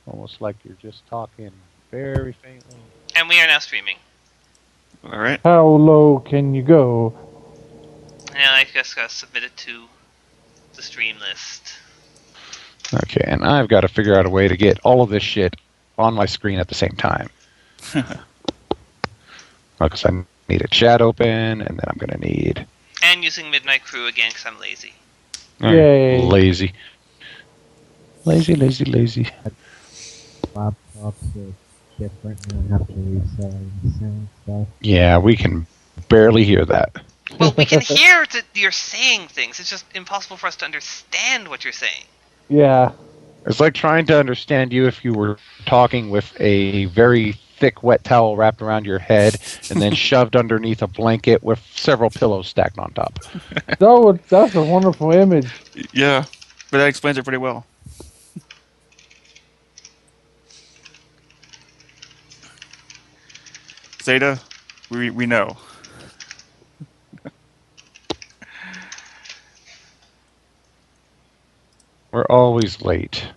Almost like you're just talking very faintly. And we are now streaming. All right. How low can you go? And I just got to submit it to the stream list. Okay, and I've got to figure out a way to get all of this shit on my screen at the same time. Because I need a chat open, and then I'm going to need... And using Midnight Crew again because I'm lazy. Yay. Lazy. Lazy. Laptops are different and I have to reset and sound stuff. Yeah, we can barely hear that. Well, we can hear that you're saying things. It's just impossible for us to understand what you're saying. Yeah. It's like trying to understand you if you were talking with a very thick wet towel wrapped around your head and then shoved underneath a blanket with several pillows stacked on top. That's a wonderful image. Yeah, but that explains it pretty well. Zeta, we know. We're always late.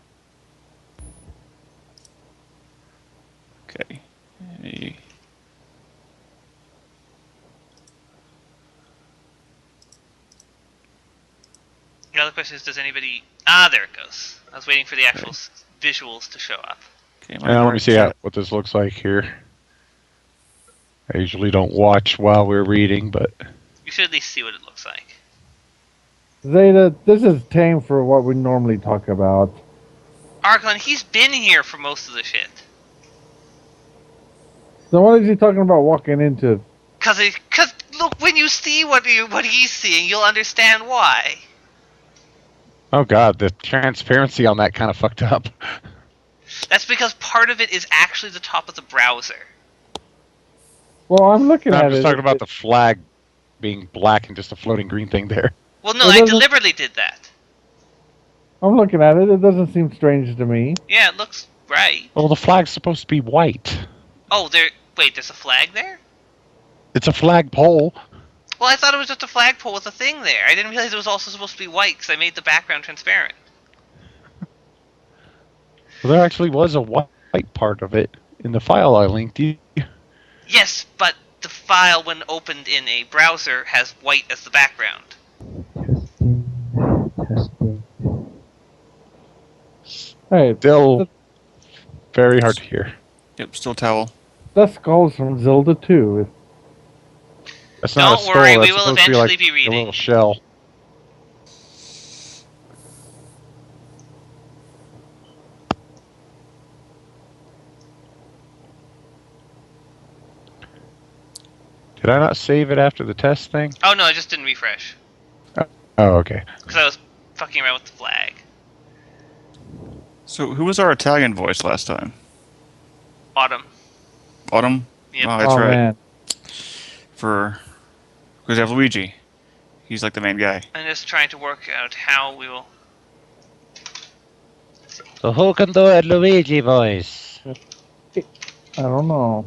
Okay. Hey. The other question is, does anybody... Ah, there it goes. I was waiting for the actual visuals to show up. Okay, Now let me see what this looks like here. I usually don't watch while we're reading, but... You should at least see what it looks like. Zeta, this is tame for what we normally talk about. Arklon, he's been here for most of the shit. So what is he talking about walking into? Cause look, when you see what he's seeing, you'll understand why. Oh god, the transparency on that kind of fucked up. That's because part of it is actually the top of the browser. Well, I'm looking at it. I'm just talking about the flag being black and just a floating green thing there. Well, no, I deliberately did that. I'm looking at it. It doesn't seem strange to me. Yeah, it looks right. Well, the flag's supposed to be white. Oh, wait, there's a flag there? It's a flagpole. Well, I thought it was just a flagpole with a thing there. I didn't realize it was also supposed to be white because I made the background transparent. Well, there actually was a white part of it in the file I linked you. Yes, but the file, when opened in a browser, has white as the background. Testing. Hey, Still very hard to hear. Yep, still towel. that skull's from Zelda 2. That's not Don't a skull, worry, that's we will supposed to eventually like be a reading. little shell. Did I not save it after the test thing? Oh no, I just didn't refresh. Oh, okay. Because I was fucking around with the flag. So, who was our Italian voice last time? Autumn. Autumn? Yep. Oh, that's Oh, right. man. Because we have Luigi. He's like the main guy. I'm just trying to work out how we will... So who can do a Luigi voice? I don't know.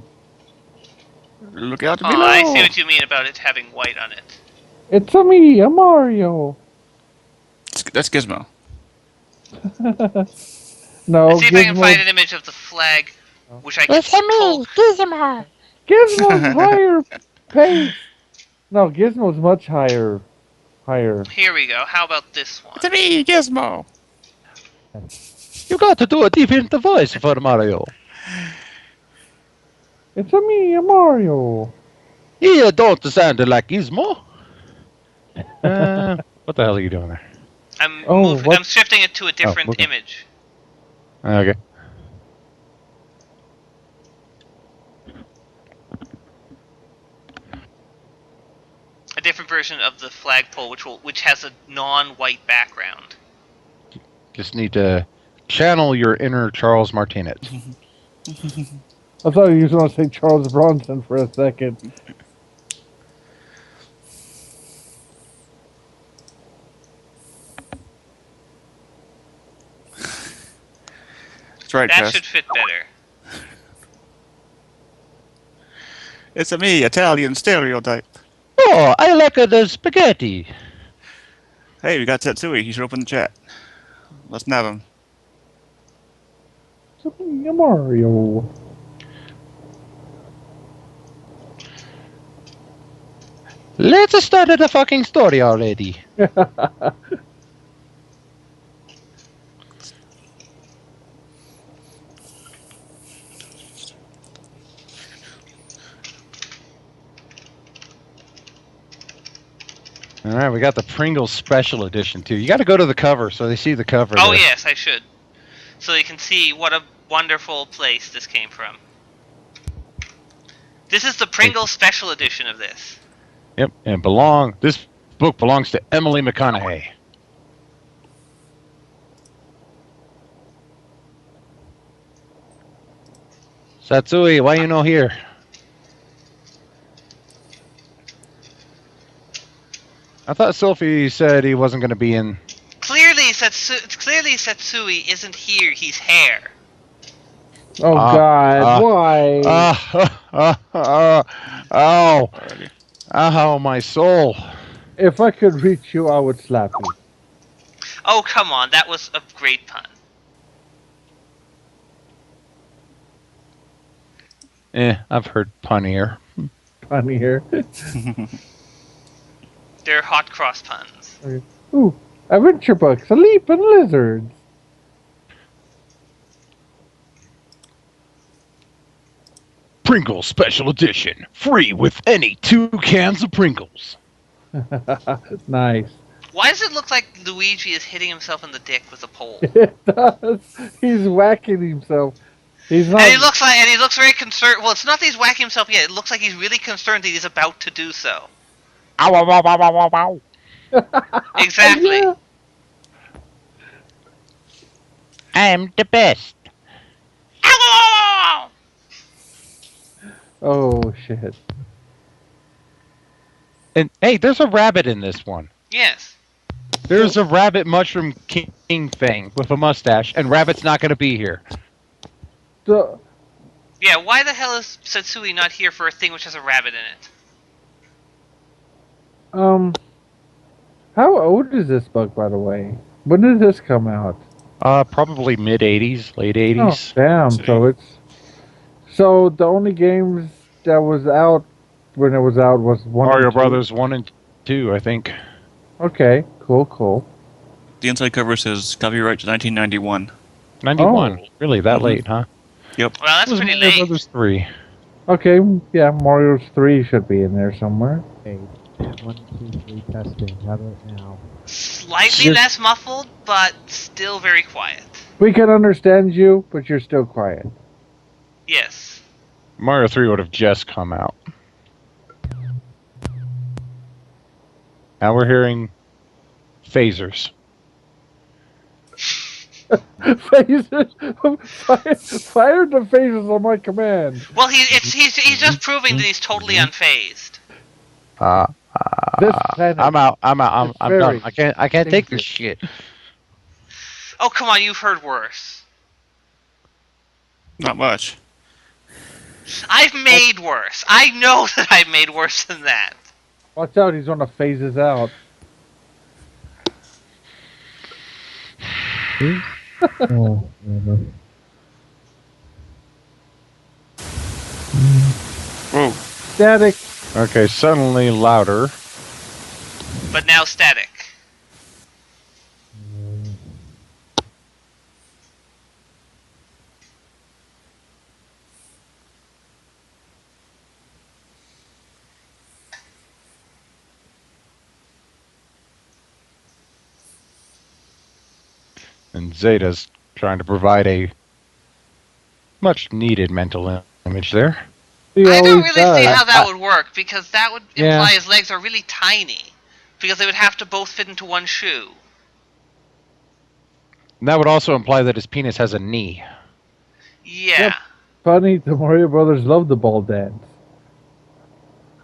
Look out Oh, below! I see what you mean about it having white on it. It's a me, a Mario. That's Gizmo. No, Let's see if I can find Gizmo, an image of the flag, which I can pull. Gizmo's higher pace. No, Gizmo's much higher. Here we go. How about this one? It's me, Gizmo! You got to do a different voice for Mario. It's a me, a Mario. You don't sound like Gizmo. What the hell are you doing there? I'm shifting it to a different okay. image. Okay. A different version of the flagpole, which has a non-white background. Just need to channel your inner Charles Martinet. I thought you were going to say Charles Bronson for a second. That's right, That Tess. should fit better. It's a me, Italian stereotype. Oh, I like the spaghetti. Hey, we got Tetsui. He should open the chat. Let's nab him. It's me, Mario. Let's start the fucking story already. All right, we got the Pringles Special Edition too. You got to go to the cover so they see the cover. Oh there. yes, I should. So they can see what a wonderful place this came from. This is the Pringles Special Edition of this. Yep, and this book belongs to Emily McConaughey. Satsui, why you no here? I thought Sophie said he wasn't going to be in. Clearly, Satsui isn't here. He's hair. Oh God! Why? Oh, my soul. If I could reach you, I would slap you. Oh come on, that was a great pun. I've heard punnier. Funny here. They're hot cross puns. Ooh, adventure books, a leap and lizards. Pringles Special Edition. Free with any 2 cans of Pringles. Nice. Why does it look like Luigi is hitting himself in the dick with a pole? It does. He's whacking himself. He's not. And he looks very concerned. Well, it's not that he's whacking himself yet. It looks like he's really concerned that he's about to do so. Ow, ow, ow, ow, ow, ow, ow. Exactly. Yeah. I'm the best. Ow! Oh shit. And hey, there's a rabbit in this one. Yes. There's a rabbit mushroom king thing with a mustache, and Rabbit's not going to be here. So, Yeah, why the hell is Satsui not here for a thing which has a rabbit in it? how old is this book, by the way? When did this come out? Probably mid 80s, late 80s. Oh, damn. So the only games that was out when it was out was one. Mario and two? Brothers 1 and 2, I think. Okay, cool. The inside cover says copyright to 1991. 91. Oh. Really, that late, huh? Yep. Well, that's It was pretty Mario late. Brothers 3. Okay, yeah, Mario's 3 should be in there somewhere. Okay, 1, 2, 3, testing. How about now? Slightly Just- less muffled, but still very quiet. We can understand you, but you're still quiet. Yes. Mario 3 would have just come out. Now we're hearing phasers. Phases, fire the phases on my command. Well, he's just proving that he's totally unfazed. This planet. I'm out. I'm It's done. very I can't take this dangerous. shit. Oh, come on, you've heard worse. Not much. I've made worse. I know that I've made worse than that. Watch out, he's gonna phases out. Oh, whatever. Whoa. Static. Okay, suddenly louder. But now static. And Zeta's trying to provide a much needed mental image there. He I don't always really does. see how that would work, because that would Yeah. imply his legs are really tiny. Because they would have to both fit into one shoe. And that would also imply that his penis has a knee. Yeah. Yep. Funny, the Mario Brothers love the ball dance.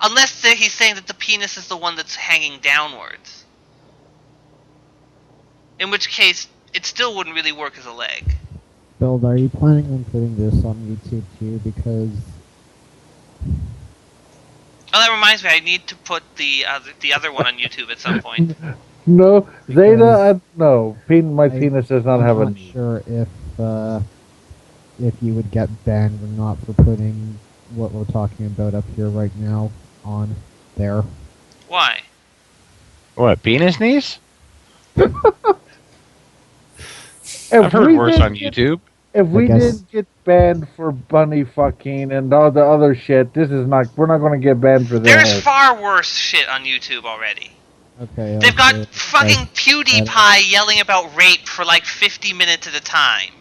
Unless he's saying that the penis is the one that's hanging downwards. In which case, it still wouldn't really work as a leg. Build, are you planning on putting this on YouTube too? Because Oh, that reminds me, I need to put the other one on YouTube at some point. No, Zeta, no. My penis does not have a I'm not knee. sure if if you would get banned or not for putting what we're talking about up here right now on there. Why? What, penis knees? If I've heard we worse didn't on get- YouTube. If we guess- didn't get banned for bunny fucking and all the other shit, we're not going to get banned for There's that. far worse shit on YouTube already. Okay. They've got okay, fucking okay. PewDiePie yelling about rape for like 50 minutes at a time.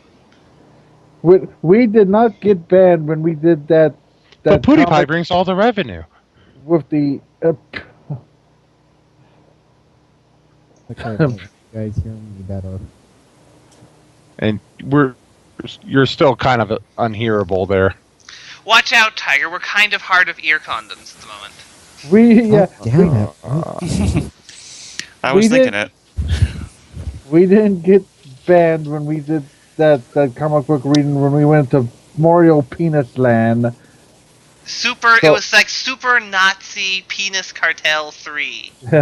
We did not get banned when we did that. But PewDiePie comic brings all the revenue. with the. Okay, well, you guys hear me better. And you're still kind of unhearable there. Watch out, Tiger. We're kind of hard of ear condoms at the moment. Damn it. I was We thinking did- it. We didn't get banned when we did that comic book reading when we went to Mario Penis Land. It So- was like Super Nazi Penis Cartel 3. If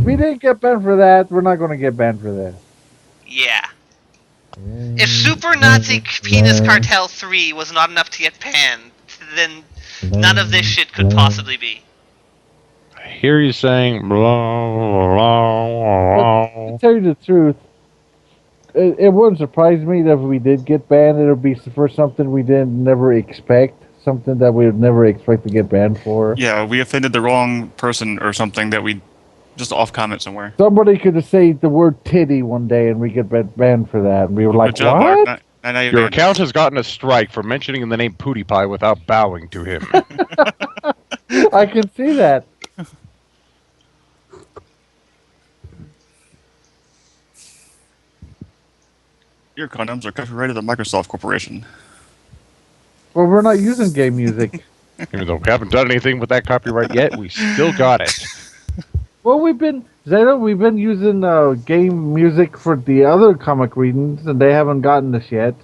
we didn't get banned for that, we're not going to get banned for this. Yeah. If Super Nazi Penis Cartel 3 was not enough to get banned, then none of this shit could possibly be. I hear you saying blah, blah, blah. To tell you the truth, it wouldn't surprise me that if we did get banned, it would be for something we didn't never expect, something that we would never expect to get banned for. Yeah, we offended the wrong person or something that we just off comment somewhere. Somebody could have said the word titty one day and we get banned for that, and we were like, Good job, what? Mark. Now you're Your banned. account has gotten a strike for mentioning the name PewDiePie without bowing to him. I can see that. Your condoms are copyrighted to Microsoft Corporation. Well, we're not using gay music. Even though we haven't done anything with that copyright yet, we still got it. Well, we've been using game music for the other comic readings, and they haven't gotten this yet.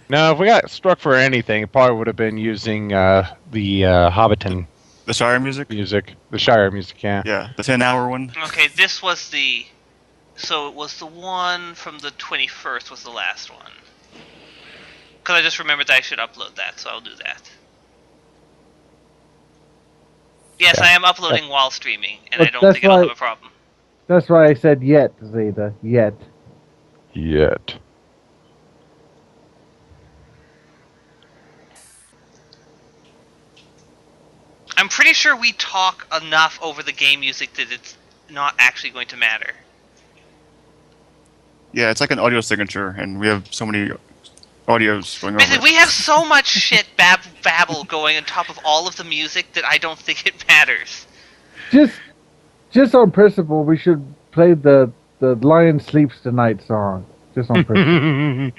Now, if we got struck for anything, it probably would have been using the Hobbiton The Shire music? music, the Shire music, yeah. Yeah, the 10-hour one. Okay, this was the... So it was the one from the 21st was the last one. Because I just remembered that I should upload that, so I'll do that. Yes, Yeah. I am uploading while streaming, and But I don't that's think it'll why- have a problem. That's why I said yet, Zeta. Yet. Yet. I'm pretty sure we talk enough over the game music that it's not actually going to matter. Yeah, it's like an audio signature, and we have so many audios going over Basically, it. we have so much shit babble going on top of all of the music that I don't think it matters. Just on principle, we should play the Lion Sleeps Tonight song. Just on principle.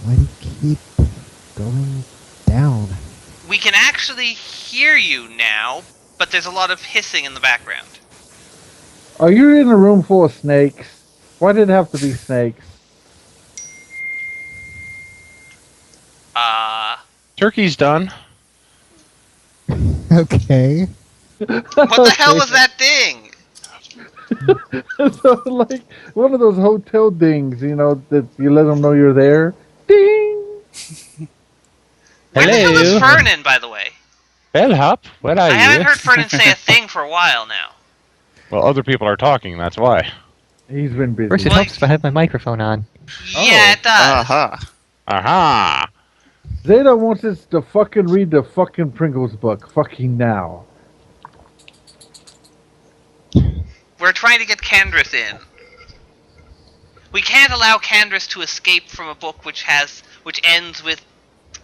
Why do you keep going down? We can actually hear you now, but there's a lot of hissing in the background. Are you in a room full of snakes? Why did it have to be snakes? Turkey's done. Okay. What the hell was that ding? So, like, one of those hotel dings, you know, that you let them know you're there. Ding! Where the hell is Hello. Fernin, by the way? Bellhop, where are I you? haven't heard Fernin say a thing for a while now. Well, other people are talking, that's why. He's been busy. First, it Well, helps if I have my microphone on. Yeah, it does. Aha! Aha! Zeta wants us to fucking read the fucking Pringles book. Fucking now. We're trying to get Kandras in. We can't allow Kandras to escape from a book which ends with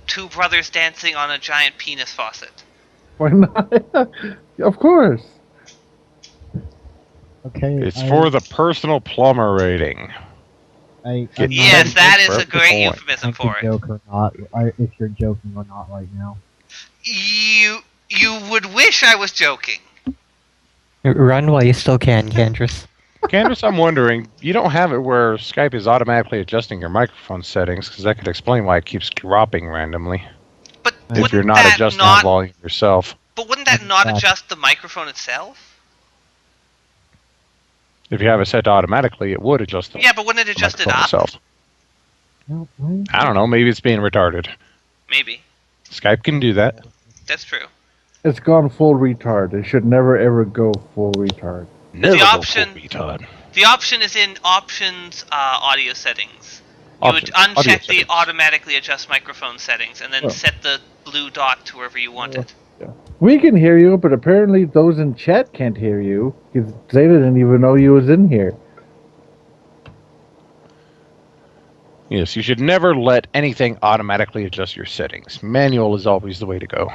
two brothers dancing on a giant penis faucet. Why not? Of course. Okay. It's for the personal plumber rating. I'm Get- not Yes, sure that is Perfect a great point. euphemism if for you it. joke or not. If you're joking or not right now. You would wish I was joking. Run while you still can, Kandras. Candace, I'm wondering, you don't have it where Skype is automatically adjusting your microphone settings, because that could explain why it keeps dropping randomly. But If you're wouldn't not that adjusting not? the volume yourself. But wouldn't that not Exactly. adjust the microphone itself? If you have it set to automatically, it would adjust the Yeah, but wouldn't it adjust it microphone up? itself. No, why? I don't know. Maybe it's being retarded. Maybe. Skype can do that. That's true. It's gone full retard. It should never ever go full retard. Never The go option- full retard. The option is in options, audio settings. You would Options, audio uncheck the settings. automatically adjust microphone settings and then Oh. set the blue dot to wherever you want it. We can hear you, but apparently those in chat can't hear you because they didn't even know you was in here. Yes, you should never let anything automatically adjust your settings. Manual is always the way to go.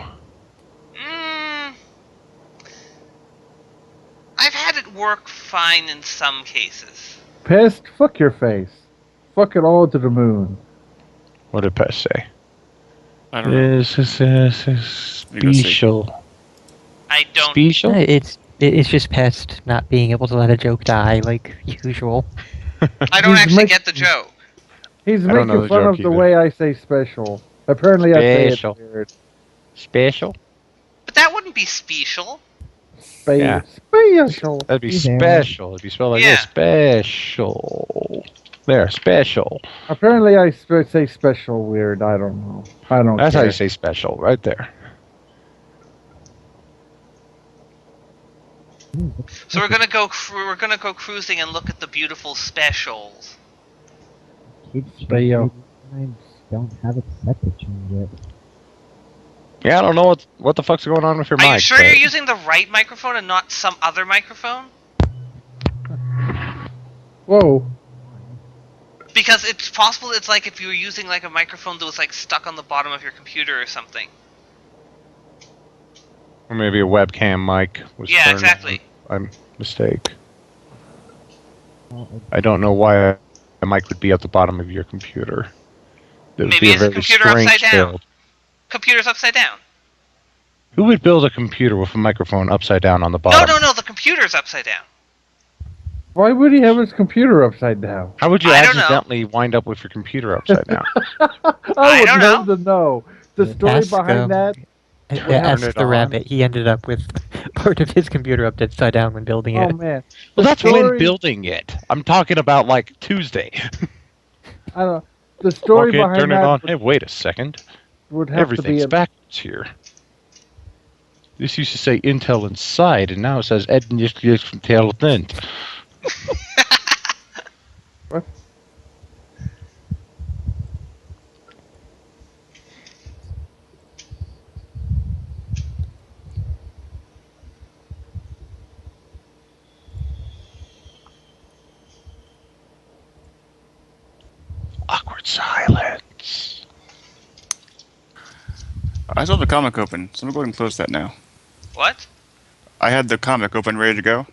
I've had it work fine in some cases. Pest, fuck your face. Fuck it all to the moon. What did Pest say? I don't know. This is special. I don't. Special? It's just pest not being able to let a joke die like usual. I don't He's actually make- get the joke. He's I don't know making the fun joke of the either. way I say special. Apparently I say Special. it weird. Special? But that wouldn't be special. Yeah. Special. That'd be Yeah. special. It'd be spelled like Yeah. this. Special. There, special. Apparently I say special weird. I don't know. I don't That's care. how you say special, right there. So we're gonna go. We're gonna go cruising and look at the beautiful specials. Kids Spell. sometimes don't have it set to change it. Yeah, I don't know what the fuck's going on with your Are mic. you sure but- you're using the right microphone and not some other microphone? Whoa. Because it's possible it's like if you were using like a microphone that was like stuck on the bottom of your computer or something. Or maybe a webcam mic was Yeah, turned exactly. on by mistake. Well, I don't know why a mic would be at the bottom of your computer. That would Maybe be a it's a very computer strange upside down. build. Computer's upside down. Who would build a computer with a microphone upside down on the No, bottom? no, the computer's upside down. Why would he have his computer upside down? How would you I don't know. accidentally wind up with your computer upside down? I would don't love to know. The Yeah, story ask, behind that. Ask it the on. rabbit. He ended up with part of his computer upside down when building Oh it. man. Well, that's when story- building it. I'm talking about like Tuesday. I don't. The story Okay, behind turn it that on. Hey, wait a second. would have Everything's to be. backwards here. This used to say Intel Inside, and now it says Intel Vent. What? Awkward silence. I still have the comic open, so I'm going to go ahead and close that now. What? I had the comic open, ready to go.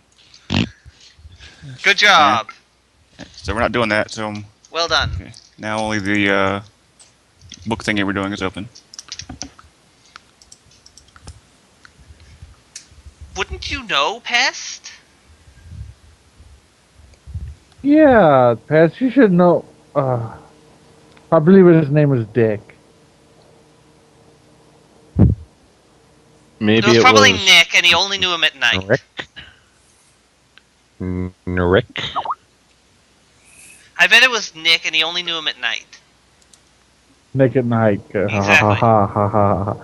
Good job. So we're not doing that, so Well done. okay. Now only the book thingy we're doing is open. Wouldn't you know, Pest? Yeah, Pat, you should know. I believe his name was Dick. Maybe It was probably was Nick, and he only knew him at night. Rick. Rick. I bet it was Nick, and he only knew him at night. Nick at Night. Exactly. Ha ha ha.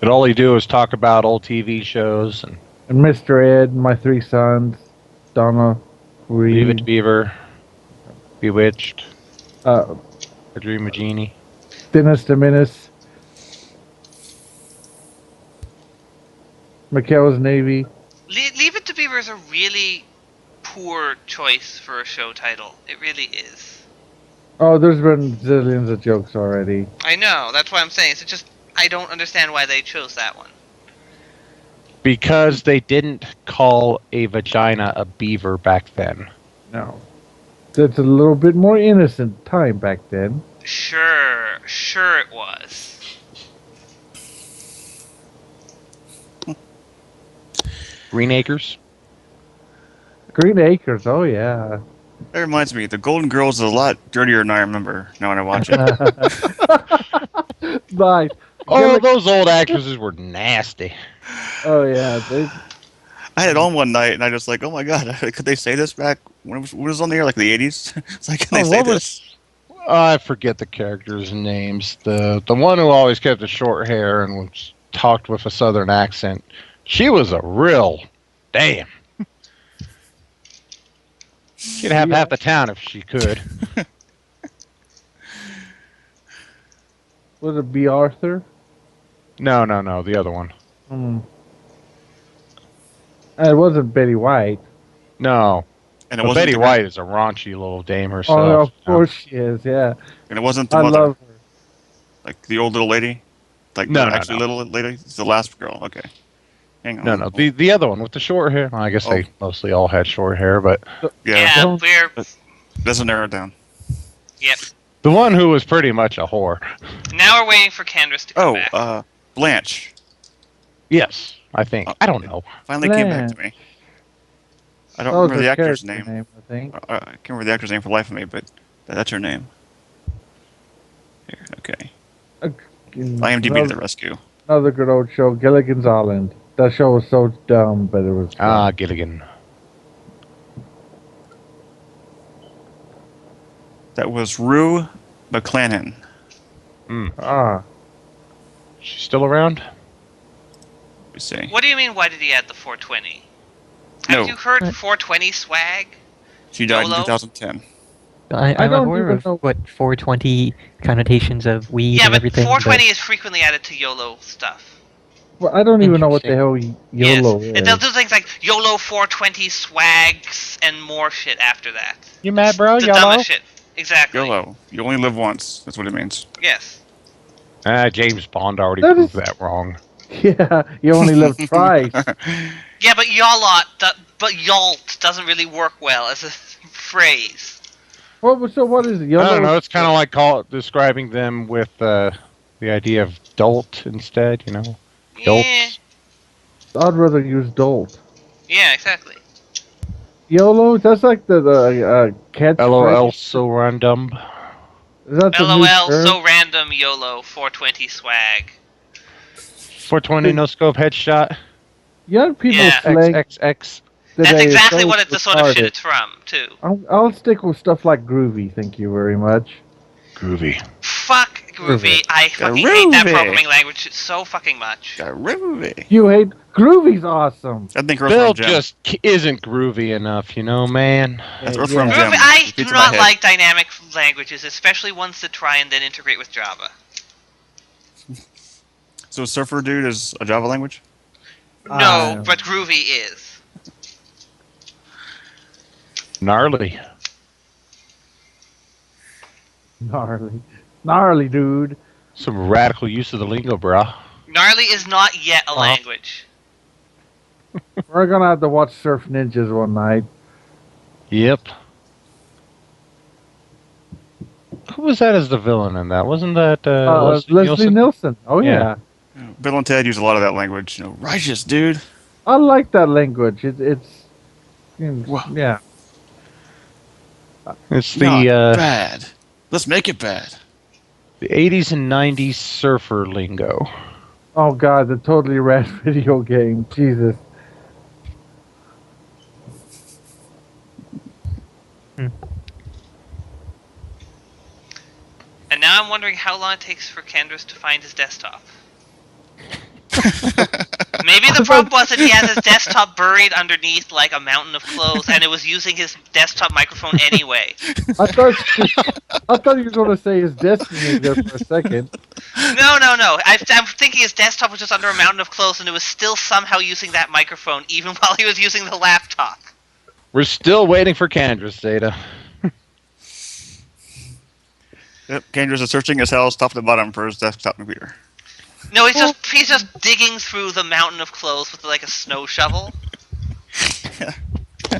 And all he do is talk about old TV shows and And Mr. Ed, my three sons, Donna, Leave It Reed, to Beaver, Bewitched, uh, A Dream of Genie. Dennis the Menace, McHale's Navy. Leave It to Beaver is a really poor choice for a show title. It really is. Oh, there's been zillions of jokes already. I know, that's why I'm saying. It's just, I don't understand why they chose that one. Because they didn't call a vagina a beaver back then. No. That's a little bit more innocent time back then. Sure it was. Green Acres? Green Acres, oh yeah. That reminds me, the Golden Girls is a lot dirtier than I remember now when I watch it. Nice. Oh, those old actresses were nasty. Oh yeah. They, I had it on one night, and I just like, oh my god, could they say this back when it was on the air, like the 80s? It's like, can they say this? I forget the characters' names. The one who always kept the short hair and talked with a southern accent. She was a real damn. She'd have half the town if she could. Would it be Arthur? No, the other one. It wasn't Betty White. No. And But Betty White is a raunchy little dame herself. Oh, of course she is, yeah. And it wasn't the I mother. love her. Like the old little lady? Like No, the no, actually no. little lady? It's the last girl. Okay. Hang on. No, the other one with the short hair. Well, I guess they mostly all had short hair, but Yeah, we're... Doesn't narrow it down. Yep. the one who was pretty much a whore. Now we're waiting for Kandras to come back. Blanche. Yes, I think. I don't know. Finally came back to me. I don't remember the actor's name. I think. I can't remember the actor's name for the life of me, but that's her name. Here, okay. IMDb to the rescue. Another good old show, Gilligan's Island. That show was so dumb, but it was fun. Gilligan. That was Rue McClanahan. She's still around? Let me see. What do you mean, why did he add the 420? No. Have you heard 420 swag? She died YOLO? in 2010. I'm don't aware even of know. what 420 connotations of weed Yeah, and but everything. 420 is frequently added to YOLO stuff. Well, I don't even know what the hell YOLO Yes. is. And they'll do things like YOLO 420 swags and more shit after that. You mad, bro? The YOLO? dumbest shit. Exactly. YOLO. You only live once. That's what it means. Yes. James Bond already That proved is- that wrong. Yeah, you only live twice. Yeah, but YOLT doesn't really work well as a phrase. So what is YOLO? I don't know. It's kind of like describing them with the idea of dolt instead, you know? Dolt. Yeah. I'd rather use Dolt. Yeah, exactly. YOLO? That's like the catch. LOL so random. Is that the new LOL, term? so random, YOLO, 420 swag. 420 no scope headshot. Young people Yeah. slang XXX. That's today is exactly so what the sort of shit retarded. it's from, too. I'll stick with stuff like groovy. Thank you very much. Groovy. Fuck Groovy. I fucking Groovy. hate that programming language so fucking much. Groovy. You hate groovy's awesome. I think Bill Earthworm Jim. just isn't groovy enough, you know, man. That's Earthworm Yeah. Jim. Groovy, I do Beats in my not head. like dynamic languages, especially ones that try and then integrate with Java. So Surfer Dude is a Java language? No, but Groovy is. Gnarly. Gnarly, dude. Some radical use of the lingo, brah. Gnarly is not yet a language. We're gonna have to watch Surf Ninjas one night. Yep. Who was that as the villain in that? Wasn't that Leslie Nielsen. Oh yeah. Bill and Ted use a lot of that language. You know, righteous, dude. I like that language. It's Wow. yeah. It's Not the bad. Let's make it bad. 80s and 90s surfer lingo. Oh god, the totally rad video game. Jesus. And now I'm wondering how long it takes for Kandras to find his desktop. Maybe the problem was that he has his desktop buried underneath like a mountain of clothes, and it was using his desktop microphone anyway. I thought you were gonna say his destiny there for a second. No. I'm thinking his desktop was just under a mountain of clothes, and it was still somehow using that microphone, even while he was using the laptop. We're still waiting for Kandras data. Yep, Kandras is searching his house top to bottom for his desktop computer. No, he's just digging through the mountain of clothes with like a snow shovel. I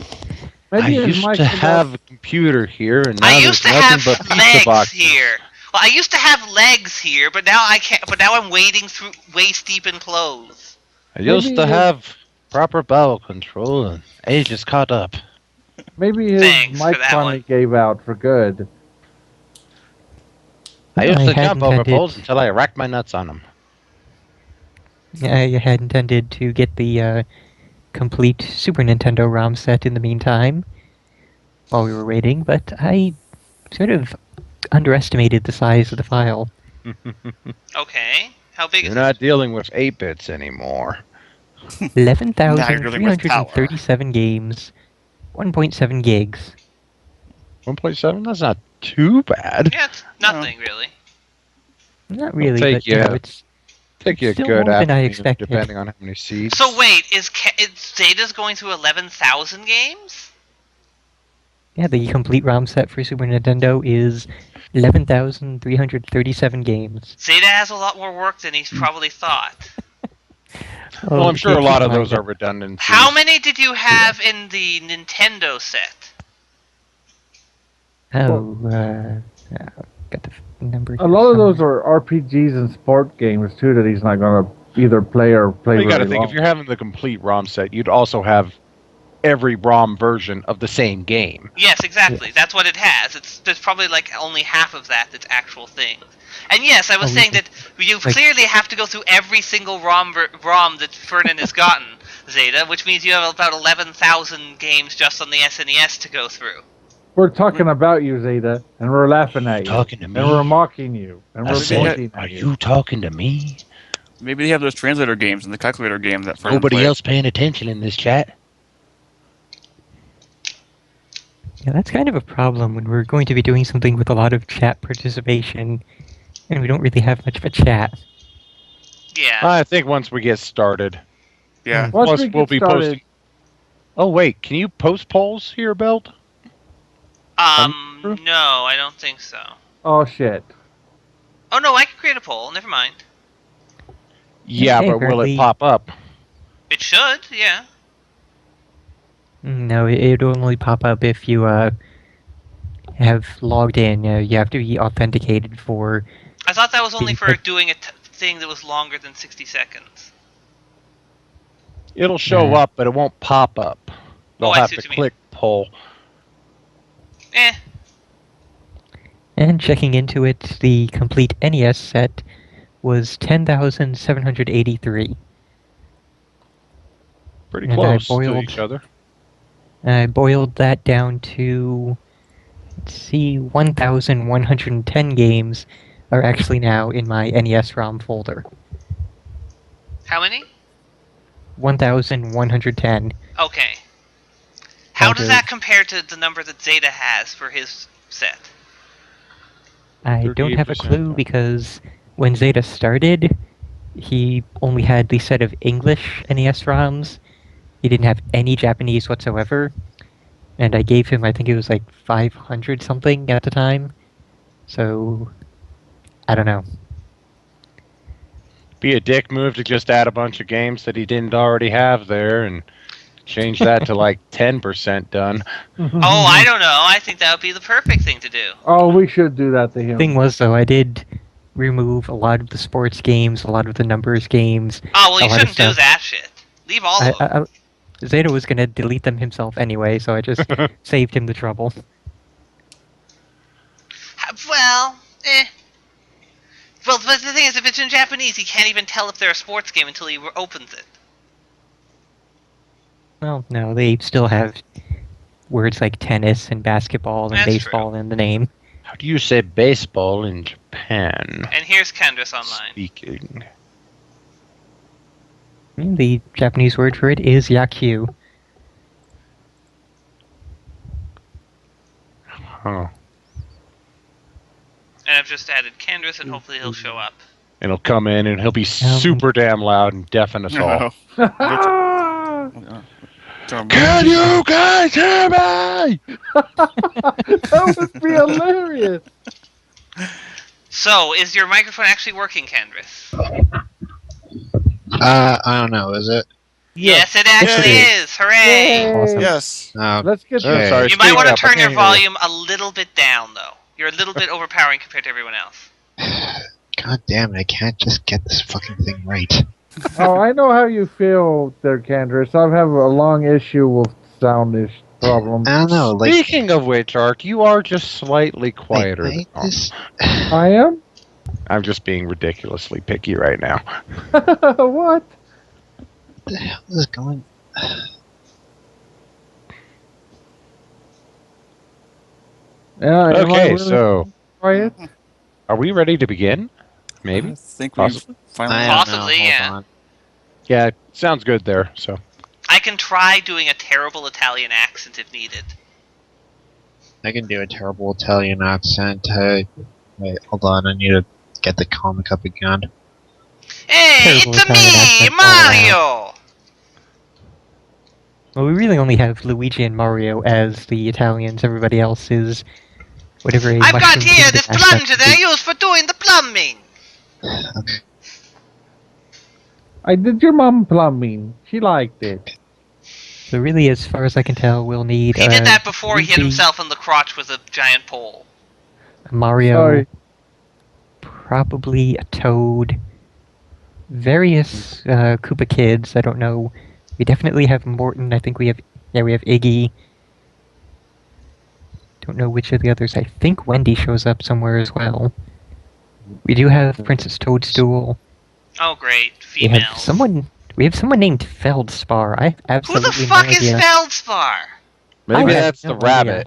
Maybe his used mic to was have a computer here, and now I there's used to nothing have but pizza legs boxes. here. Well, I used to have legs here, but now I can't. But now I'm wading through waist deep in clothes. I used Maybe to his- have proper bowel control, and age is caught up. Maybe his Thanks for mic that finally one. gave out for good. I used to had jump over intended- poles until I racked my nuts on them. I had intended to get the complete Super Nintendo ROM set in the meantime, while we were waiting, but I sort of underestimated the size of the file. Okay. How big You're is not it? dealing with 8-bits anymore. 11,337 games, 1.7 gigs. 1.7? That's not too bad. Yeah, it's nothing really. Not really, take but you you- know, it's Take you a still good more than I afternoon, expected. depending on how many seeds. So wait, is Zeta's going through 11,000 games? yeah, the complete ROM set for Super Nintendo is 11,337 games. Zeta has a lot more work than he's probably thought. Well, I'm sure a keep lot in of mind those that- are redundancies. How many did you have in the Nintendo set? Got the number. A lot of those are RPGs and sport games too that he's not going to either play or play Well, you got to very think, long. if you're having the complete ROM set, you'd also have every ROM version of the same game. Yes, exactly. That's what it has. There's probably like only half of that's actual things. And yes, I was saying that you clearly have to go through every single ROM that Fernin has gotten, Zeta, which means you have about 11,000 games just on the SNES to go through. We're talking about you, Zeta, and we're laughing at you. Talking to me? And we're mocking you. And I we're said, pointing are at you talking to me? Maybe they have those translator games and the calculator game that Fernin Nobody played. else paying attention in this chat? Yeah, that's kind of a problem when we're going to be doing something with a lot of chat participation, and we don't really have much of a chat. Yeah. I think once we get started. Yeah. Once Plus, we we'll get be started, posting. Oh, wait. Can you post polls here, Belt? No, I don't think so. oh shit. Oh no, I can create a poll. Never mind. Yeah, Okay, but will it apparently- pop up? It should, yeah. No, it'll only pop up if you have logged in. You have to be authenticated for. I thought that was only for Because- doing a thing that was longer than 60 seconds. It'll show Nah. up, but it won't pop up. They'll I have see to what you mean. click poll. And checking into it, the complete NES set was 10,783. Pretty And I close to boiled- each other. I boiled that down to, let's see, 1,110 games are actually now in my NES ROM folder. How many? 1,110. Okay. How does Okay. that compare to the number that Zeta has for his set? I don't have a 38%. clue because when Zeta started, he only had the set of English NES ROMs. He didn't have any Japanese whatsoever. And I gave him, I think it was like 500 something at the time. So, I don't know. Be a dick move to just add a bunch of games that he didn't already have there and change that to like 10% done. Oh, I don't know. I think that would be the perfect thing to do. Oh, we should do that to him. Thing was, though, I did remove a lot of the sports games, a lot of the numbers games. Oh, well, a you lot of shouldn't do stuff. that shit. Leave all of them. Zeta was going to delete them himself anyway, so I just saved him the trouble. Well, Well, but the thing is, if it's in Japanese, he can't even tell if they're a sports game until he opens it. Well, no, they still have words like tennis and basketball and That's baseball in the name. How do you say baseball in Japan? And here's Kandras online. Speaking. And the Japanese word for it is yakyu. Huh. And I've just added Kandras, and hopefully he'll show up. And he'll come in and he'll be super damn loud and deafen us all. Can you guys hear me? That would be hilarious. So, is your microphone actually working, Kandras? I don't know, is it? Yes, it actually is! Hooray! Yay. Awesome. Yes. Let's get Oh, this. sorry. You might speak want to up, I turn your can't hear you. volume a little bit down, though. You're a little bit overpowering compared to everyone else. God damn it, I can't just get this fucking thing right. Oh, I know how you feel there, Kandras. I have a long issue with sound problem. I don't know, like... Speaking of which, Ark, you are just slightly quieter. Like, than this... I am? I'm just being ridiculously picky right now. What? What the hell is going... Am I Okay, really so quiet? are we ready to begin? I Maybe. think we've Possibly. finally. I don't know, Possibly, hold yeah. on. Yeah, sounds good there. So I can try doing a terrible Italian accent if needed. I can do a terrible Italian accent. Wait, hold on. I need to get the comic up again. Hey, Terrible it's Italian me, accent all Mario! Well, we really only have Luigi and Mario as the Italians. Everybody else is whatever a I've got Mushroom here Kingdom this accent plunger would that I be. use for doing the plumbing. Okay. I did your mom plumbing. She liked it. So really, as far as I can tell, we'll need He did that before he hit Luigi, himself in the crotch with a giant pole. a Mario, Sorry. probably a Toad, various Koopa kids. I don't know. We definitely have Morton. I think we have Iggy. Don't know which of the others. I think Wendy shows up somewhere as well. We do have Princess Toadstool. Oh, great. We have Females. someone named Feldspar. I have Who the absolutely fuck no is idea. Feldspar? maybe I have that's no the rabbit.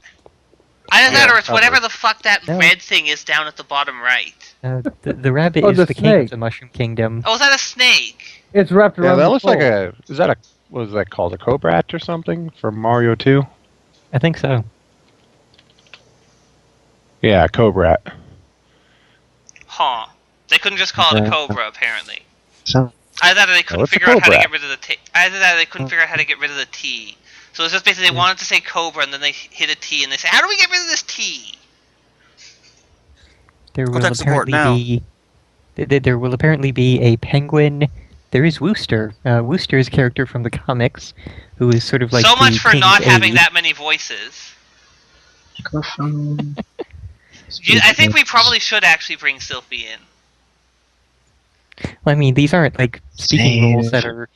Either that Yeah, or it's whatever the fuck that No. red thing is down at the bottom right. The rabbit Oh, is the the king of snake. the Mushroom Kingdom. Oh, is that a snake? It's wrapped Yeah, around that the looks like pole. a. Is that a? What is that called? A cobrat or something from Mario 2? I think so. Yeah, cobrat. Huh. They couldn't just call it a cobra, apparently. So, Either that or they couldn't it's a figure out how to cobra. get rid of the T. Either that or they couldn't figure out how to get rid of the T. So it's just basically they wanted to say cobra and then they hit a T and they say, how do we get rid of this T? There will Contact support apparently be there will apparently be a penguin. There is Wooster. Wooster is a character from the comics, who is sort of like So the much for king's not having aide. that many voices. microphone. I think we probably should actually bring Sylphie in. Well, I mean, these aren't like speaking Save. roles that are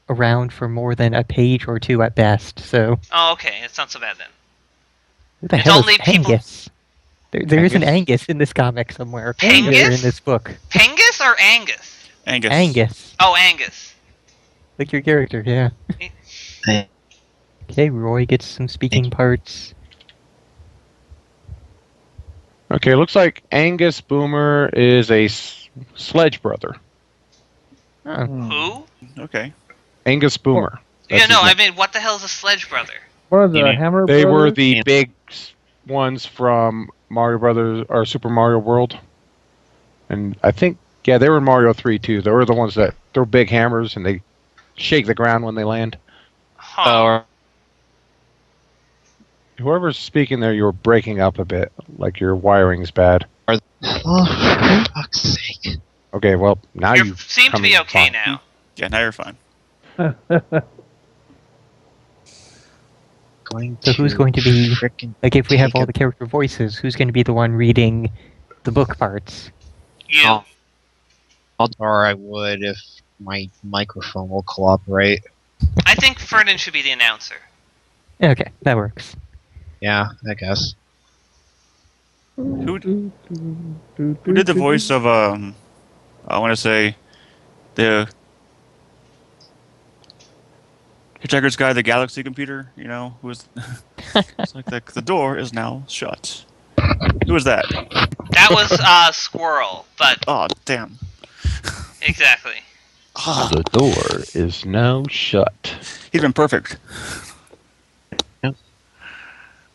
around for more than a page or two at best. So Oh, okay. It's not so bad then. who the It's hell only is people- Angus? There is an Angus? Angus in this comic somewhere. Angus? Or in this book. Pengus or Angus? Angus. Angus, Oh, Angus. like your character, yeah. Hey, Okay, Roy gets some speaking parts. Okay, looks like Angus Boomer is a sledge brother. Oh, Who? Okay. Angus Boomer. Yeah, That's no, his I name. mean, what the hell is a sledge brother? One of the Yeah. Hammer They were brothers? the Yeah. big ones from Mario Brothers or Super Mario World, and I think they were in Mario 3 too. They were the ones that throw big hammers and they shake the ground when they land. Huh. Whoever's speaking there, you were breaking up a bit, like your wiring's bad. oh, for fuck's sake. Okay, well now You you seem to come be in okay fine. now. Yeah, now you're fine. So who's going to be- frickin' like if we have take all a- the character voices, who's going to be the one reading the book parts? You. Oh. Or I would if my microphone will cooperate. I think Fernin should be the announcer. Okay, that works. Yeah, I guess. Who did the voice of I want to say the Hitchhiker's Guide, the Galaxy computer? You know, who was? It's like the door is now shut. Who was that? That was Squirrel, but Oh damn! exactly. Ah, The door is now shut. he'd been perfect.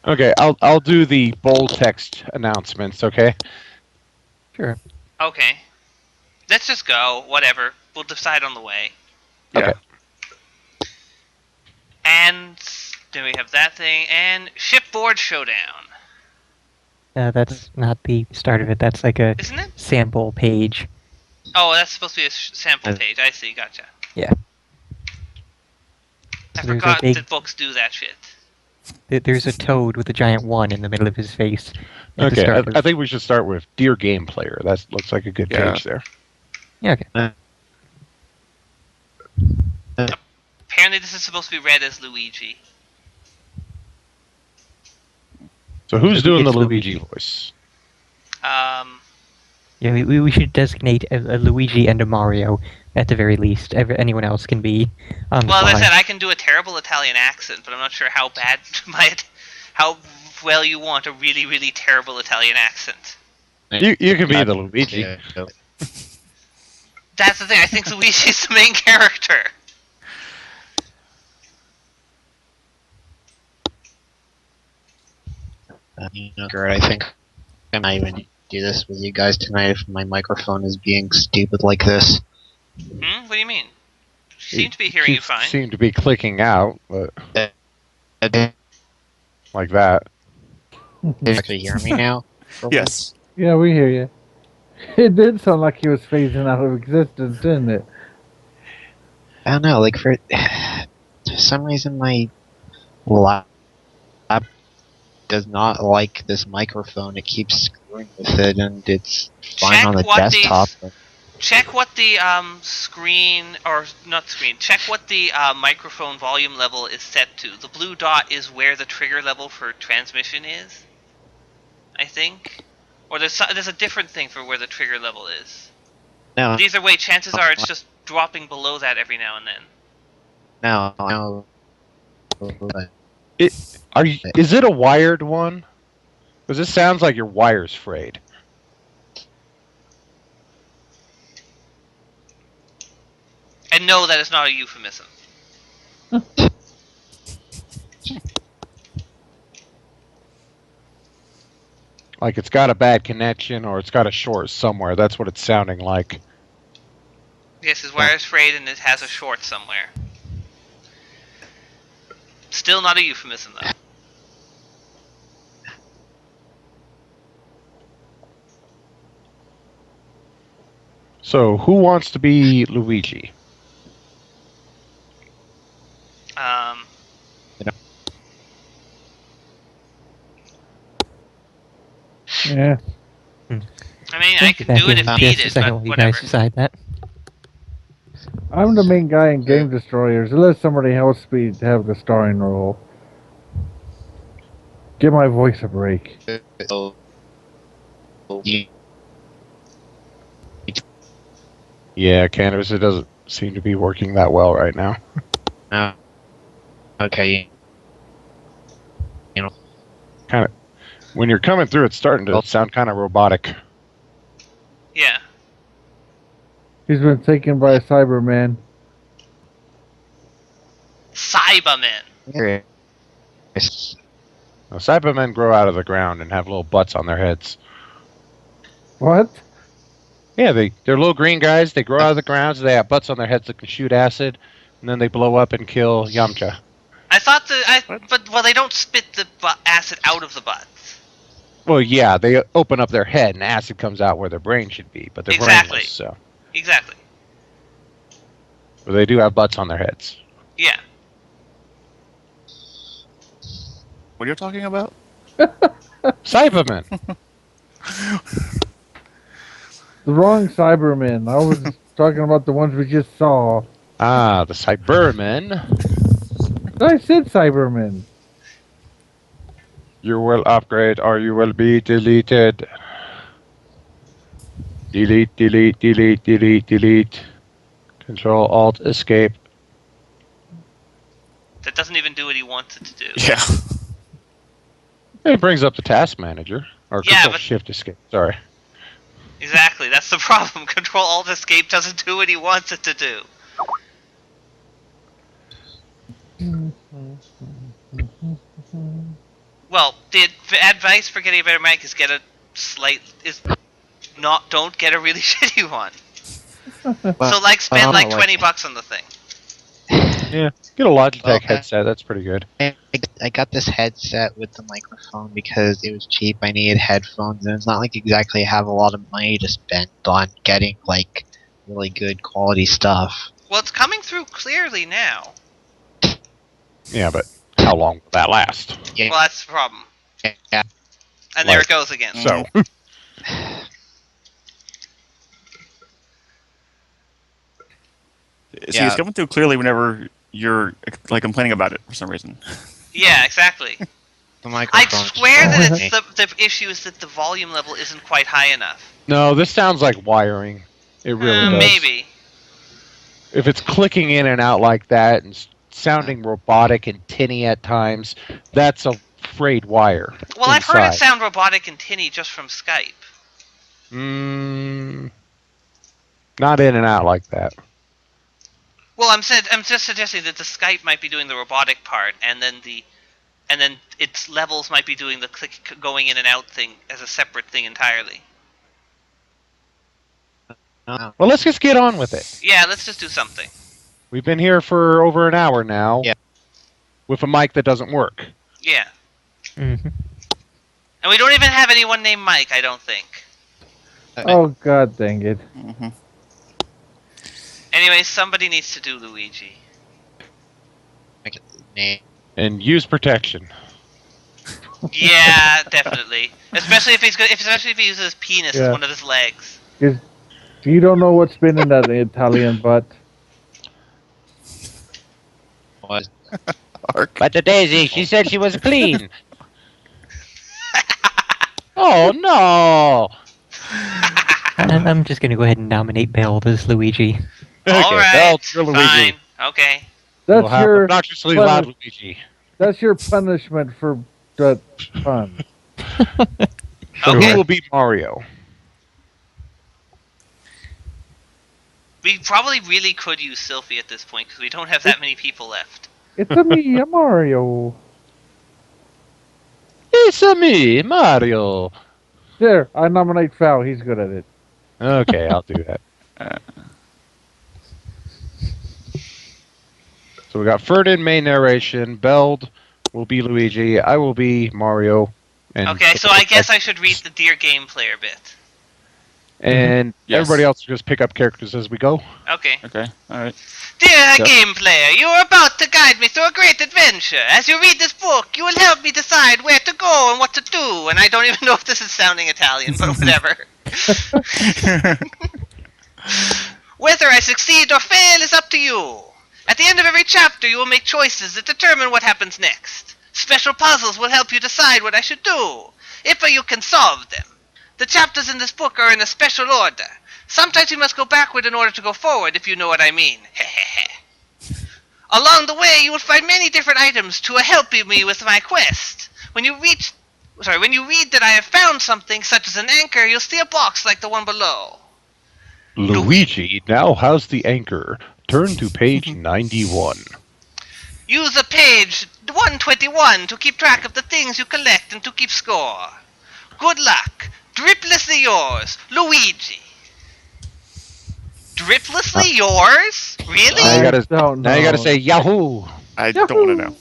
Okay, I'll do the bold text announcements. Okay. Sure. Okay. Let's just go. Whatever. We'll decide on the way. Yeah. Okay. And then we have that thing and shipboard showdown, That's not the start of it. That's like a isn't it? sample page. Oh, that's supposed to be a sample Uh, page. I see. Gotcha. Yeah. I So there's a forgot big- that books do that shit. There's a toad with a giant one in the middle of his face. at the Okay, start of- I think we should start with Dear Game Player. That looks like a good Yeah. page there. Yeah, okay. Apparently, this is supposed to be read as Luigi. So who's It's doing the Luigi. Luigi voice? Um, Yeah, we should designate a Luigi and a Mario. at the very least. Anyone else can be on the Well, fly. as I said, I can do a terrible Italian accent, but I'm not sure how bad how well you want a really, really terrible Italian accent. You can be the Luigi. That's the thing. I think Luigi's the main character. Gert, I think I might even do this with you guys tonight if my microphone is being stupid like this. What do you mean? You seem to be hearing you fine. Seem to be clicking out, but like that. You actually hear me now? Yes. Yeah, we hear you. It did sound like he was phasing out of existence, didn't it? I don't know, like for some reason my laptop does not like this microphone. It keeps screwing with it, and it's fine on the desktop. Check what the Check what the microphone volume level is set to. The blue dot is where the trigger level for transmission is, I think. Or there's a different thing for where the trigger level is. No. But either way, chances are it's just dropping below that every now and then. No. Is it a wired one? Because this sounds like your wire's frayed. And no, that is not a euphemism. Like it's got a bad connection or it's got a short somewhere. That's what it's sounding like. Yes, his wire is frayed and it has a short somewhere. Still not a euphemism, though. So, who wants to be Luigi? Yeah. I mean, I can do it if needed, but You whatever. guys decide that. I'm the main guy in Game Destroyers. Let somebody else have the starring role. Give my voice a break. Yeah, Kandras, it doesn't seem to be working that well right now. Okay. Kind of. When you're coming through, it's starting to sound kind of robotic. Yeah. He's been taken by a Cyberman. Cybermen. Now, Cybermen grow out of the ground and have little butts on their heads. What? Yeah, they're little green guys. They grow out of the ground, so they have butts on their heads that can shoot acid, and then they blow up and kill Yamcha. I thought they don't spit the acid out of the butts. Well, yeah, they open up their head and acid comes out where their brain should be, but they're brainless, so. Exactly. But they do have butts on their heads. Yeah. What are you talking about? Cybermen! The wrong Cybermen. I was talking about the ones we just saw. Ah, the Cybermen. I said Cybermen. You will upgrade or you will be deleted. Delete, delete, delete, delete, delete. Control, Alt, Escape. That doesn't even do what he wants it to do. Yeah. It brings up the task manager. Or Yeah, Control, but- Shift, Escape. Sorry. Exactly, that's the problem. Control Alt Escape doesn't do what he wants it to do. Well, the advice for getting a better mic is don't get a really shitty one. So spend like $20 on the thing. Yeah. Get a Logitech Well, headset. That's pretty good. I got this headset with the microphone because it was cheap. I needed headphones, and it's not like exactly I have a lot of money to spend on getting like really good quality stuff. Well, it's coming through clearly now. Yeah, but how long will that last? Yeah. Well, that's the problem. Yeah. And there it goes again. So. See, it's coming through clearly whenever you're like complaining about it for some reason. Yeah, exactly. The I microphone. swear that it's the issue is that the volume level isn't quite high enough. No, this sounds like wiring. It really does. Maybe. if it's clicking in and out like that and sounding robotic and tinny at times, that's a frayed wire. Well, I've heard it inside. sound robotic and tinny just from Skype. Not in and out like that. Well, I'm just suggesting that the Skype might be doing the robotic part, and then its levels might be doing the click going in and out thing as a separate thing entirely. Well, let's just get on with it. Yeah, let's just do something. We've been here for over an hour now. Yeah. With a mic that doesn't work. Yeah. Mm-hmm. And we don't even have anyone named Mike, I don't think. Oh, god dang it. Mm-hmm. Anyway, somebody needs to do Luigi. And use protection. Yeah, definitely. Especially if he uses his penis as Yeah. one of his legs. Because you don't know what's been in that Italian butt. What? But the Daisy, she said she was clean. Oh, no! I'm just gonna go ahead and nominate Beld as Luigi. Alright, Belt, you're Luigi. fine. Okay. That's We'll have your obnoxiously well, loud Luigi. that's your punishment for that pun. So Okay. who will be Mario? We probably really could use Sylphie at this point, because we don't have that many people left. It's a me, a Mario. It's me, Mario. There, I nominate Foul. He's good at it. Okay, I'll do that. So we got Fernin, main narration. Beld will be Luigi. I will be Mario. And Okay, so I guess I should read the Dear Game Player bit. And Yes. everybody else will just pick up characters as we go. Okay. Okay, alright. Dear Yep. Game Player, you are about to guide me through a great adventure. As you read this book, you will help me decide where to go and what to do. And I don't even know if this is sounding Italian, but whatever. Whether I succeed or fail is up to you. At the end of every chapter, you will make choices that determine what happens next. Special puzzles will help you decide what I should do, if you can solve them. The chapters in this book are in a special order. Sometimes you must go backward in order to go forward, if you know what I mean. Along the way, you will find many different items to help me with my quest. When you read that I have found something, such as an anchor, you'll see a box like the one below. Luigi now has the anchor. Turn to page 91. Use the page 121 to keep track of the things you collect and to keep score. Good luck. Driplessly yours, Luigi. Driplessly yours? Really? Now you gotta, don't now you gotta know. say Yahoo! I don't want to know.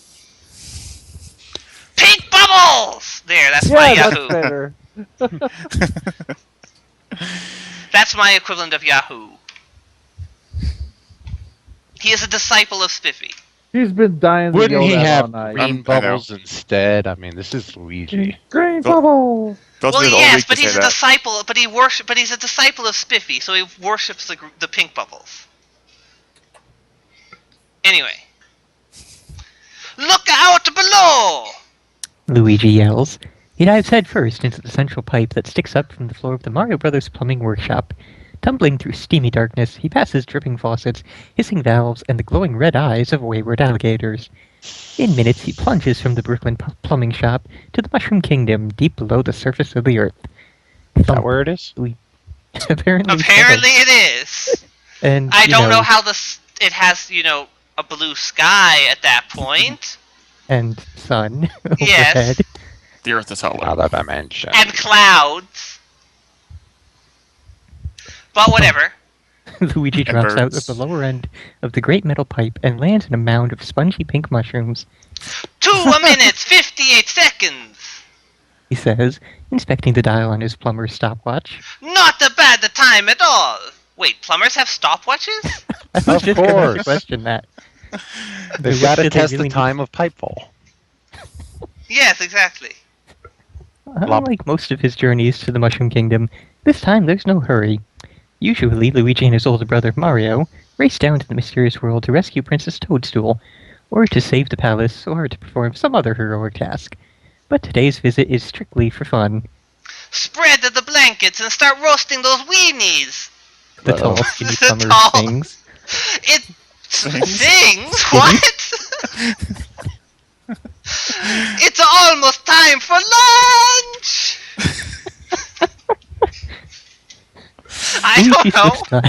Pink bubbles! There, that's my Yeah, Yahoo. that's better. That's my equivalent of Yahoo. He is a disciple of Spiffy. He's been dying to Wouldn't yell he that have all night. green I know. bubbles instead? I mean, this is Luigi. Green Well- bubble! Don't Well, spend all yes, week but to he's say a that. disciple. But he's a disciple of Spiffy, so he worships the pink bubbles. Anyway, look out below! Luigi yells. He dives headfirst into the central pipe that sticks up from the floor of the Mario Brothers plumbing workshop. Tumbling through steamy darkness, he passes dripping faucets, hissing valves, and the glowing red eyes of wayward alligators. In minutes, he plunges from the Brooklyn plumbing shop to the Mushroom Kingdom, deep below the surface of the earth. Is that where it is? Apparently, Apparently, it is. And I you don't know how it has, a blue sky at that point, and sun Yes. overhead. The Earth is hollow. Another dimension. and clouds. But whatever. Luigi And drops out of birds. the lower end of the great metal pipe and lands in a mound of spongy pink mushrooms. 2 minutes, 58 seconds. He says, inspecting the dial on his plumber's stopwatch. Not a bad time at all. Wait, plumbers have stopwatches? I was Of just going to course. question that. They've What got to do they test really the time of pipefall. Yes, exactly. Unlike most of his journeys to the Mushroom Kingdom, this time there's no hurry. Usually, Luigi and his older brother Mario race down to the mysterious world to rescue Princess Toadstool, or to save the palace, or to perform some other heroic task. But today's visit is strictly for fun. Spread the blankets and start roasting those weenies. The Uh-oh. tall, skinny The plumber tall- sings. It sings? What? It's almost time for lunch! I don't know.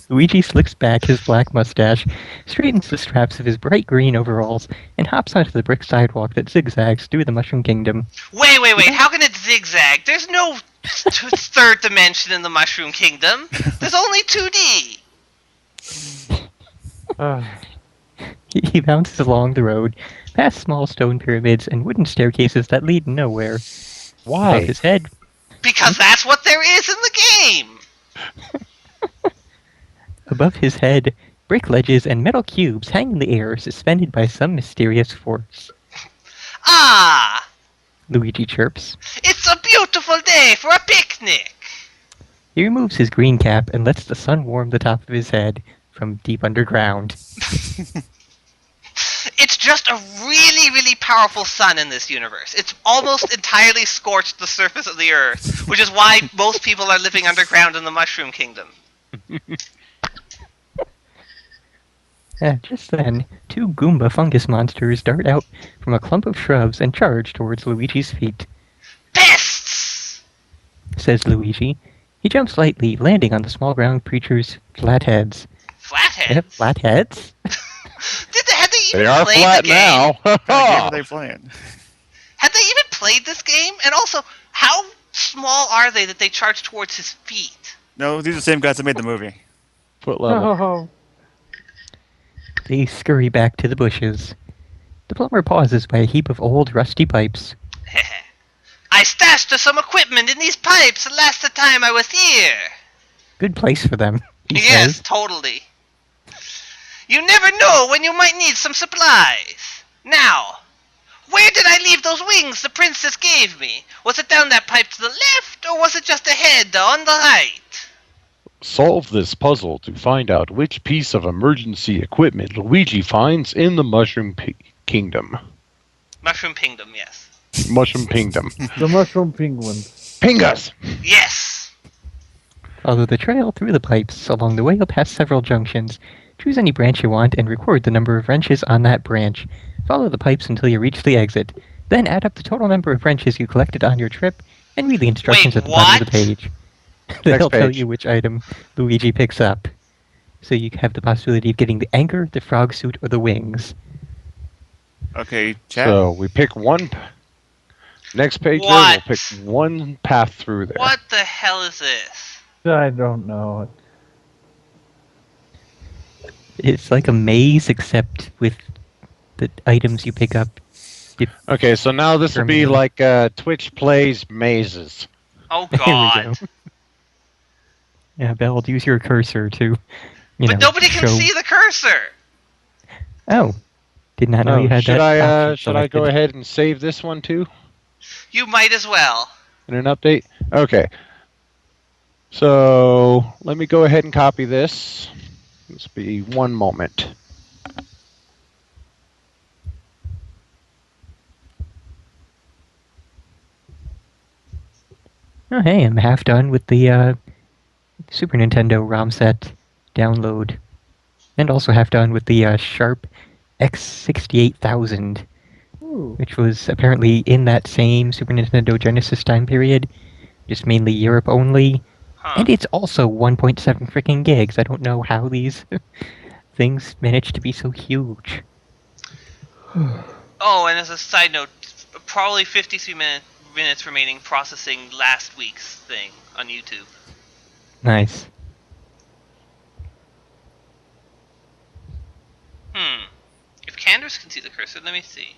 Luigi slicks back his black mustache, straightens the straps of his bright green overalls, and hops onto the brick sidewalk that zigzags through the Mushroom Kingdom. Wait. How can it zigzag? There's no third dimension in the Mushroom Kingdom. There's only 2D. He bounces along the road, past small stone pyramids and wooden staircases that lead nowhere. Why? Above his head. Because that's what there is in the game. Above his head, brick ledges and metal cubes hang in the air, suspended by some mysterious force. Ah! Luigi chirps. It's a beautiful day for a picnic! He removes his green cap and lets the sun warm the top of his head from deep underground. It's just a really, really powerful sun in this universe. It's almost entirely scorched the surface of the Earth, which is why most people are living underground in the Mushroom Kingdom. Just then, two Goomba fungus monsters dart out from a clump of shrubs and charge towards Luigi's feet. Pests! Says Luigi. He jumps lightly, landing on the small round creature's flat heads. Flatheads? They have flat heads? Had they even They are played flat the game? now. What kind of game are they playing? Had they even played this game? And also, how small are they that they charge towards his feet? No, these are the same guys that made the movie. Foot level. Oh, They scurry back to the bushes. The plumber pauses by a heap of old, rusty pipes. I stashed some equipment in these pipes the last time I was here. Good place for them, he Yes, says. totally. You never know when you might need some supplies. Now, where did I leave those wings the princess gave me? Was it down that pipe to the left, or was it just ahead on the right? Solve this puzzle to find out which piece of emergency equipment Luigi finds in the Mushroom Kingdom. Mushroom Kingdom, yes. Mushroom Kingdom. the mushroom penguin. Pingus! Yes! Follow the trail through the pipes. Along the way, you'll pass several junctions. Choose any branch you want and record the number of wrenches on that branch. Follow the pipes until you reach the exit. Then add up the total number of wrenches you collected on your trip and read the instructions Wait, at the bottom of the what? page. They'll tell page. you which item Luigi picks up. So you have the possibility of getting the anchor, the frog suit, or the wings. Okay, chat. So we pick one. Next page there, What? we'll pick one path through there. What the hell is this? I don't know. It's like a maze, except with the items you pick up. Okay, so now this will be Terminator. like Twitch plays mazes. Oh There we god. go. Yeah, Belle, use your cursor to, you But know, nobody can show... see the cursor! Oh, did not know you had should that. I option should I go selected. ahead and save this one too You might as well. in an update? Okay. So let me go ahead and copy this. This be one moment. Oh, hey, I'm half done with the Super Nintendo ROM set download, and also half done with the Sharp X68000, Ooh. which was apparently in that same Super Nintendo Genesis time period, just mainly Europe only. Huh. And it's also 1.7 freaking gigs. I don't know how these things managed to be so huge. Oh, and as a side note, probably 53 minutes remaining processing last week's thing on YouTube. Nice. If Kandras can see the cursor, let me see.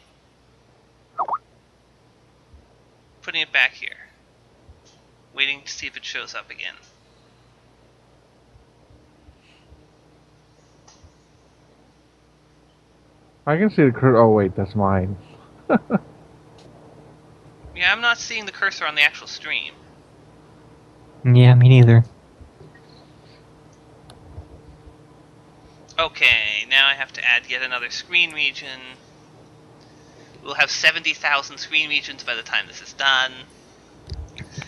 Putting it back here. Waiting to see if it shows up again. I can see the cursor. Oh wait, that's mine. Yeah, I'm not seeing the cursor on the actual stream. Yeah, me neither. Okay, now I have to add yet another screen region. We'll have 70,000 screen regions by the time this is done.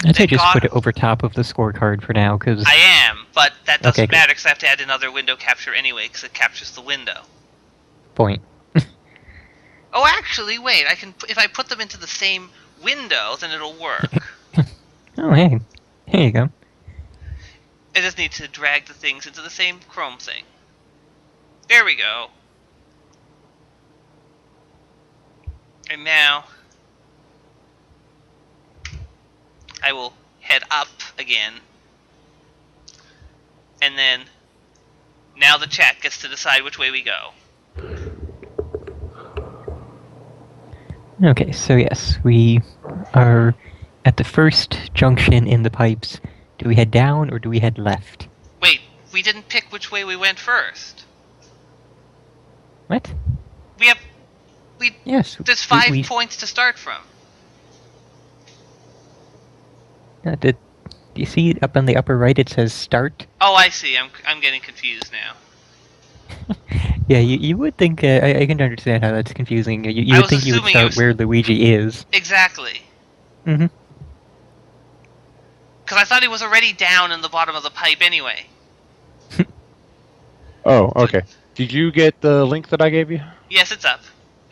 I'd say Thank just God. put it over top of the scorecard for now, because I am. But that doesn't Okay, matter because I have to add another window capture anyway because it captures the window. point. Oh, actually, wait. I can if I put them into the same window, then it'll work. Oh, hey. Here you go. I just need to drag the things into the same Chrome thing. There we go. And now I will head up again. And then now the chat gets to decide which way we go. Okay, so yes, we are at the first junction in the pipes. Do we head down or do we head left? Wait, we didn't pick which way we went first. What? We Yes. there's 5 points to start from. Do you see up on the upper right it says start? Oh, I see. I'm getting confused now. Yeah, you would think, I can understand how that's confusing. You I would was think you would assuming it start was- where Luigi is. Exactly. Mm-hmm. Because I thought he was already down in the bottom of the pipe anyway. Oh, okay. Did you get the link that I gave you? Yes, it's up.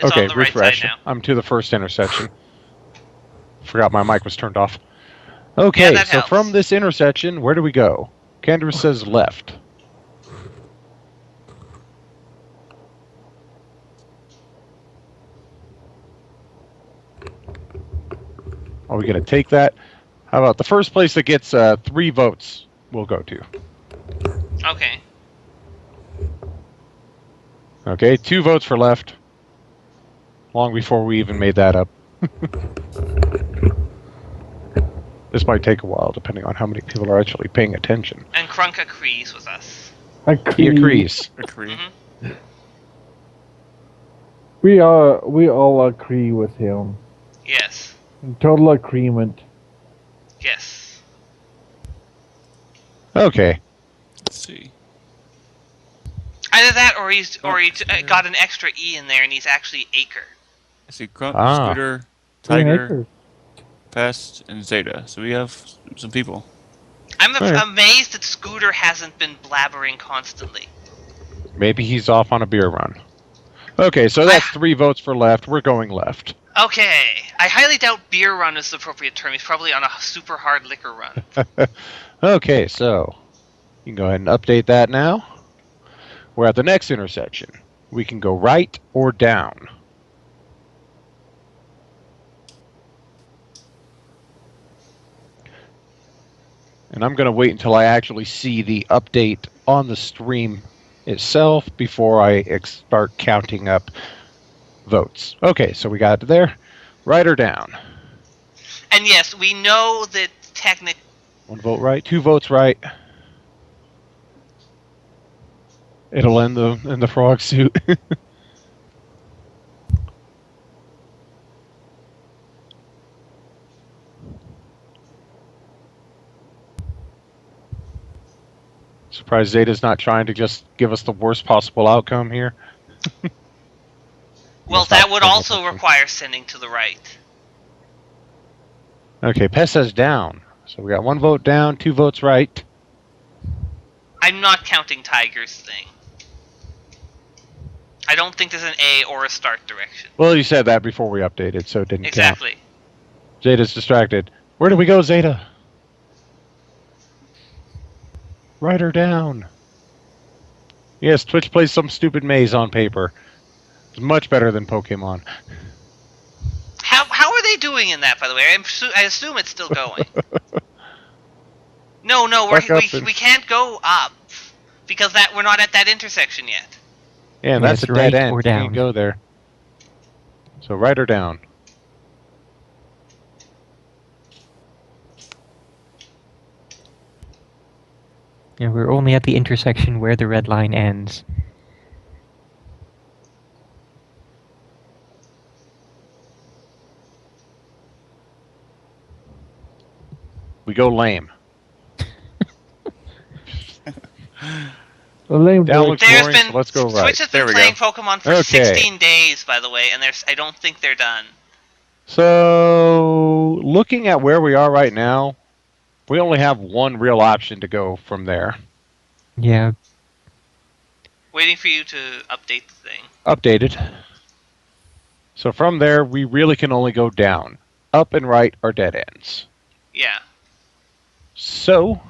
It's Okay, on the right refresh. side now. I'm to the first intersection. Forgot my mic was turned off. Okay, that so helps. from this intersection, where do we go? Kandras says left. Are we going to take that? How about the first place that gets 3 votes we'll go to? Okay. Okay, 2 votes for left. Long before we even made that up. This might take a while, depending on how many people are actually paying attention. And Krunk agrees with us. He agrees. Agree. Mm-hmm. We all agree with him. Yes. In total agreement. Yes. Okay. Let's see. Either that, or he got an extra E in there, and he's actually Acre. I see Crump, Ah. Scooter, Green Tiger, Acre. Pest, and Zeta. So we have some people. I'm Alright. amazed that Scooter hasn't been blabbering constantly. Maybe he's off on a beer run. Okay, so that's 3 votes for left. We're going left. Okay. I highly doubt beer run is the appropriate term. He's probably on a super hard liquor run. Okay, so you can go ahead and update that now. We're at the next intersection. We can go right or down. And I'm going to wait until I actually see the update on the stream itself before I start counting up votes. Okay, so we got it there. Right or down? And yes, we know that technically... 1 vote right, 2 votes right. It'll end in the frog suit. Surprised Zeta's not trying to just give us the worst possible outcome here. Well, Must that not would be also different. require sending to the right. Okay, Pest says down. So we got 1 vote down, 2 votes right. I'm not counting Tiger's thing. I don't think there's an A or a start direction. Well, you said that before we updated, so it didn't count. Exactly. Zeta's distracted. Where do we go, Zeta? Right or down? Yes, Twitch plays some stupid maze on paper. It's much better than Pokemon. How are they doing in that, by the way? I assume it's still going. No, Back up we and- can't go up because we're not at that intersection yet. Yeah, and that's Yes, a dead right end. or You can't down. go there. So right or down? Yeah, we're only at the intersection where the red line ends. We go lame. The lame Down duck. looks There's boring, been so let's go right. Twitch has There been we playing go. Pokemon for Okay. 16 days, by the way, and I don't think they're done. So, looking at where we are right now, we only have 1 real option to go from there. Yeah. Waiting for you to update the thing. Updated. So from there, we really can only go down. Up and right are dead ends. Yeah. So,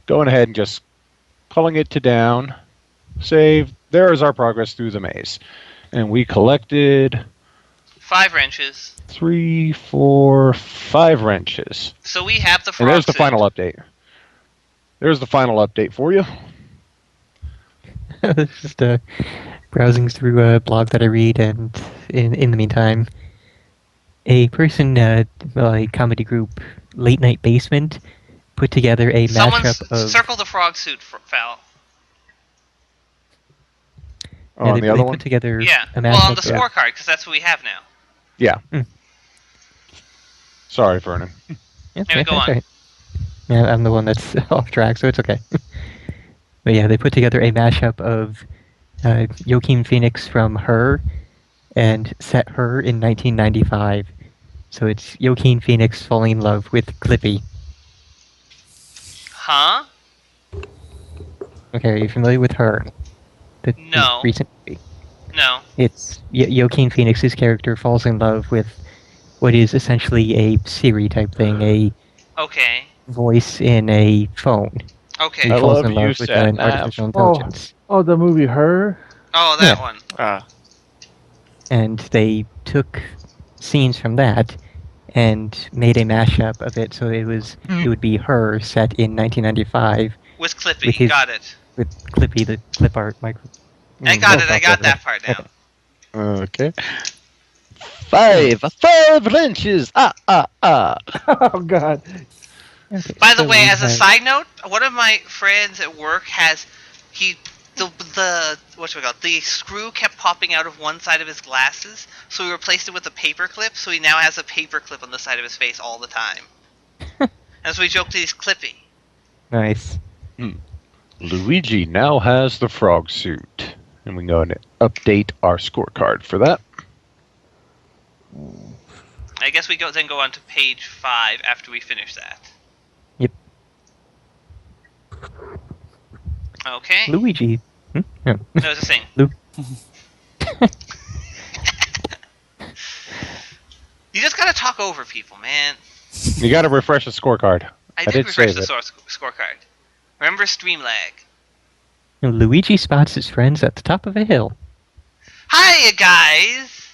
going ahead and just calling it to down. Save. There is our progress through the maze. And we collected 5 wrenches. 3, 4, 5 wrenches. So we have the frog And there's the suit. final update. There's the final update for you. Just browsing through a blog that I read, and in the meantime, a person, a comedy group, Late Night Basement, put together a Someone mashup of... circle the frog suit, Foul. Oh, yeah, and they the other put one? together Yeah. a Well, mashup on the of... scorecard, because that's what we have now. Yeah. Hmm. Sorry, Fernin. Yeah, Anyway, go that's on. right. Yeah, I'm the one that's off track, so it's okay. But yeah, they put together a mashup of Joaquin Phoenix from Her and set Her in 1995. So it's Joaquin Phoenix falling in love with Clippy. Huh? Okay, are you familiar with Her? The No. recent movie. No. It's Joaquin Phoenix's character falls in love with what is essentially a Siri type thing, a Okay. voice in a phone. Okay. He I falls love in you, love with an Sat-Nav. artificial intelligence. Oh, the movie Her? Oh, that Yeah. one. And they took scenes from that and made a mashup of it, so it would be Her set in 1995 With Clippy. With his- Got it. with Clippy, the clip art micro. I got it. I profile got photo. that part now. Okay. Okay. 5 wrenches. Ah. Oh, God. Okay, By the so way, we as a have- side note, one of my friends at work has the screw kept popping out of one side of his glasses, so we replaced it with a paper clip. So he now has a paper clip on the side of his face all the time. And so we joked that he's Clippy. Nice. Luigi now has the frog suit. And we can go and update our scorecard for that. I guess we then go on to page 5 after we finish that. Yep. Okay. Luigi. No. No, it's a thing. You just gotta talk over people, man. You got to refresh the scorecard. I did did refresh save the it. scorecard. Remember stream lag. Luigi spots his friends at the top of a hill. Hiya, guys!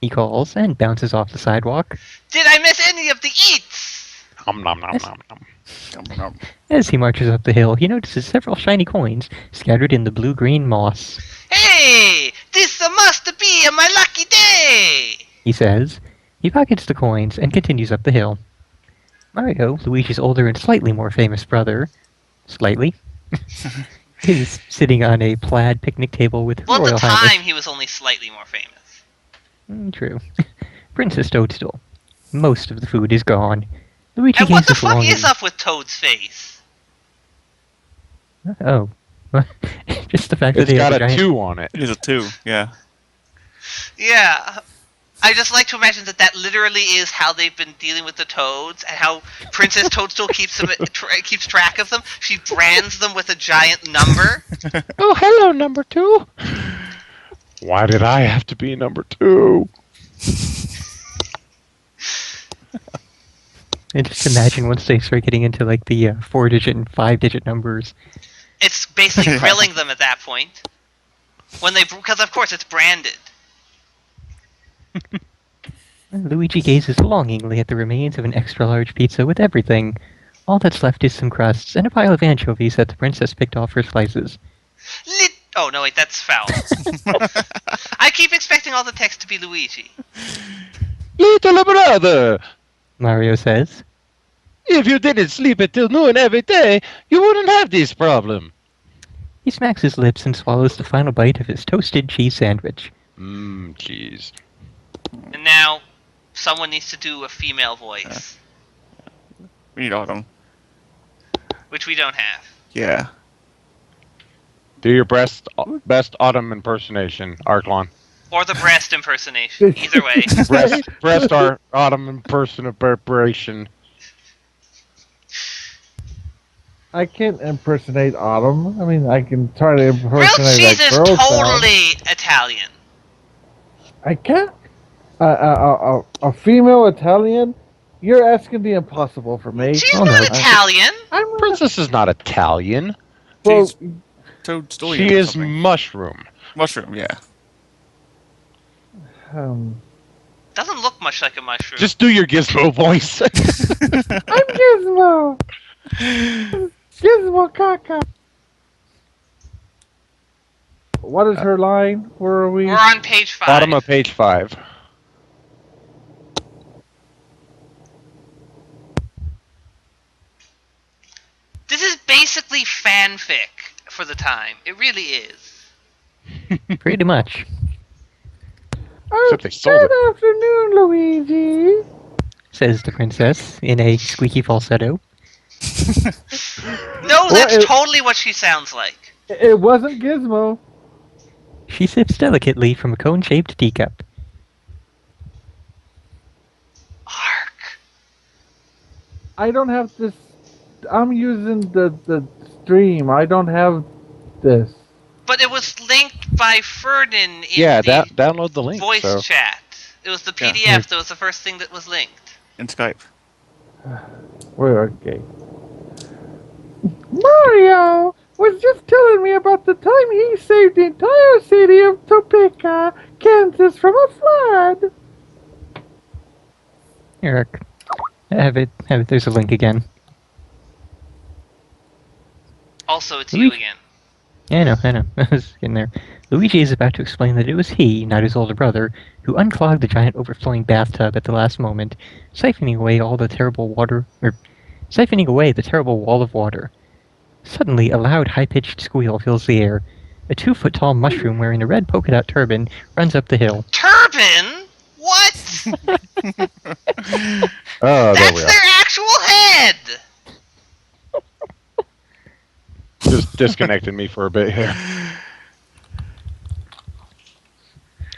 He calls and bounces off the sidewalk. Did I miss any of the eats? Nom nom nom nom nom. As he marches up the hill, he notices several shiny coins scattered in the blue-green moss. Hey! This must be my lucky day! He says. He pockets the coins and continues up the hill. Mario, Luigi's older and slightly more famous brother, is sitting on a plaid picnic table with Well, at Royal the Highness. time, he was only slightly more famous. True. Princess Toadstool. Most of the food is gone. Luigi And what the gazes fuck longing- is up with Toad's face? Oh. Just the fact It's that they have got a a giant... 2 on it. It is a 2, yeah. Yeah. I just like to imagine that literally is how they've been dealing with the toads, and how Princess Toadstool keeps track of them. She brands them with a giant number. Oh, hello, number 2. Why did I have to be number 2? And just imagine once they start getting into like the 4-digit and 5-digit numbers. It's basically grilling them at that point. Because of course it's branded. Luigi gazes longingly at the remains of an extra-large pizza with everything. All that's left is some crusts and a pile of anchovies that the princess picked off her slices. Oh, no, wait, that's foul. I keep expecting all the text to be Luigi. Little brother, Mario says. if you didn't sleep until noon every day, you wouldn't have this problem. He smacks his lips and swallows the final bite of his toasted cheese sandwich. Cheese. And now, someone needs to do a female voice, We need Autumn. which we don't have. Yeah. Do your best autumn impersonation, Arklon. Or the breast impersonation. Either way. Autumn impersonation. I can't impersonate Autumn. I mean, I can try to Grilled impersonate cheese is girl sound. totally Italian. I can't. A female Italian? You're asking the impossible for me. She's not Italian. Princess is not Italian. Well, She's Toadstool. She is mushroom. Mushroom, yeah. Doesn't look much like a mushroom. Just do your Gizmo voice. I'm Gizmo. Gizmo Kaka. What is her line? Where are we? We're on page 5. Bottom of page 5. This is basically fanfic for the time. It really is. Pretty much. Except they sold it. Good afternoon, Luigi. Says the princess in a squeaky falsetto. No, that's totally what she sounds like. It wasn't Gizmo. She sips delicately from a cone-shaped teacup. Ark. I don't have this. I'm using the stream. I don't have this. But it was linked by Fernin in Yeah, the download the link. voice so. chat. It was the Yeah. PDF that was the first thing that was linked. In Skype. We're okay. Mario was just telling me about the time he saved the entire city of Topeka, Kansas from a flood. Eric, have it. There's a link again. Also, it's Luigi. you again. Yeah, I know. I was getting there. Luigi is about to explain that it was he, not his older brother, who unclogged the giant overflowing bathtub at the last moment, siphoning away the terrible wall of water. Suddenly, a loud, high-pitched squeal fills the air. A 2-foot-tall mushroom wearing a red polka-dot turban runs up the hill. Turban? What? Oh, there That's we are. their actual head! Just disconnected me for a bit here.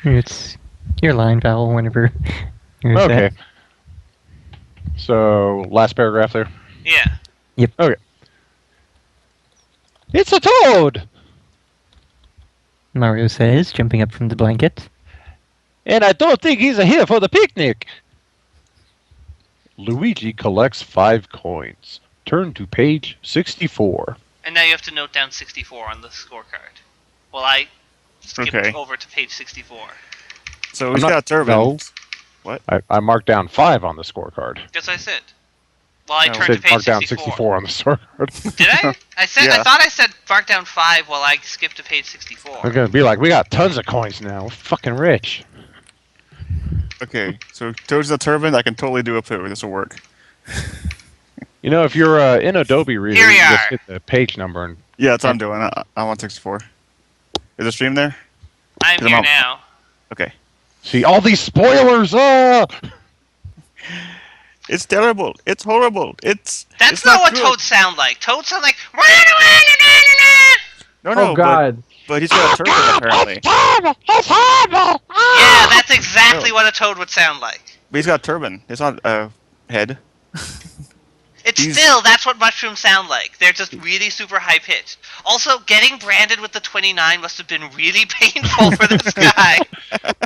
It's your line, Val, whenever you're Okay. set. So, last paragraph there. Yeah. Okay. It's a toad! Mario says, jumping up from the blanket. And I don't think he's here for the picnic. Luigi collects 5 coins. Turn to page 64. And now you have to note down 64 on the scorecard. Well, I skipped Okay. over to page 64. So he's got a turban. No. What? I marked down 5 on the scorecard. Guess I said. Well, I No. I turned to said page mark down 64. 64 on the scorecard. Did I? I Yeah. thought I said mark down 5 while I skipped to page 64. We're gonna be like, we got tons of coins now. We're fucking rich. Okay, so Toad's a turban. I can totally do a poo. This will work. You know, if you're in Adobe Reader, Here we you can just are. hit the page number and Yeah, that's what I'm doing. I'm on 64. Is the stream there? I'm Come here on. now. Okay. see all these spoilers. It's terrible. It's horrible. That's it's not what good. toads sound like. Toads sound like. No, no. Oh God! But he's got a turban apparently. Yeah, that's exactly what a toad would sound like. But he's got a turban. It's not a head. That's what mushrooms sound like. They're just really super high pitched. Also, getting branded with the 29 must have been really painful for this guy.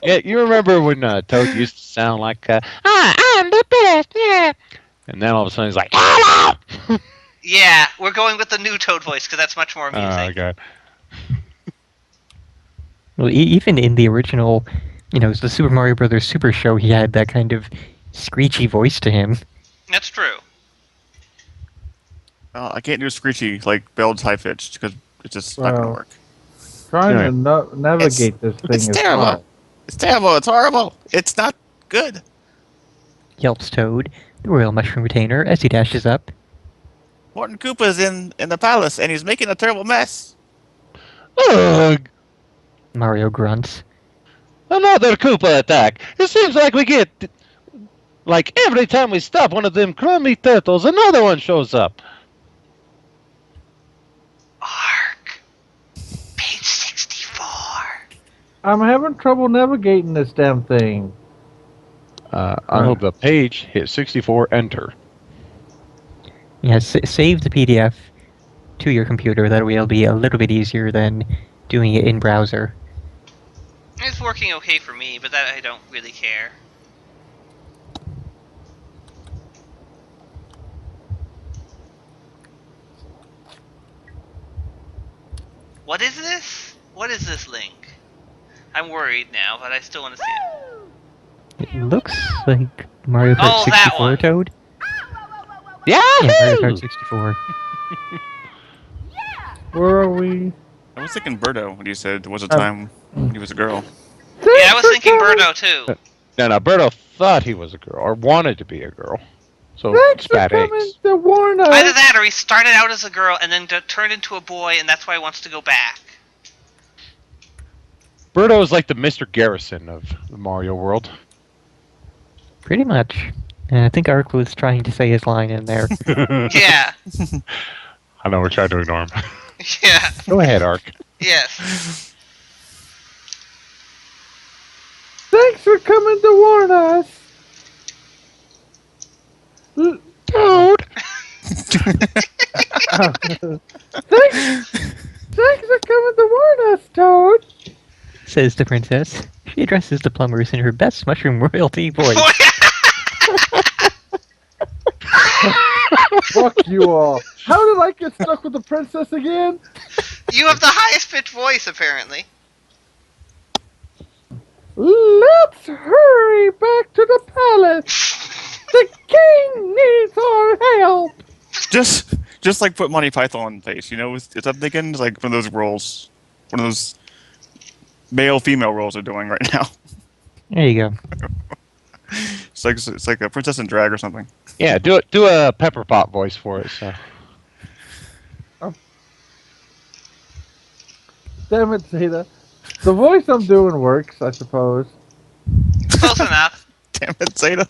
Yeah, you remember when Toad used to sound like, I'm the best, yeah. And then all of a sudden he's like, hello! Yeah, we're going with the new Toad voice because that's much more amusing. Oh, God. Well, even in the original, the Super Mario Brothers Super Show, he had that kind of screechy voice to him. That's true. I can't do screechy like Beld's high pitched because it's just not gonna Wow. work. Trying Yeah. to navigate this thing It's is terrible. hard. It's terrible. It's horrible. It's not good. Yelps Toad, the royal mushroom retainer, as he dashes up. Morton Koopa's in the palace and he's making a terrible mess. Ugh, Mario grunts. another Koopa attack. It seems like we get, like every time we stop one of them crummy turtles, another one shows up. Ark. Page 64. I'm having trouble navigating this damn thing. On the page, hit 64, enter. Yeah, save the PDF. to your computer. That way it'll be a little bit easier than doing it in browser. It's working okay for me, but that I don't really care. What is this? What is this link? I'm worried now, but I still want to see it. It looks like Mario Kart Oh, that 64 one. Toad. Yeah. Yeah, Mario Kart 64. Where are we? I was thinking Birdo when you said there was a time when he was a girl. Yeah, I was thinking Birdo too. No, Berto thought he was a girl, or wanted to be a girl. So Thanks for spat coming eggs. to warn us. Either that, or he started out as a girl and then turned into a boy, and that's why he wants to go back. Berto is like the Mr. Garrison of the Mario world. Pretty much. And I think Ark was trying to say his line in there. Yeah. I know we're trying to ignore him. Yeah. Go ahead, Ark. Yes. Thanks for coming to warn us. Toad. Thanks for coming to warn us, Toad. Says the princess. She addresses the plumbers in her best mushroom royalty voice. Fuck you all. How did I get stuck with the princess again? You have the highest pitched voice, apparently. Let's hurry back to the palace. The king needs our help. Just like put Monty Python on face, you know? It's I'm thinking it's like one of those roles, one of those male-female roles they're doing right now. There you go. It's like a Princess in Drag or something. Yeah, do a Pepper Pot voice for it. So. Damn it, Zeta. The voice I'm doing works, I suppose. Close enough. Damn it, Zeta.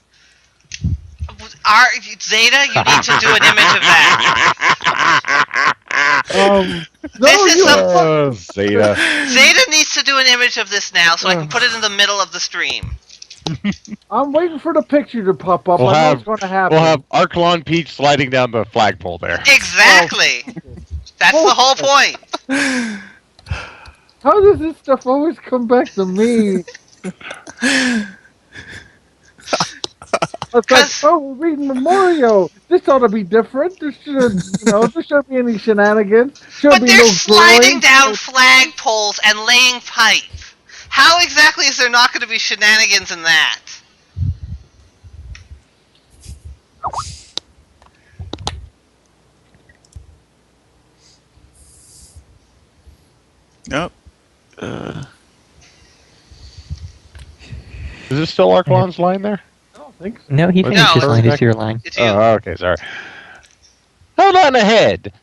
Zeta, you need to do an image of that. This is some- Zeta. Zeta needs to do an image of this now, so I can put it in the middle of the stream. I'm waiting for the picture to pop up. We'll I know have- it's going to happen. We'll have Arklon Peach sliding down the flagpole there. Exactly. That's the whole point. How does this stuff always come back to me? It's like, oh, we're reading Mario. This ought to be different. There shouldn't be any shenanigans. Shouldn't But be they're no sliding drawings. down flagpoles and laying pipe. How exactly is there not going to be shenanigans in that? Nope. Is this still Arklon's line there? I don't think so. No, he No, finished his line. it's- It's your line. It's you. Oh, okay, sorry. Hold on ahead.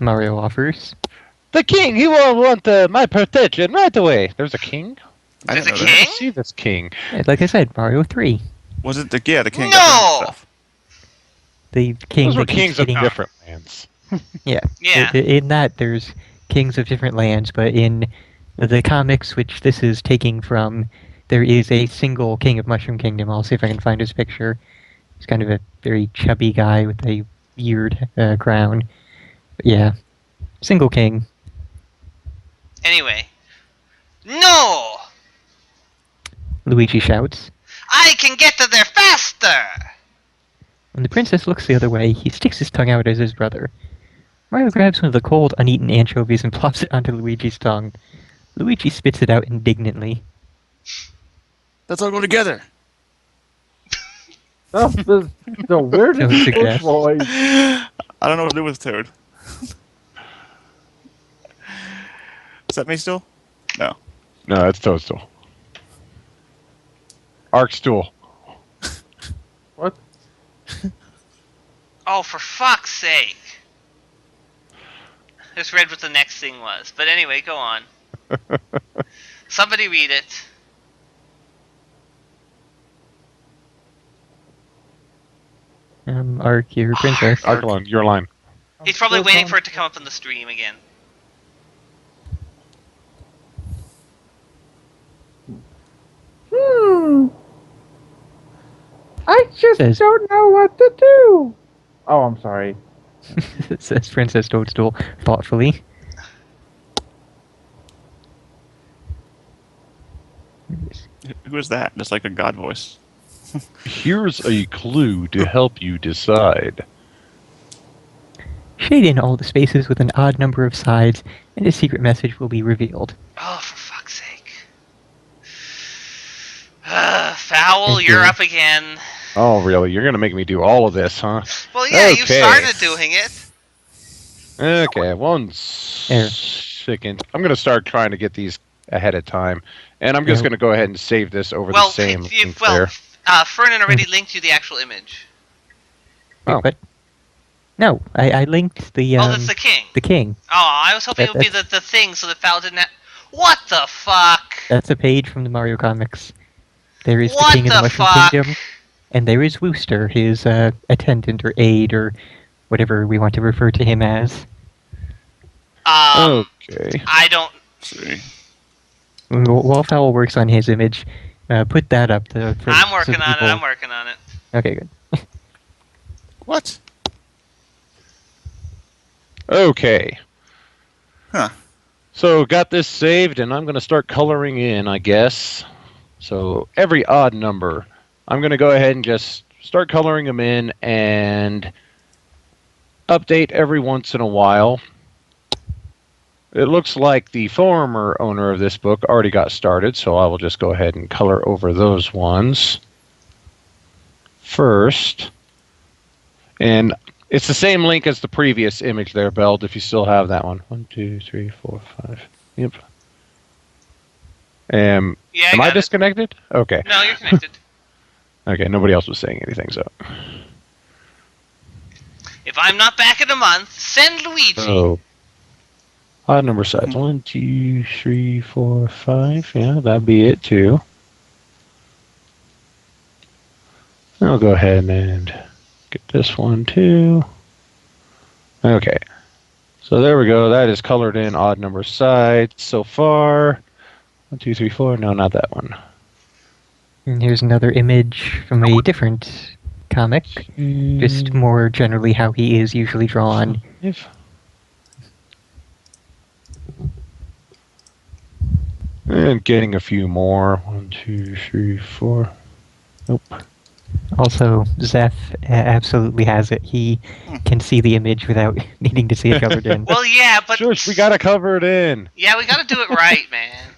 Mario offers. The king, he will want my protection right away. There's a king? I There's didn't a know that. king? I see this king. Like I said, Mario 3. Was it the king? No! got stuff. The king Those were that keeps kings of getting- different lands. Yeah. Yeah. In that, there's kings of different lands, but in the comics, which this is taking from, there is a single king of Mushroom Kingdom. I'll see if I can find his picture. He's kind of a very chubby guy with a weird crown. But yeah, single king. Anyway. No! Luigi shouts. I can get to there faster! When the princess looks the other way, he sticks his tongue out at his brother. Mario grabs one of the cold, uneaten anchovies and plops it onto Luigi's tongue. Luigi spits it out indignantly. Let's all go together. That's the weirdest That was a guess. voice. I don't know what to do with Toad. Is that me still? No. No, that's Toadstool. Arkstool. What? Oh, for fuck's sake. Just read what the next thing was. But anyway, go on. Somebody read it. Ark, your princess. Arklon, your line. He's probably waiting for it to come up in the stream again. I just Says- don't know what to do. Oh, I'm sorry. says Princess Toadstool thoughtfully. Who is that? That's like a god voice. Here's a clue to help you decide. Shade in all the spaces with an odd number of sides, and a secret message will be revealed. Oh, for fuck's sake. Foul, Thank you're you. up again. Oh, really? You're gonna make me do all of this, huh? Well, yeah, you Okay. started doing it. Okay, one There. second. I'm gonna start trying to get these ahead of time, and I'm just Yeah. gonna go ahead and save this over Well, the same link well, there. Fernin already linked you the actual image. Oh. But no, I linked the Oh, that's the king. the king. Oh, I was hoping it would be the thing so that Foul didn't have... What the fuck? That's a page from the Mario comics. There is What the king of the the Mushroom fuck? Kingdom, and there is Wooster, his attendant or aide or whatever we want to refer to him as. Okay. I don't... See. While Fowl works on his image, put that up. I'm working on it, I'm working on it. Okay, good. What? Okay. Huh. So got this saved, and I'm gonna start coloring in, I guess. So every odd number, I'm gonna go ahead and just start coloring them in and update every once in a while. It looks like the former owner of this book already got started, so I will just go ahead and color over those ones first. And it's the same link as the previous image there, Beld, if you still have that one. 1, 2, 3, 4, 5. Yep. Yeah, Am I got it. disconnected? Okay. No, you're connected. Okay, nobody else was saying anything, so. If I'm not back in a month, send Luigi. So, odd number sides. 1, 2, 3, 4, 5. Yeah, that'd be it too. I'll go ahead and get this one too. Okay. So there we go. That is colored in odd number sides so far. 1, 2, 3, 4. No, not that one. And here's another image from a different comic, just more generally how he is usually drawn. And getting a few more. 1, 2, 3, 4. Nope. Also, Zeph absolutely has it. He can see the image without needing to see it covered in. Well, yeah, but... Shush, we gotta cover it in. Yeah, we gotta do it right, man.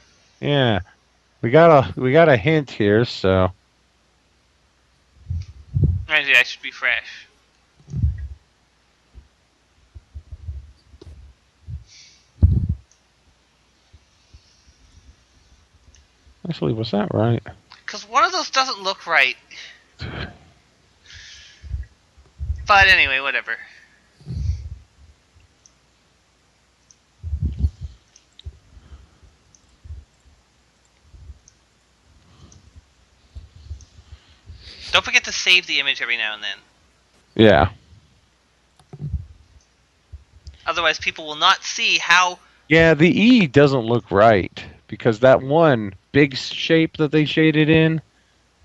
Yeah. We got a hint here, so. Maybe I should be fresh. Actually, was that right? Because one of those doesn't look right. But anyway, whatever. Don't forget to save the image every now and then. Yeah. Otherwise, people will not see how... Yeah, the E doesn't look right because that one big shape that they shaded in,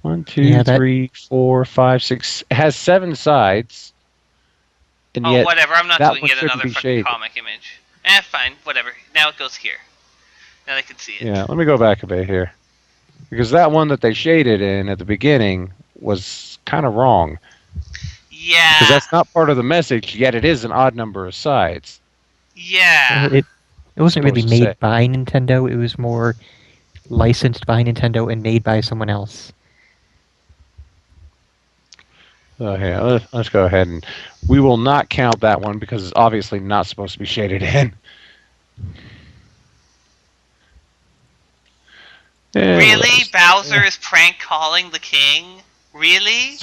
1, 2, Yeah, that- 3, 4, 5, 6, has 7 sides. And Oh, yet, whatever, I'm not that doing one yet shouldn't another be fucking shaded. comic image. Fine, whatever. Now it goes here. Now they can see it. Yeah, let me go back a bit here. Because that one that they shaded in at the beginning was kind of wrong. Yeah. Because that's not part of the message, yet it is an odd number of sides. Yeah. It wasn't really Supposed to made say. by Nintendo. It was more licensed by Nintendo and made by someone else. So yeah, let's go ahead and we will not count that one because it's obviously not supposed to be shaded in. And Really? let's- Bowser is prank calling the king? Really?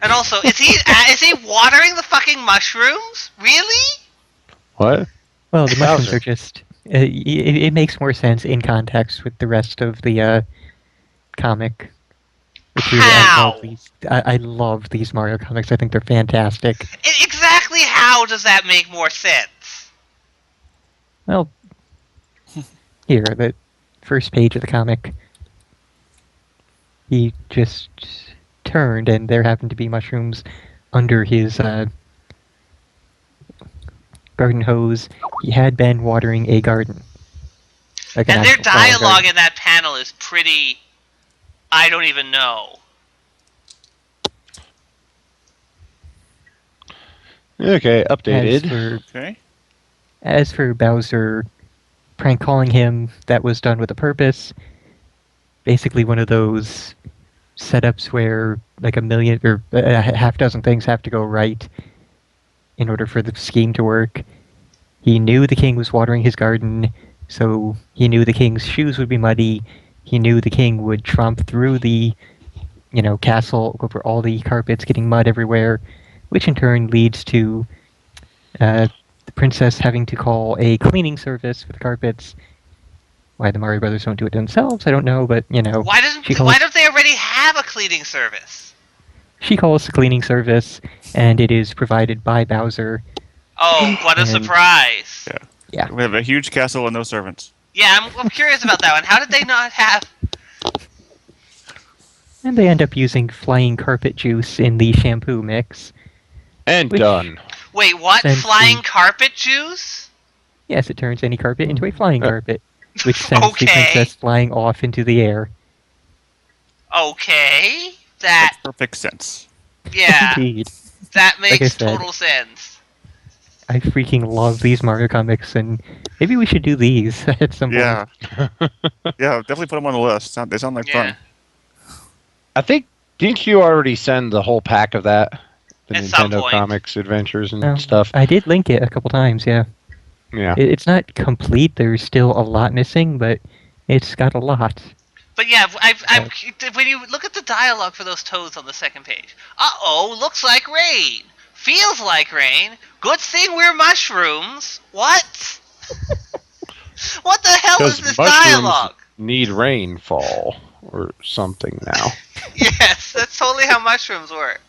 And also, is he watering the fucking mushrooms? Really? What? Well, the mushrooms Bowser. are just... it makes more sense in context with the rest of the comic. Which is, How? I love these Mario comics. I think they're fantastic. Exactly how does that make more sense? Well, here, the first page of the comic. He just turned, and there happened to be mushrooms under his garden hose, he had been watering a garden. Like an And their actual flower dialogue garden. in that panel is pretty... I don't even know. Okay, updated. Okay. As for Bowser prank calling him, that was done with a purpose. Basically one of those setups where like a million or a half dozen things have to go right in order for the scheme to work. He knew the king was watering his garden, so he knew the king's shoes would be muddy. He knew the king would tromp through the, castle over all the carpets, getting mud everywhere, which in turn leads to the princess having to call a cleaning service for the carpets. Why the Mario Brothers don't do it themselves, I don't know, but Why calls, don't they already have a cleaning service? she calls the cleaning service, and it is provided by Bowser. Oh, what a And- surprise! Yeah. We have a huge castle and no servants. Yeah, I'm curious about that one. How did they not have... And they end up using flying carpet juice in the shampoo mix. And Which- done. Wait, what? Sends Flying the- carpet juice? Yes, it turns any carpet into a flying carpet, which sends the Okay. princess flying off into the air. Okay. Makes perfect sense. Yeah, Indeed. that Like I makes said. total sense. I freaking love these Mario comics, and maybe we should do these at some point. Yeah. Yeah, definitely put them on the list. They sound like Yeah. fun. I think, didn't you already send the whole pack of that? The At some Nintendo point. Comics Adventures and Oh, stuff? I did link it a couple times, yeah. Yeah. It's not complete, there's still a lot missing, but it's got a lot. But yeah, when you look at the dialogue for those toads on the second page, uh-oh, looks like rain. Feels like rain. Good thing we're mushrooms. What? What the hell is this dialogue? Need rainfall or something now. Yes, that's totally how mushrooms work.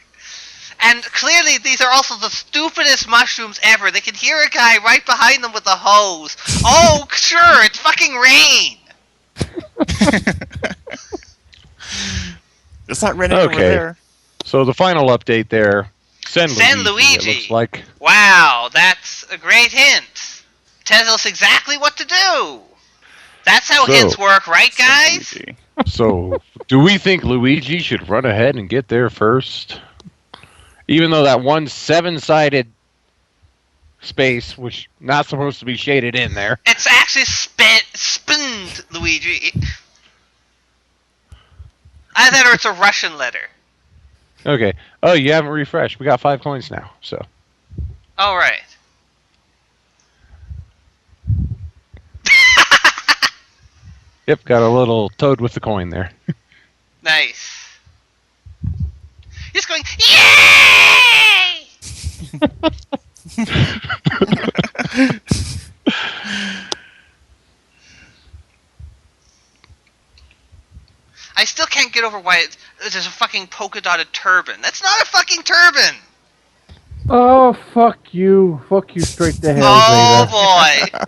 And clearly, these are also the stupidest mushrooms ever. They can hear a guy right behind them with a hose. Oh, sure, it's fucking rain. It's not raining over Okay. there. So the final update there. Send Send Luigi. It Luigi. looks like. Wow, that's a great hint. Tells us exactly what to do. That's how So- hints work, right, guys? Luigi. So, do we think Luigi should run ahead and get there first? Even though that one 7-sided space, which not supposed to be shaded in there. It's actually spinned, Luigi. Either it's a Russian letter. Okay. Oh, you haven't refreshed. We got 5 coins now. So, All right. yep, got a little toad with the coin there. Nice. He's going, yay! I still can't get over why there's a fucking polka dotted turban. That's not a fucking turban! Oh, fuck you. Fuck you straight to hell, Oh Zeta. boy!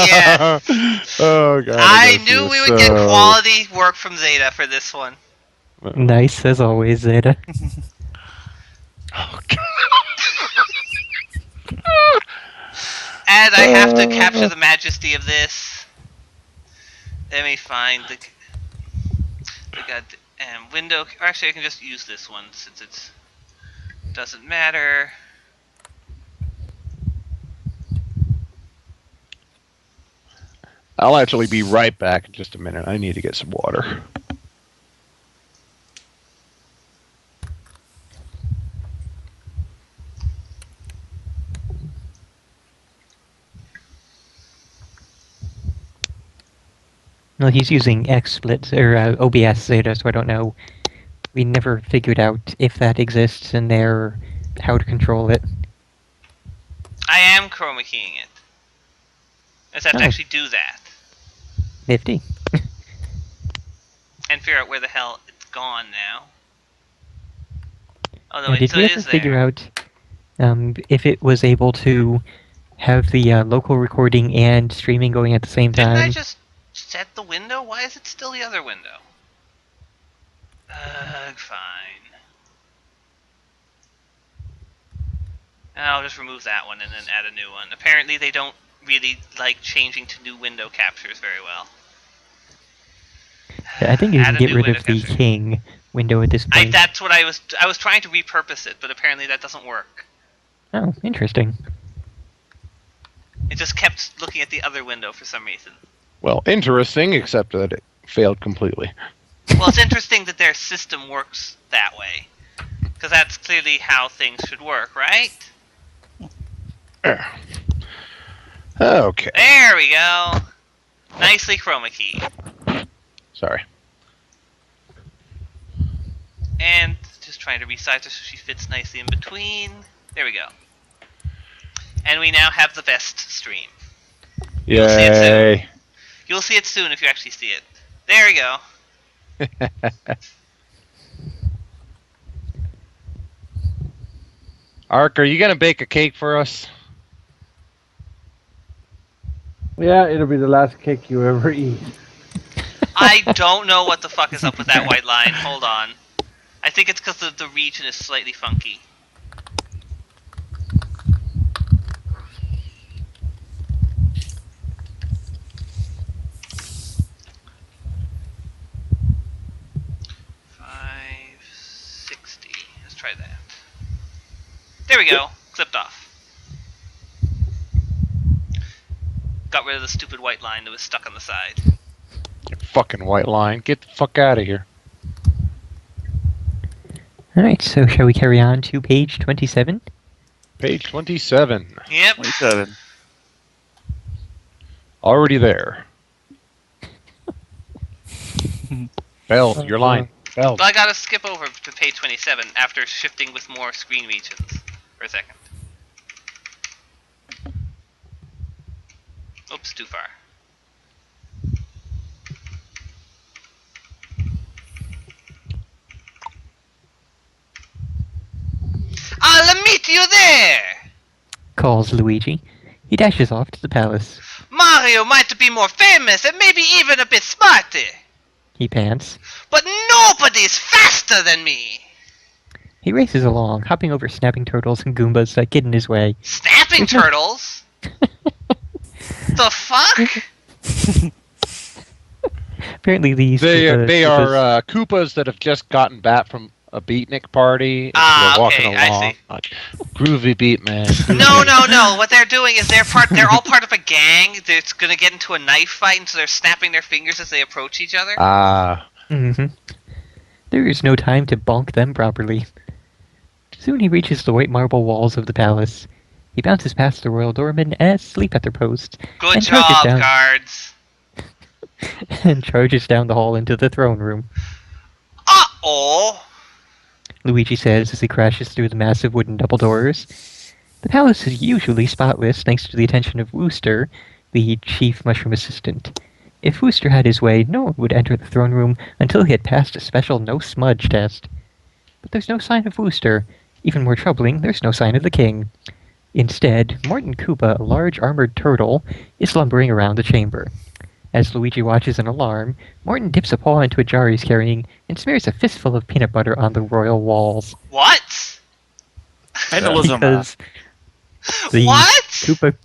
Yeah. Oh, God. I knew we would get quality work from Zeta for this one. Nice, as always, Zeta. Oh, God. And I have to capture the majesty of this. Let me find the goddamn window. Or actually, I can just use this one since it doesn't matter. I'll actually be right back in just a minute. I need to get some water. Well, he's using XSplit, or OBS Zeta, so I don't know. We never figured out if that exists in there, or how to control it. I am chroma keying it. I just have to Oh. actually do that. Nifty. And figure out where the hell it's gone now. Oh no, Now, wait, did so we it ever is figure there. out if it was able to have the local recording and streaming going at the same Didn't I time? just set the window? Why is it still the other window? Fine. And I'll just remove that one and then add a new one. Apparently they don't really like changing to new window captures very well. I think you Add can a get new rid window of the capture. king window at this point. That's what I was trying to repurpose it, but apparently that doesn't work. Oh, interesting. It just kept looking at the other window for some reason. Well, interesting, except that it failed completely. Well, it's interesting that their system works that way. Because that's clearly how things should work, right? Okay. There we go. Nicely chroma key. Sorry. And just trying to resize her so she fits nicely in between. There we go. And we now have the best stream. You'll see it soon. Yay. You'll see it soon if you actually see it. There we go. Ark, are you going to bake a cake for us? Yeah, it'll be the last cake you ever eat. I don't know what the fuck is up with that white line. Hold on. I think it's because the region is slightly funky. $560. Let's try that. There we go. Clipped off. Got rid of the stupid white line that was stuck on the side. You fucking white line. Get the fuck out of here. Alright, so shall we carry on to page 27? Page 27. Yep. 27. Already there. Bell, your line. Bell. But I gotta skip over to page 27 after shifting with more screen regions for a second. Oops, too far. I'll meet you there! Calls Luigi. He dashes off to the palace. Mario might be more famous and maybe even a bit smarter, He pants. but nobody's faster than me! He races along, hopping over snapping turtles and Goombas that get in his way. Snapping turtles? The fuck? Apparently these... They Koopas- are Koopas that have just gotten back from a beatnik party. And Ah, they're walking okay, I along. see. Like, groovy beat, man. No. What they're doing is they're all part of a gang that's gonna get into a knife fight, and so they're snapping their fingers as they approach each other. Ah. Mm-hmm. There is no time to bonk them properly. Soon he reaches the white marble walls of the palace. He bounces past the royal doormen asleep at their posts. Good and charges job, down- guards. and charges down the hall into the throne room. Uh-oh. Luigi says as he crashes through the massive wooden double doors. The palace is usually spotless thanks to the attention of Wooster, the chief mushroom assistant. If Wooster had his way, no one would enter the throne room until he had passed a special no-smudge test. But there's no sign of Wooster. Even more troubling, there's no sign of the king. Instead, Morton Koopa, a large armored turtle, is slumbering around the chamber. As Luigi watches in alarm, Morton dips a paw into a jar he's carrying and smears a fistful of peanut butter on the royal walls. What? Vandalism. Because the What?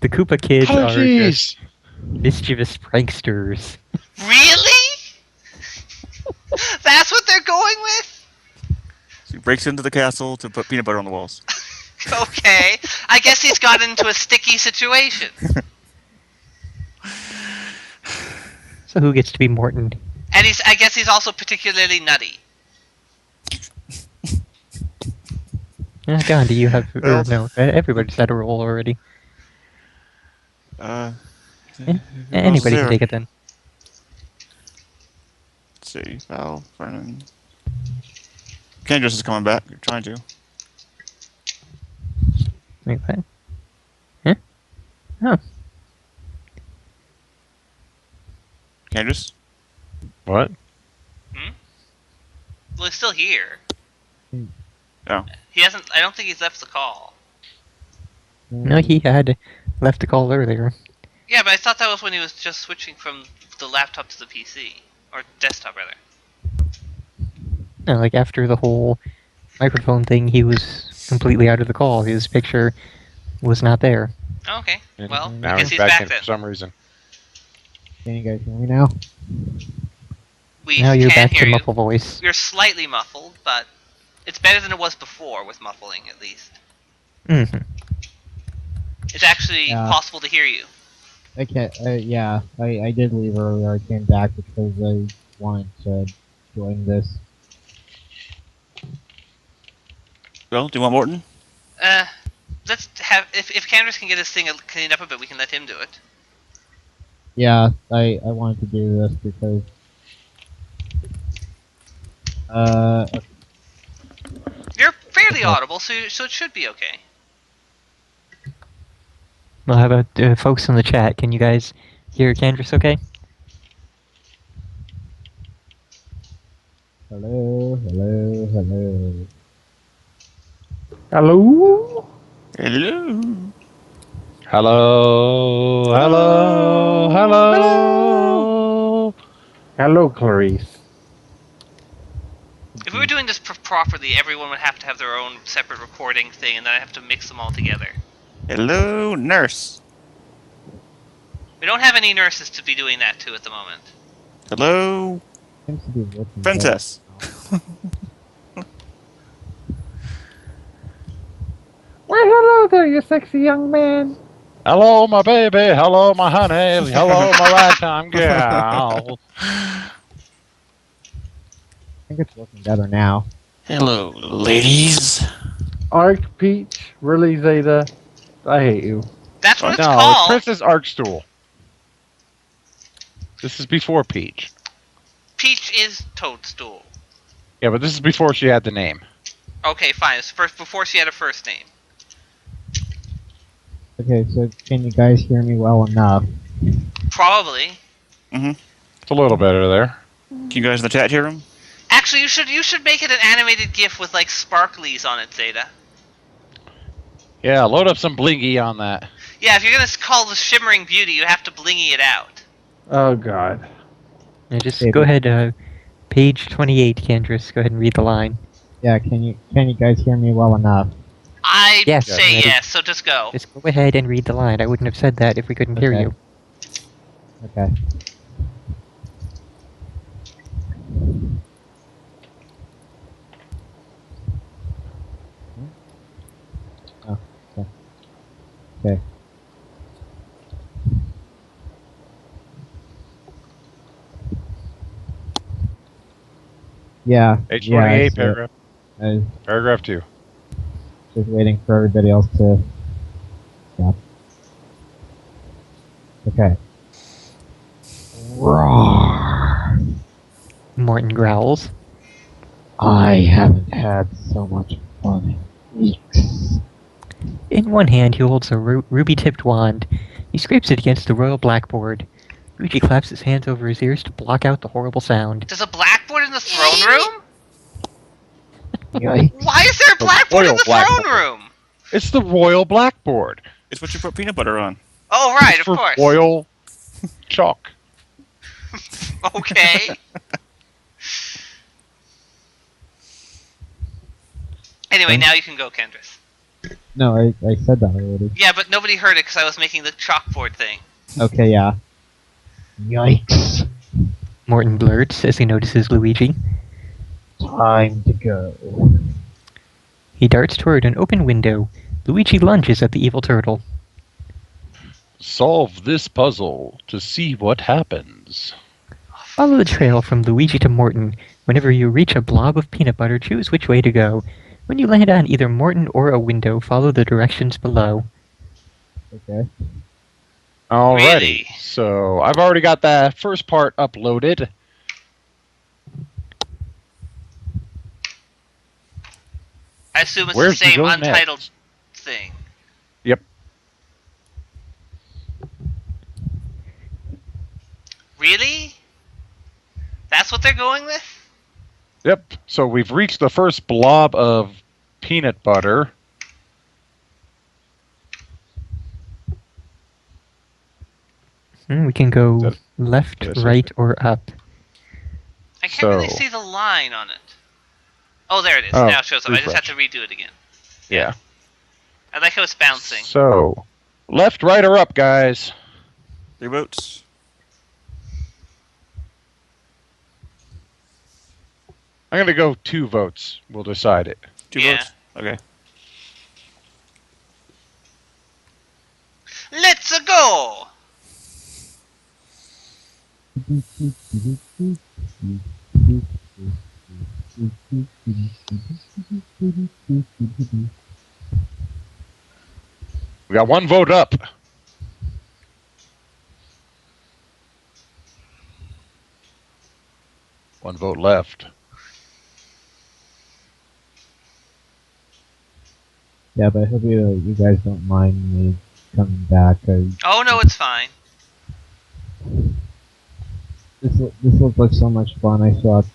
the Koopa kids Oh, are jeez. just mischievous pranksters. Really? That's what they're going with? So he breaks into the castle to put peanut butter on the walls. Okay. I guess he's got into a sticky situation. So who gets to be Morton? And I guess he's also particularly nutty. Ghandi, you have... Well- no, everybody's had a role already. Uh, Eh, Anybody can take it then. Let's see. Val, Fernin. Kandras is coming back. You're trying to. Wait, what? Huh? Oh. Kandras? What? Well, he's still here. Oh. He hasn't... I don't think he's left the call. No, he had left the call earlier. Yeah, but I thought that was when he was just switching from the laptop to the PC. Or desktop, rather. No, like after the whole microphone thing, he was completely out of the call. His picture was not there. Okay. And Well, now I guess he's he's back back in then. for some reason. Can you guys hear me now? We Now you're can back hear to you. muffle voice. You're slightly muffled, but it's better than it was before with muffling, at least. Mm-hmm. It's actually Yeah. possible to hear you. Okay, yeah, I did leave earlier. I came back because I wanted to join this. Well, do you want Morton? Let's have if Kandras can get his thing cleaned up a bit, we can let him do it. Yeah, I wanted to do this because You're fairly Okay. audible, so it should be okay. Well, how about folks in the chat? Can you guys hear Kandras okay? hello. Hello? Hello. Hello. Hello, Clarice. If we were doing this properly, everyone would have to have their own separate recording thing, and then I'd have to mix them all together. Hello, nurse. We don't have any nurses to be doing that to at the moment. Hello, Seems to be working princess. Well, hello there, you sexy young man. Hello, my baby. Hello, my honey. Hello, my ragtime gal. I think it's working better now. Hello, ladies. Ark, Peach, really, Zeta? I hate you. That's what it's No, it's called. Princess Arkstool. This is before Peach. Peach is Toadstool. Yeah, but this is before she had the name. Okay, fine. It's before she had a first name. Okay, so can you guys hear me well enough? Probably. It's a little better there. Can you guys in the chat hear him? Actually, you should make it an animated GIF with like sparklies on it, Zeta. Yeah, load up some blingy on that. Yeah, if you're gonna call the Shimmering Beauty, you have to blingy it out. Oh, God. Yeah, just Maybe. go ahead, page 28, Kandras. Go ahead and read the line. Yeah, can you guys hear me well enough? I Yes. say Yeah. yes, so just go. Just go ahead and read the line. I wouldn't have said that if we couldn't hear Okay. you. Okay. Oh, okay. Okay. Yeah. Page yeah, 28, so paragraph. I was Paragraph 2. just waiting for everybody else to stop. Okay. Roar. Morton growls. I haven't had so much fun in weeks. In one hand, he holds a ruby-tipped wand. He scrapes it against the royal blackboard. Luigi claps his hands over his ears to block out the horrible sound. There's a blackboard in the throne room? Yikes. Why is there a blackboard in royal the throne blackboard. room? It's the royal blackboard. It's what you put peanut butter on. Oh, right, It's of for course. royal chalk. Okay. Anyway, now you can go, Kandras. No, I said that already. Yeah, but nobody heard it because I was making the chalkboard thing. Okay, yeah. Yikes. Morton blurts as he notices Luigi. Time to go. He darts toward an open window. Luigi lunges at the evil turtle. Solve this puzzle to see what happens. Follow the trail from Luigi to Morton. Whenever you reach a blob of peanut butter, choose which way to go. When you land on either Morton or a window, follow the directions below. Okay. Alrighty. Really? So I've already got that first part uploaded. I assume it's Where's the he same going untitled next? thing. Yep. Really? That's what they're going with? Yep. So we've reached the first blob of peanut butter. We can go That- left, yes, right, or up. I can't really So- see the line on it. Oh, there it is. Oh, Now it shows up. I just refresh. have to redo it again. Yeah. I like how it's bouncing. So, left, right, or up, guys? 3 votes. I'm going to go 2 votes. We'll decide it. 2 Yeah. votes? Okay. Let's go! We got 1 vote up. One vote left. Yeah, but I hope you guys don't mind me coming back. Oh no, it's fine. This looked like so much fun. I thought,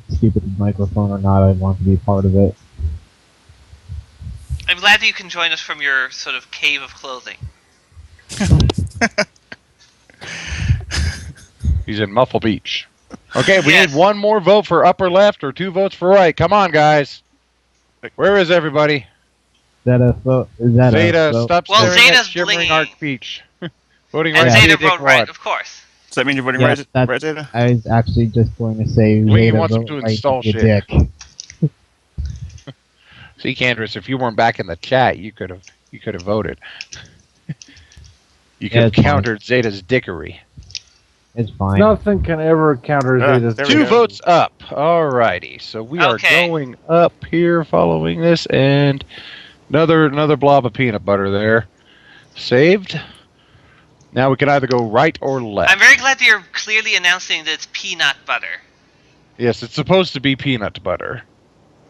stupid microphone or not, I'd want to be part of it. I'm glad that you can join us from your sort of cave of clothing. He's in Muffle Beach. Okay, we Yes. need 1 more vote for upper left or 2 votes for right. Come on, guys. Where is everybody? Is that a vote? Is that Zeta, a vote? stop Well, staring Zeta's at Shimmering blinging. Arc Beach. Voting And right. Zeta Dick wrote right, Wad. of course. Does that mean you're voting Yes, right, Zeta? I was actually just going to say, Blingy Zeta, wants him vote to right, install you shit. dick. See, Kandras, if you weren't back in the chat, you could have voted. You could Yeah, have it's fine. countered Zeta's dickery. It's fine. Nothing can ever counter Zeta's. there we 2 go. votes up. Alrighty, so we Okay. are going up here following this, and another blob of peanut butter there. Saved. Now we can either go right or left. I'm very glad that you're clearly announcing that it's peanut butter. Yes, it's supposed to be peanut butter.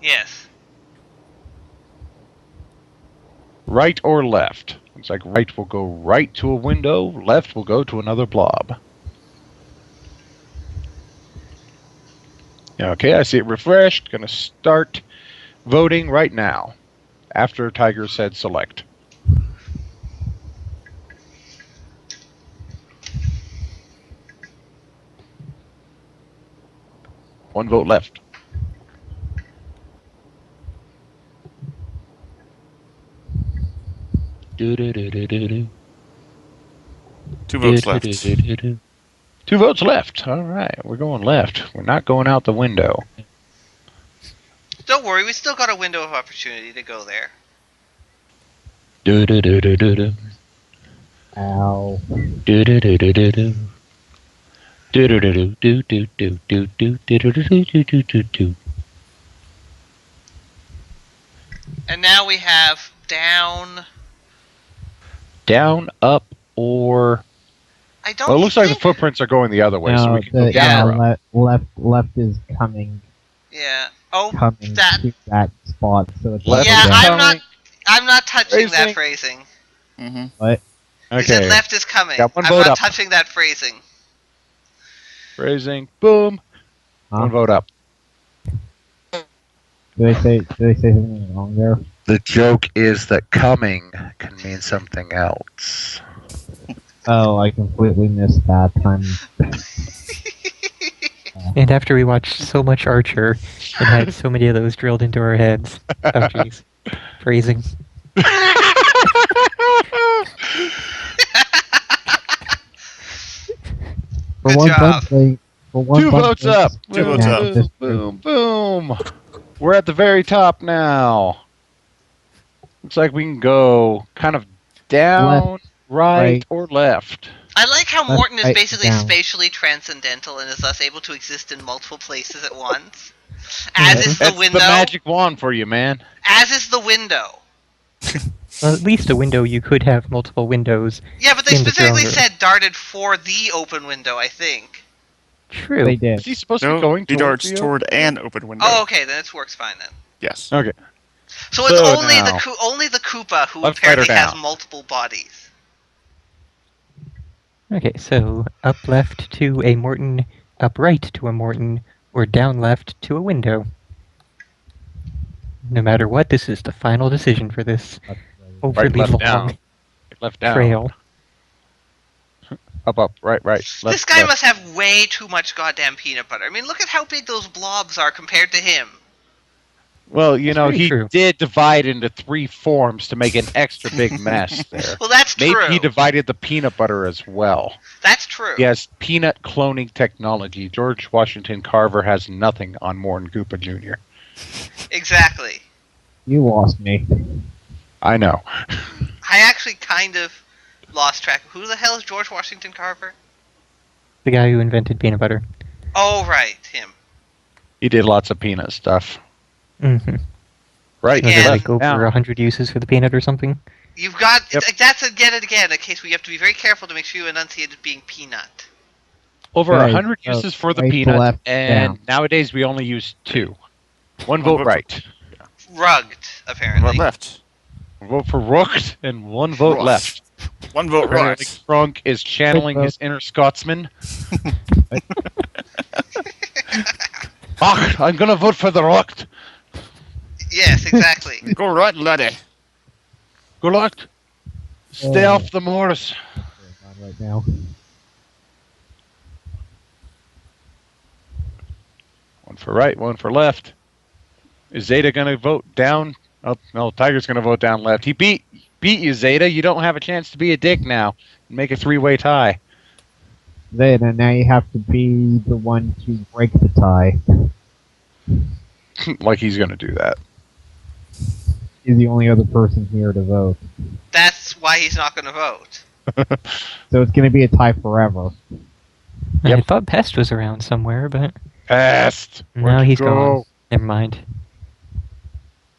Yes. Right or left? Looks like right will go right to a window, left will go to another blob. Okay, I see it refreshed. Gonna start voting right now. After Tiger said select. One vote left. Do-do-do-do-do-do. 2 votes left. 2 votes left. All right, we're going left. We're not going out the window. Don't worry, we still got a window of opportunity to go there. Do-do-do-do-do-do. Ow. Do-do-do-do-do-do. Do-do-do-do-do-do-do-do-do-do-do-do-do-do. And now we have down. Down, up, or... I don't Well, it looks like the think... footprints are going the other way, so No, we can go the, down or up. left is coming Yeah. Oh, coming that. to that spot. So it's Left Yeah, is down. coming. I'm not touching that Phrasing. phrasing. Mm-hmm. He said Okay, left is coming. Got one I'm vote not up. touching that phrasing. phrasing, boom. Huh? One vote up. Did I say something wrong there? The joke is that coming can mean something else. Oh, I completely missed that time. And after we watched so much Archer and had so many of those drilled into our heads. Oh, jeez. Phrasing. For Good one job. fun thing, for one 2 fun votes thing- up. 2 votes Yeah, up. just- Boom, boom. We're at the very top now. Looks like we can go kind of down, right, right. or left. I like how Left, Morton is right, basically down. spatially transcendental and is thus able to exist in multiple places at once. As is the That's window. the magic wand for you, man. As is the window. Well, at least a window, you could have multiple windows. Yeah, but they In the specifically throne room. said darted for the open window, I think. True. They did. Is he supposed to No, be going he towards darts the toward an open window. Oh, okay, then it works fine then. Yes. Okay. So it's So only now- only the Koopa who Left, right, or apparently has down? multiple bodies. Okay, so up left to a Morton, up right to a Morton, or down left to a window. No matter what, this is the final decision for this overly left, long down. Left down. trail. Up, right, right. Left, This guy left. must have way too much goddamn peanut butter. I mean, look at how big those blobs are compared to him. Well, you know, pretty he true. did divide into 3 forms to make an extra big mess there. Well, that's Maybe true. he divided the peanut butter as well. That's true. Yes, peanut cloning technology. George Washington Carver has nothing on Morton Koopa Jr. Exactly. You lost me. I know. I actually kind of lost track. Who the hell is George Washington Carver? The guy who invented peanut butter. Oh, right, him. He did lots of peanut stuff. Mm-hmm. Right. Was Yeah. it like over Now, 100 uses for the peanut or something? You've got Yep. that's again and again a case where you have to be very careful to make sure you enunciate it being peanut. over Right, 100 uses for the right to peanut, left, and down. nowadays we only use 2. One One vote vote. right. Rugged, One apparently. vote left. One vote for Rooked, and 1 vote Ross. left. One vote Apparently right. Crunk is channeling Quick his inner Scotsman. Ach, I'm gonna vote for the Rooked. Yes, exactly. Go right, laddie. Good luck. Stay Oh. off the moors. On right now. One for right, one for left. Is Zeta gonna vote down? Oh no, Tiger's gonna vote down left. He beat you, Zeta. You don't have a chance to be a dick now. Make a 3-way tie. Then now you have to be the one to break the tie. Like he's gonna do that. He's the only other person here to vote. That's why he's not going to vote. So it's going to be a tie forever. I Yep. thought Pest was around somewhere, but Pest. now Where'd you he's go? gone. Never mind.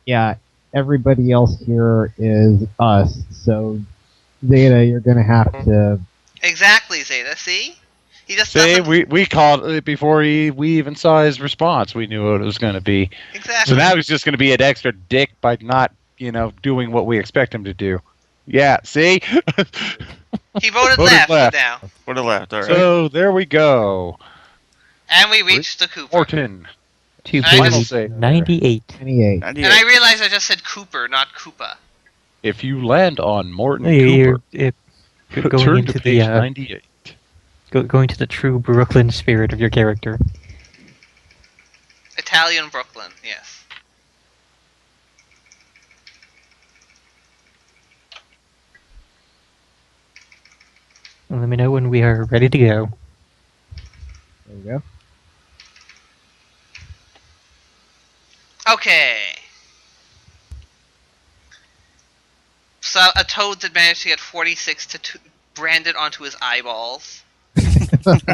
Yeah, everybody else here is us. So, Zeta, you're going to have to... Exactly, Zeta. See? He just See, doesn't... we called it before we even saw his response. We knew what it was going to be. Exactly. So now he's just going to be an extra dick by not, doing what we expect him to do. Yeah, see? He voted Voted left, left. now. One to left. All right. So there we go. And we reached the Cooper. Morton. Two I Final page say. 98. 28. 98. And I realized I just said Cooper, not Koopa. If you land on Morton You're Cooper, going turn into to page the 98. going to the true Brooklyn spirit of your character. Italian Brooklyn, yes. Let me know when we are ready to go. There you go. Okay. So a toad that managed to get 46 branded onto his eyeballs. Look at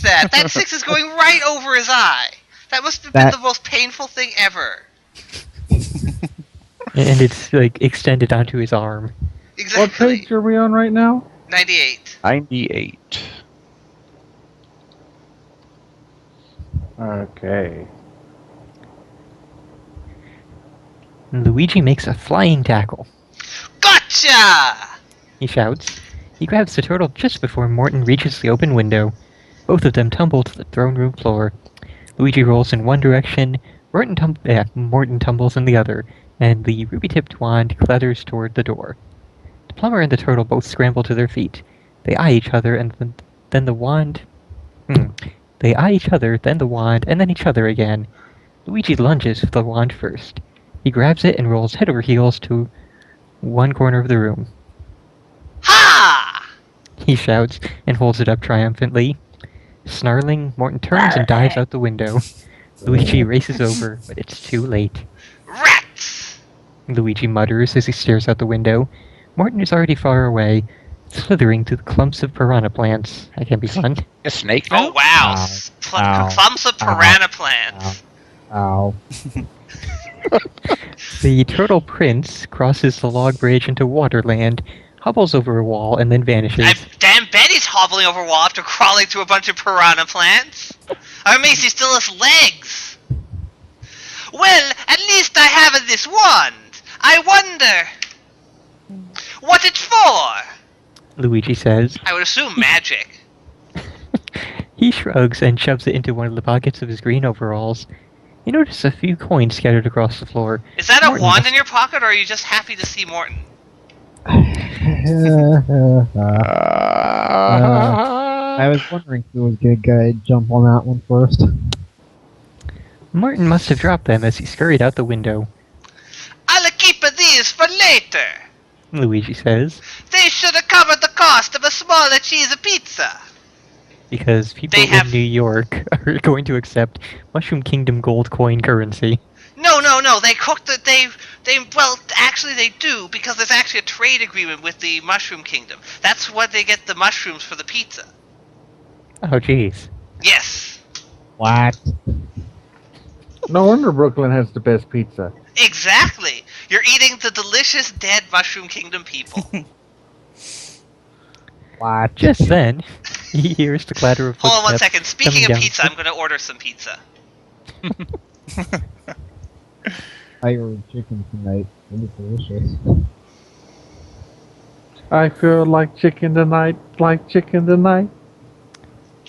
that! That 6 is going right over his eye! That must have been That- the most painful thing ever. And it's like extended onto his arm. What Exactly. page are we on right now? 98. 98. Okay. Luigi makes a flying tackle. Gotcha! He shouts. He grabs the turtle just before Morton reaches the open window. Both of them tumble to the throne room floor. Luigi rolls in one direction, Morton tumbles in the other, and the ruby-tipped wand clatters toward the door. The plumber and the turtle both scramble to their feet. They eye each other, and then the wand... They eye each other, then the wand, and then each other again. Luigi lunges for the wand first. He grabs it and rolls head over heels to one corner of the room. Ha! He shouts and holds it up triumphantly. Snarling, Morton turns and dives out the window. Luigi races over, but it's too late. Rats! Luigi mutters as he stares out the window. Morton is already far away, slithering through the clumps of piranha plants. That can be fun. A snake Oh now? wow! Ow. Pl- Ow. Clumps of piranha plants. Ow. The turtle prince crosses the log bridge into waterland, hobbles over a wall, and then vanishes. Damn Betty's hobbling over a wall after crawling through a bunch of piranha plants. I'm amazed he still has legs. Well, at least I have this wand. I wonder what it's for. Luigi says. I would assume magic. He shrugs and shoves it into one of the pockets of his green overalls. You notice a few coins scattered across the floor. Is that a Morton wand must- in your pocket, or are you just happy to see Morton? I was wondering who was going to jump on that one first. Martin must have dropped them as he scurried out the window, I'll keep these for later. Luigi says, They should have covered the cost of a smaller cheese pizza. because people They have- in New York are going to accept Mushroom Kingdom gold coin currency. No. They cooked it. Well, actually, they do because there's actually a trade agreement with the Mushroom Kingdom. That's what they get the mushrooms for the pizza. Oh, jeez. Yes, What? No wonder Brooklyn has the best pizza. exactly. You're eating the delicious dead Mushroom Kingdom people. What? Just then, he hears the clatter of Hold on one footsteps second. Speaking coming of down pizza, I'm going to order some pizza. I ordered chicken tonight. It was delicious. I feel like chicken tonight, like chicken tonight.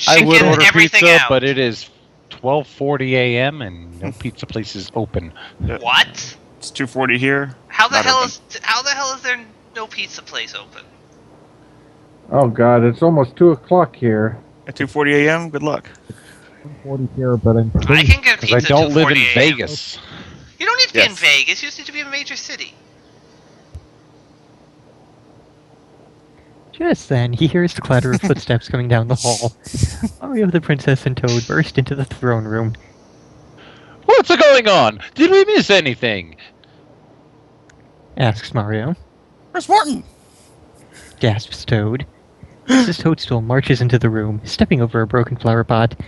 I would Chicken order everything pizza, out. but it is 12:40 a.m. and no pizza place is open. What? It's 2:40 here. How the Not hell open. is there no pizza place open? Oh God, it's almost 2 o'clock here. At 2:40 a.m. Good luck. 140 here, but I'm I can get Because I pizza don't live in 2:40 a.m. Vegas. You don't need to be in Yes. Vegas. You just need to be in a major city. Just then, he hears the clatter of footsteps coming down the hall. Mario, the Princess, and Toad burst into the throne room. What's going on? Did we miss anything? Asks Mario. Where's Martin? Gasps Toad. Princess Toadstool marches into the room, stepping over a broken flower pot.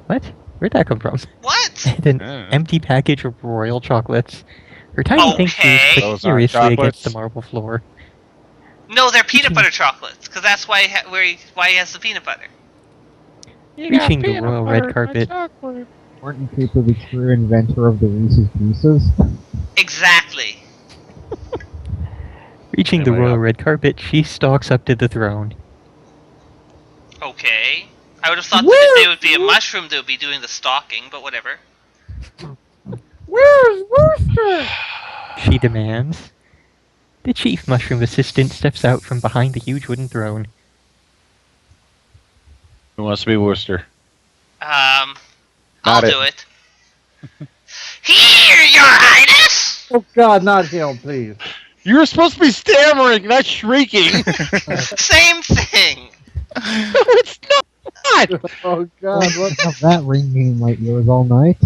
What? Where'd that come from? What? And an empty package of royal chocolates. Her tiny pink shoes Okay. click Those aren't furiously against chocolates. the marble floor. No, they're peanut butter chocolates, because that's why why he has the peanut butter. Reaching the royal red carpet, Martin Cooper, the true inventor of the Reese's Pieces. Exactly. reaching the Am I royal up? red carpet, she stalks up to the throne. Okay. I would have thought that if they would be a mushroom, they would be doing the stalking, but whatever. Where's Wooster? She demands. The chief mushroom assistant steps out from behind the huge wooden throne. Who wants to be Wooster? I'll Not it. do it. Here, Your Highness! Oh God, not him, please. You were supposed to be stammering, not shrieking. Same thing! It's not. Oh God, what? Have that ringing in my ears all night.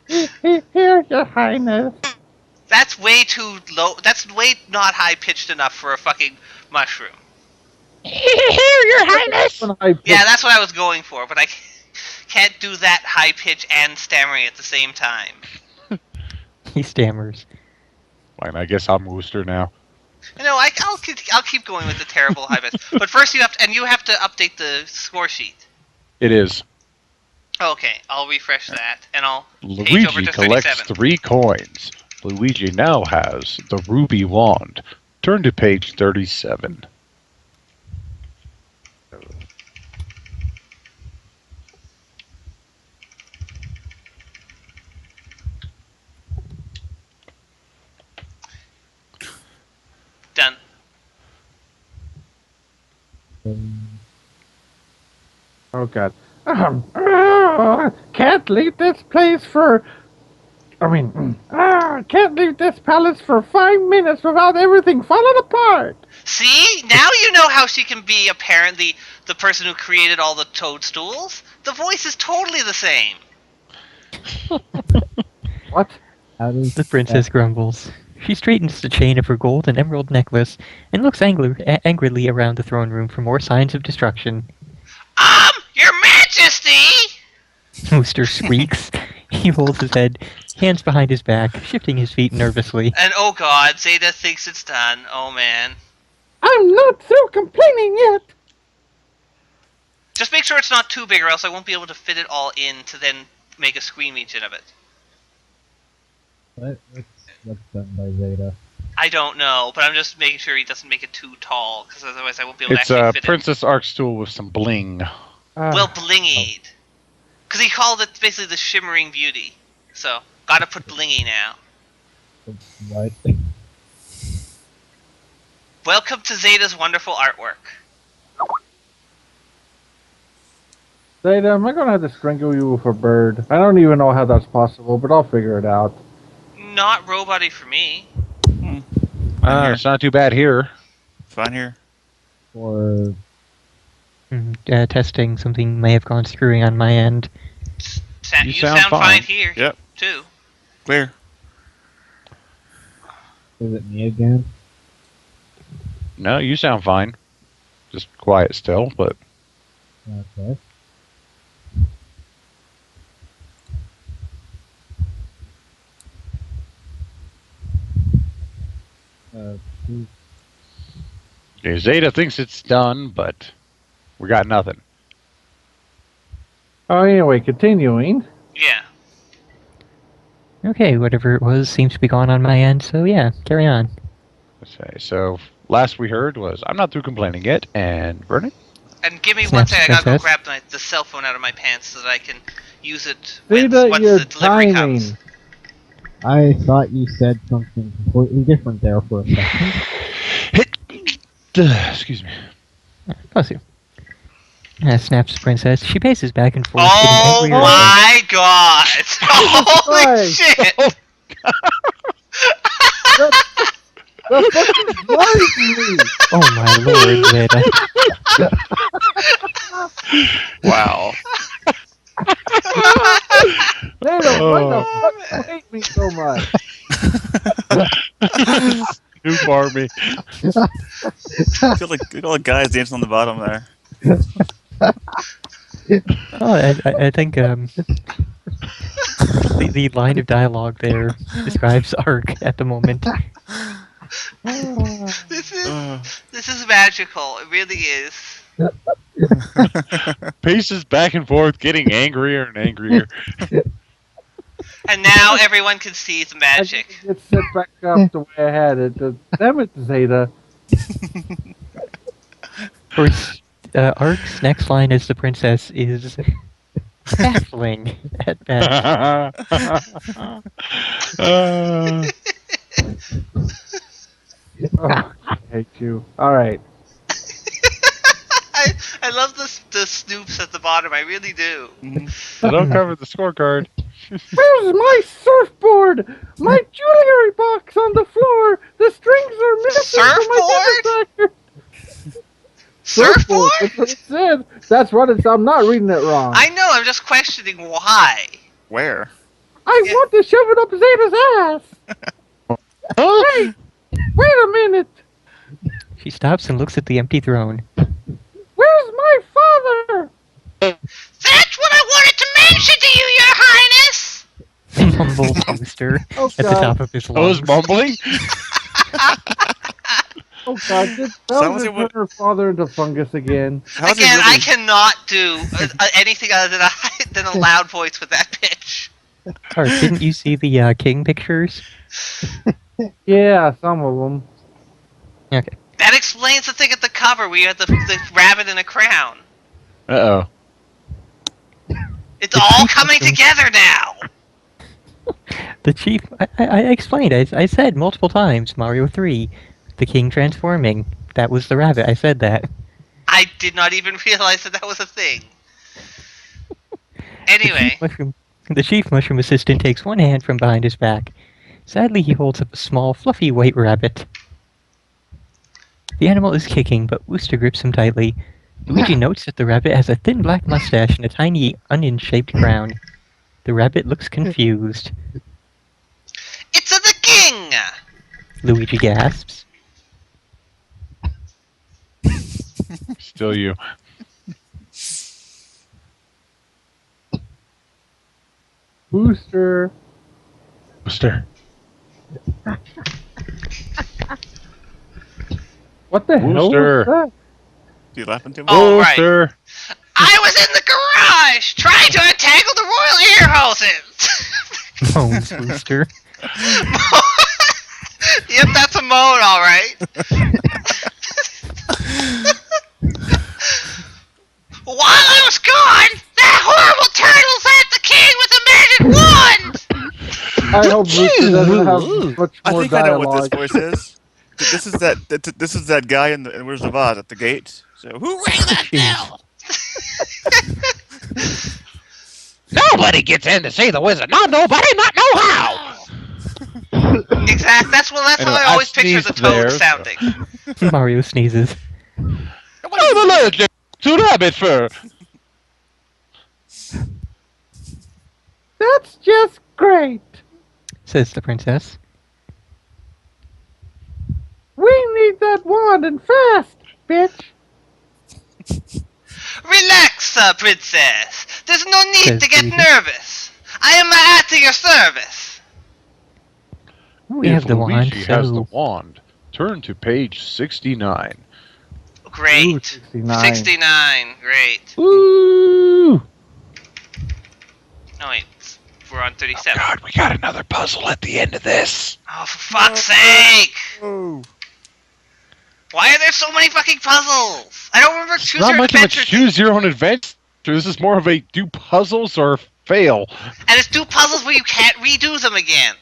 Here, Your Highness. That's way too low. That's way not high pitched enough for a fucking mushroom. Here, Your Highness. Yeah, that's what I was going for, but I can't do that high pitch and stammering at the same time. He stammers. Fine, I guess I'm Wooster now. You know, I'll keep going with the terrible high pitch. But first you have to update the score sheet. It is. Okay, I'll refresh that and I'll page over Luigi to collects 37. 3 coins. Luigi now has the ruby wand. Turn to page 37. Done. Oh God. Can't leave this place for. Can't leave this palace for 5 minutes without everything falling apart. See? Now you know how she can be apparently the person who created all the toadstools. The voice is totally the same. What? How does The princess grumbles. She straightens the chain of her gold and emerald necklace and looks angrily around the throne room for more signs of destruction. Your Majesty! Wooster squeaks. He holds his head, hands behind his back, shifting his feet nervously. And oh god, Zeta thinks it's done. Oh man. I'm not through complaining yet. Just make sure it's not too big or else I won't be able to fit it all in to then make a screen region of it. What's done by Zeta? I don't know, but I'm just making sure he doesn't make it too tall, because otherwise I won't be able It's to actually a fit Princess Arkstool with some bling. it. Well, blingied. Because he called it basically the shimmering beauty. So, gotta put blingy now. What? Welcome to Zeta's wonderful artwork. Zeta, am I gonna have to strangle you with a bird? I don't even know how that's possible, but I'll figure it out. Not robot-y for me. It's not too bad here. Fine here. Or Testing, something may have gone screwing on my end. You sound fine here. Yep. Too. Clear. is it me again? No, you sound fine. Just quiet still, but Okay. Zeta thinks it's done, but we got nothing. Oh, anyway, continuing. Yeah. Okay, whatever it was seems to be gone on my end, so yeah, carry on. Okay, so last we heard was I'm not through complaining yet, and Vernon? And give me one Snaps second. I gotta go princess. grab the cell phone out of my pants so that I can use it Zeta, once your the delivery timing. comes. I thought you said something completely different there for a second. Excuse me. Bless you. Snaps Princess. She paces back and forth, Oh getting angrier. my god! Holy Christ. shit! The fucking drives me! Oh my lord, Zeta. Wow. Zeta, why the fuck you hate me so much? Snoop Army. Look at all the guys dancing on the bottom there. Oh, I think the line of dialogue there describes Ark at the moment. This is magical. It really is. Paces back and forth, getting angrier and angrier. And now everyone can see the I magic. just get set back up the way I had it. Damn it, Zeta. Of course, Ark's next line as the princess is baffling at best. Oh, I hate you. Alright. I love the snoops at the bottom. I really do. So don't cover the scorecard. Where's my surfboard? My jewelry box on the floor. The strings are missing from my Surfboard? Surfboard. Surfboard? That's what it said. That's what it's. I'm not reading it wrong. I know. I'm just questioning why. Where? I Yeah. want to shove it up Zeta's ass. Hey, wait a minute. She stops and looks at the empty throne. Where's my father? That's what I wanted to mention to you, Your Highness. Mumbles Wooster Oh at the God. top of his I was lungs. mumbling. Oh God. Did Sounds Bowser like what- turn her father into fungus again? How's it Again, I really- cannot do anything other than a loud voice with that pitch. Ark, didn't you see the King pictures? Yeah, some of them. Okay. That explains the thing at the cover. We had the rabbit in a crown. Uh-oh. It's all coming together now. The chief, I explained, I said multiple times, Mario 3, the king transforming. That was the rabbit, I said that. I did not even realize that was a thing. Anyway, The chief mushroom assistant takes one hand from behind his back. Sadly, he holds up a small, fluffy white rabbit. The animal is kicking, but Wooster grips him tightly. Luigi notes that the rabbit has a thin black mustache and a tiny, onion-shaped crown. The rabbit looks confused. it's the king. Luigi gasps. Still you. Booster. Wooster. What the hell Wooster. was that? You laughing too much? Oh, right. Wooster. I was in the garage trying to untangle the royal ear hoses. Moans Wooster. Yep, that's a moan, all right. While I was gone, that horrible turtle zapped the king with a magic wand. I hope Booster doesn't have much I more think I know what dialogue. this voice is. This is that guy in Where's the Vase at the gate. So who rang that bell? Nobody gets in to see the wizard. Not nobody, not know how. Exactly. That's how Anyway, I I always picture the sneezed toad there, so- sounding. Mario sneezes. Oh, the legend to rabbit fur. That's just great. Says the princess. We need that wand and fast, bitch. Relax, princess. There's no need Says to get Luigi. nervous. I am at your service. We If have the wand, Luigi has the so wand, turn to page 69. Great. Ooh, 69. 69. Great. Woo! No, wait. We're on Oh 37. God, we got another puzzle at the end of this. Oh, for fuck's sake! Oh. Why are there so many fucking puzzles? I don't remember Choose Not Your much of a Adventure. choose your own adventure. This is more of a do puzzles or fail. And it's two puzzles where you can't redo them again.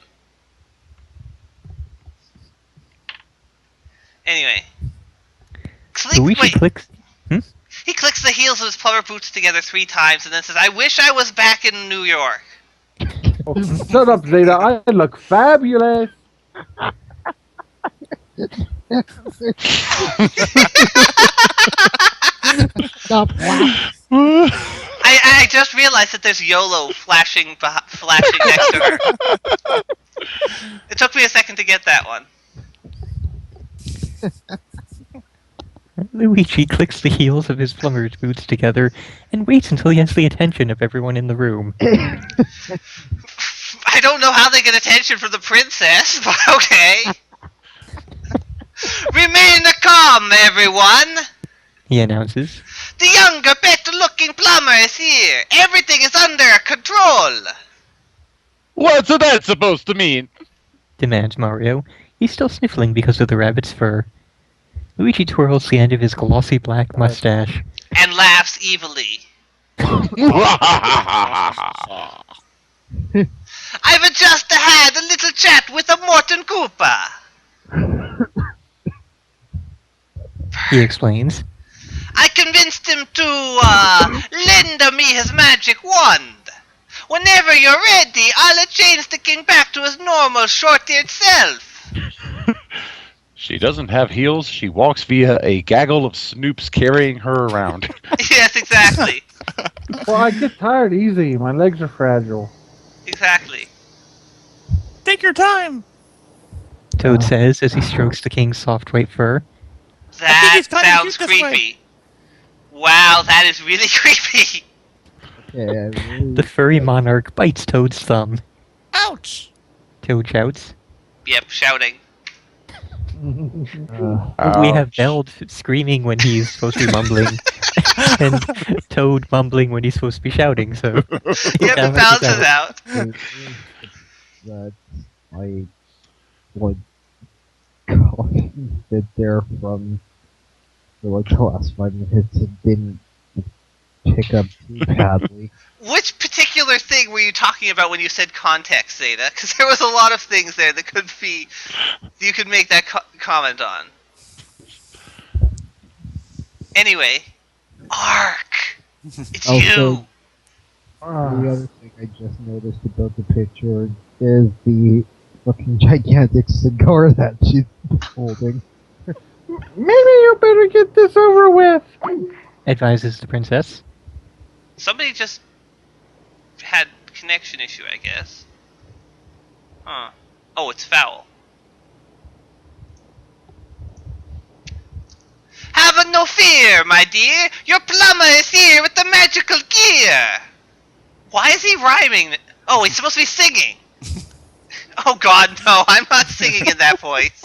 Anyway. Luigi clicks. He clicks the heels of his plumber boots together 3 times and then says, I wish I was back in New York. Oh, shut up, Zeta. I look fabulous. Stop laughing. I just realized that there's YOLO flashing next to her. It took me a second to get that one. Luigi clicks the heels of his plumber's boots together and waits until he has the attention of everyone in the room. I don't know how they get attention from the princess, but okay. Remain calm, everyone. He announces. The younger, better-looking plumber is here. Everything is under control. What's that supposed to mean? Demands Mario. He's still sniffling because of the rabbit's fur. Luigi twirls the end of his glossy black mustache. And laughs evilly. I've just had a little chat with a Morton Koopa. He explains. I convinced him to lend me his magic wand. Whenever you're ready, I'll change the king back to his normal short-eared self. She doesn't have heels. She walks via a gaggle of snoops carrying her around. Yes, exactly. Well, I get tired easy. My legs are fragile. Exactly. Take your time. Toad says as he strokes the king's soft white fur. That it's kinda sounds cute this way. creepy. Wow, that is really creepy. Okay, The furry monarch bites Toad's thumb. Ouch. Toad shouts. Yep, shouting. We have Beld screaming when he's supposed to be mumbling, and Toad mumbling when he's supposed to be shouting. So Yep, it balances out. that I would call sit there from for like the last 5 minutes and didn't pick up too badly. Which particular thing were you talking about when you said context, Zeta? Because there was a lot of things there that could be... You could make that comment on. Anyway. Ark! It's Also- you! The other thing I just noticed about the picture is the fucking gigantic cigar that she's holding. Maybe you better get this over with. advises the princess. Somebody just had connection issue, I guess. Huh. Oh, it's foul. Have no fear, my dear. Your plumber is here with the magical gear. Why is he rhyming? Oh, he's supposed to be singing. Oh God, no! I'm not singing in that voice.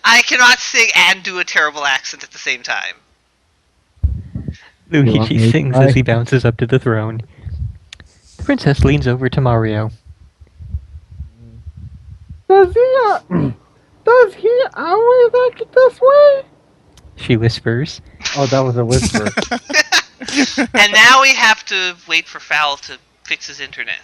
I cannot sing and do a terrible accent at the same time. want me Luigi to sings try? as he bounces up to the throne. The princess leans over to Mario. Does he always act this way? She whispers. Oh, that was a whisper. And now we have to wait for Foul to fix his internet.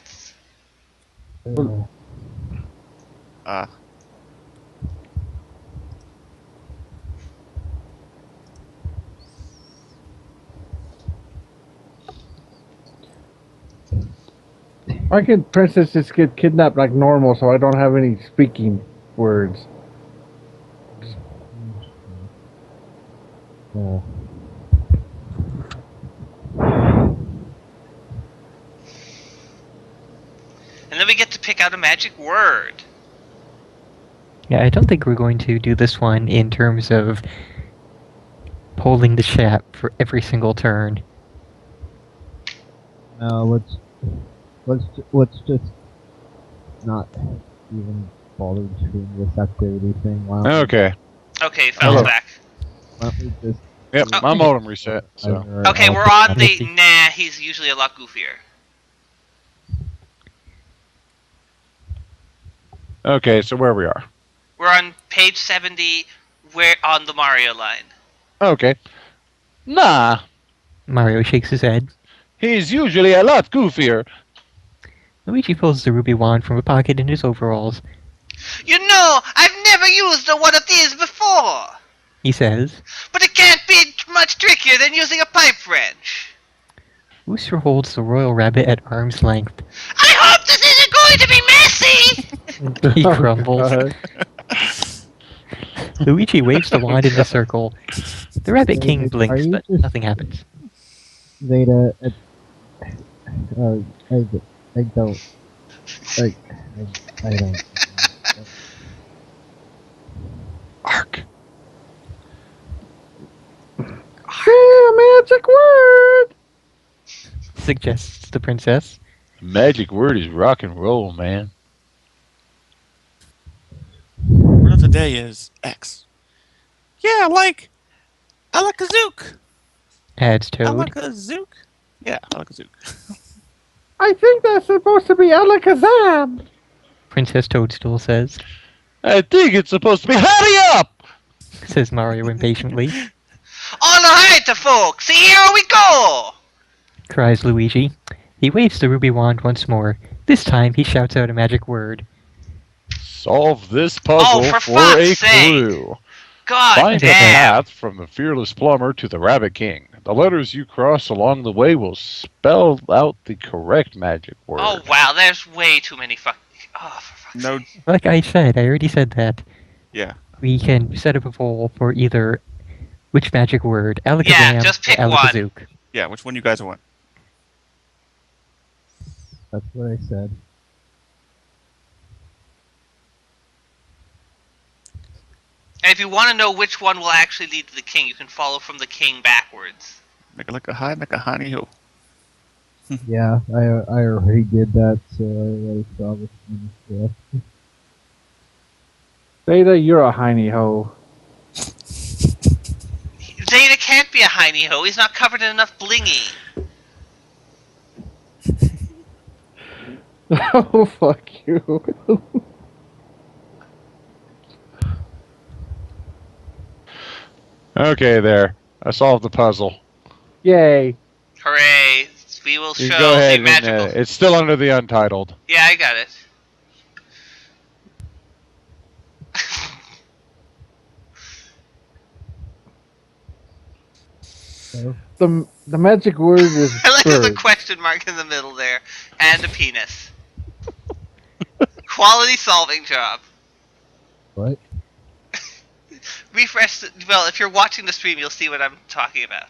Why can't Princess just get kidnapped like normal so I don't have any speaking words? Yeah. And then we get to pick out a magic word. Yeah, I don't think we're going to do this one in terms of polling the chat for every single turn. No, let's just not even bother doing this activity thing. Why don't we- Okay. Okay, Hello. Fel's back. why don't we just Yep, my modem reset. So. either- Okay, I'll we're put- on the... Nah, he's usually a lot goofier. Okay, so where we are. We're on page 70, we're on the Mario line. Okay. Nah, Mario shakes his head. he's usually a lot goofier. Luigi pulls the ruby wand from a pocket in his overalls. You know, I've never used one of these before! He says. But it can't be much trickier than using a pipe wrench. Wooster holds the royal rabbit at arm's length. I hope this isn't going to be messy! He Oh, grumbles. God. Luigi waves the wand in a circle. The Rabbit King Are blinks, you but just- nothing happens. Zeta, I don't. I don't. Ark. Say a magic word! Suggests the princess. Magic word is rock and roll, man. Word of the day is X. Yeah, like Alakazook. Adds Toad. Alakazook? Yeah, Alakazook. I think that's supposed to be Alakazam! Princess Toadstool says. I think it's supposed to be hurry up! Says Mario impatiently. All right, folks, here we go! Cries Luigi. He waves the ruby wand once more. This time he shouts out a magic word. Solve this puzzle Oh, for for a fuck's sake. clue. God Find the damn! path from the fearless plumber to the Rabbit King. The letters you cross along the way will spell out the correct magic word. Oh wow, there's way too many fuck. Oh, for fuck's No, sake. Like I said, I already said that. yeah. We can set up a poll for either which magic word, Alakazam Yeah, just pick or one. Alakazook. Yeah, which one you guys want? That's what I said. And if you want to know which one will actually lead to the king, you can follow from the king backwards. Make it like a high, make a honey ho. Yeah, I already did that, so I already saw this one. Yeah. Zeta, you're a hiney ho. Zeta can't be a hiney ho. He's not covered in enough blingy. Oh, fuck you. Okay, there. I solved the puzzle. Yay. Hooray! We will You show go ahead the and, magical. it's still under the untitled. Yeah, I got it. So, The magic word is I like there's a bird. question mark in the middle there, and a penis. Quality solving job. what? Refresh. Well, if you're watching the stream, you'll see what I'm talking about.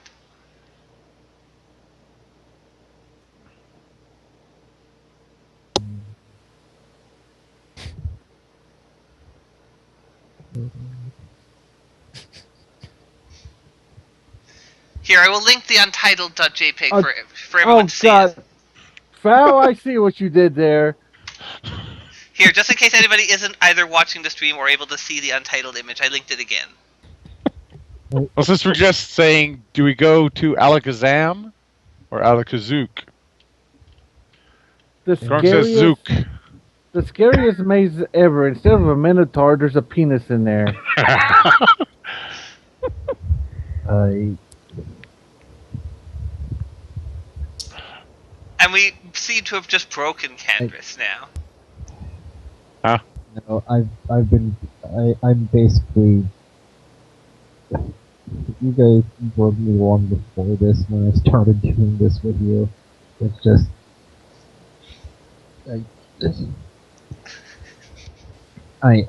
Here, I will link the untitled.jpg Oh, for everyone Oh, to see God. it. Foul, I see what you did there. Here, just in case anybody isn't either watching the stream or able to see the untitled image, I linked it again. Well, since we're just saying, do we go to Alakazam or Alakazook? The Drunk says scariest, Zook. the scariest maze ever. Instead of a minotaur, there's a penis in there. I And we seem to have just broken Kandras now. no, I'm basically. You guys broke me long before this when I started doing this with you. It's just I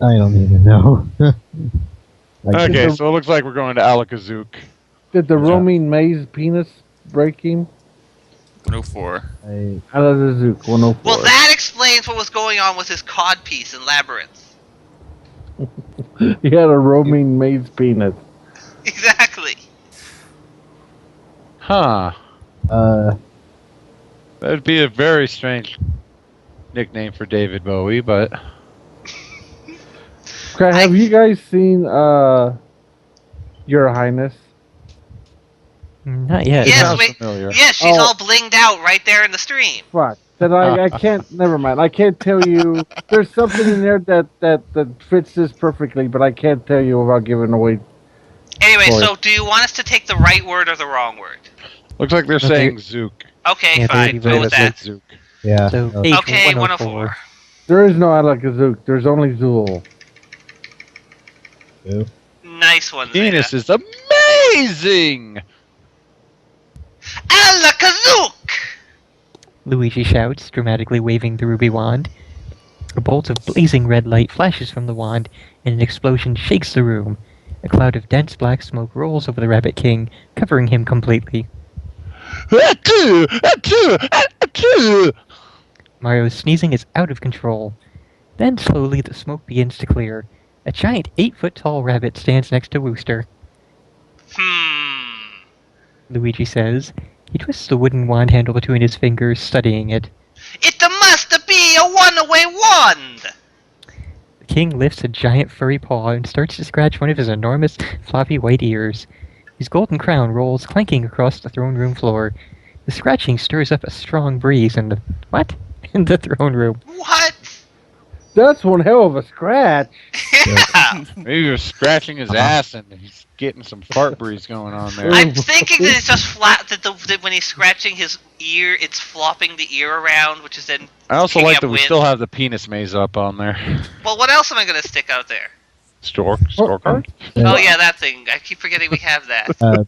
don't even know. Like, Okay, so it looks like we're going to Alakazuk. Did the roaming maze penis break him? 104. Alakazuk 104. Well, that explains what was going on with his codpiece in Labyrinth. He had a roaming maze penis. Exactly. Huh. That'd be a very strange nickname for David Bowie, but... Okay, have you guys seen Your Highness? Not yet. Yes, sounds wait. familiar. Yes, she's Oh. all blinged out right there in the stream. Fuck. Then I can't. Never mind. I can't tell you. There's something in there that fits this perfectly, but I can't tell you without giving away. Anyway, Boy. so do you want us to take the right word or the wrong word? Looks like they're Okay. saying Zook. Okay, Yeah, fine. they Go with that. Zook. yeah. So, no, page Okay, 104. 104. There is no Alakazuk. There's only Zool. no. Nice one, Venus Zeta. is amazing! Alakazuk! Luigi shouts, dramatically waving the ruby wand. A bolt of blazing red light flashes from the wand, and an explosion shakes the room. A cloud of dense black smoke rolls over the Rabbit King, covering him completely. Achoo! Achoo! Achoo! Mario's sneezing is out of control. Then slowly the smoke begins to clear. A giant 8-foot-tall rabbit stands next to Wooster. Luigi says. He twists the wooden wand handle between his fingers, studying it. It must be a one-away wand! The king lifts a giant furry paw and starts to scratch one of his enormous, floppy white ears. His golden crown rolls clanking across the throne room floor. The scratching stirs up a strong breeze in the... What? In the throne room. What? That's one hell of a scratch. Yeah. Maybe he was scratching his ass and he's getting some fart breeze going on there. I'm thinking that it's just flat, that when he's scratching his ear, it's flopping the ear around, which is then... I also picking like up that we wind. still have the penis maze up on there. Well, what else am I going to stick out there? Scorecard? Oh yeah, that thing. I keep forgetting we have that.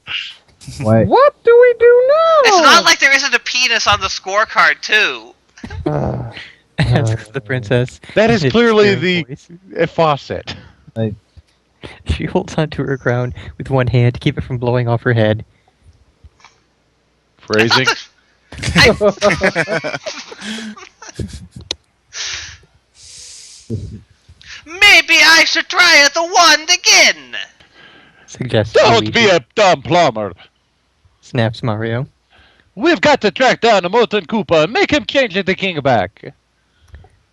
Why? What do we do now? It's not like there isn't a penis on the scorecard, too. Asks the princess. That is in a clearly despairing the voice. faucet. She holds onto her crown with one hand to keep it from blowing off her head. Phrasing. Maybe I should try the wand again! Suggests Don't Luigi. be a dumb plumber. Snaps Mario. We've got to track down the molten Koopa and make him change the king back.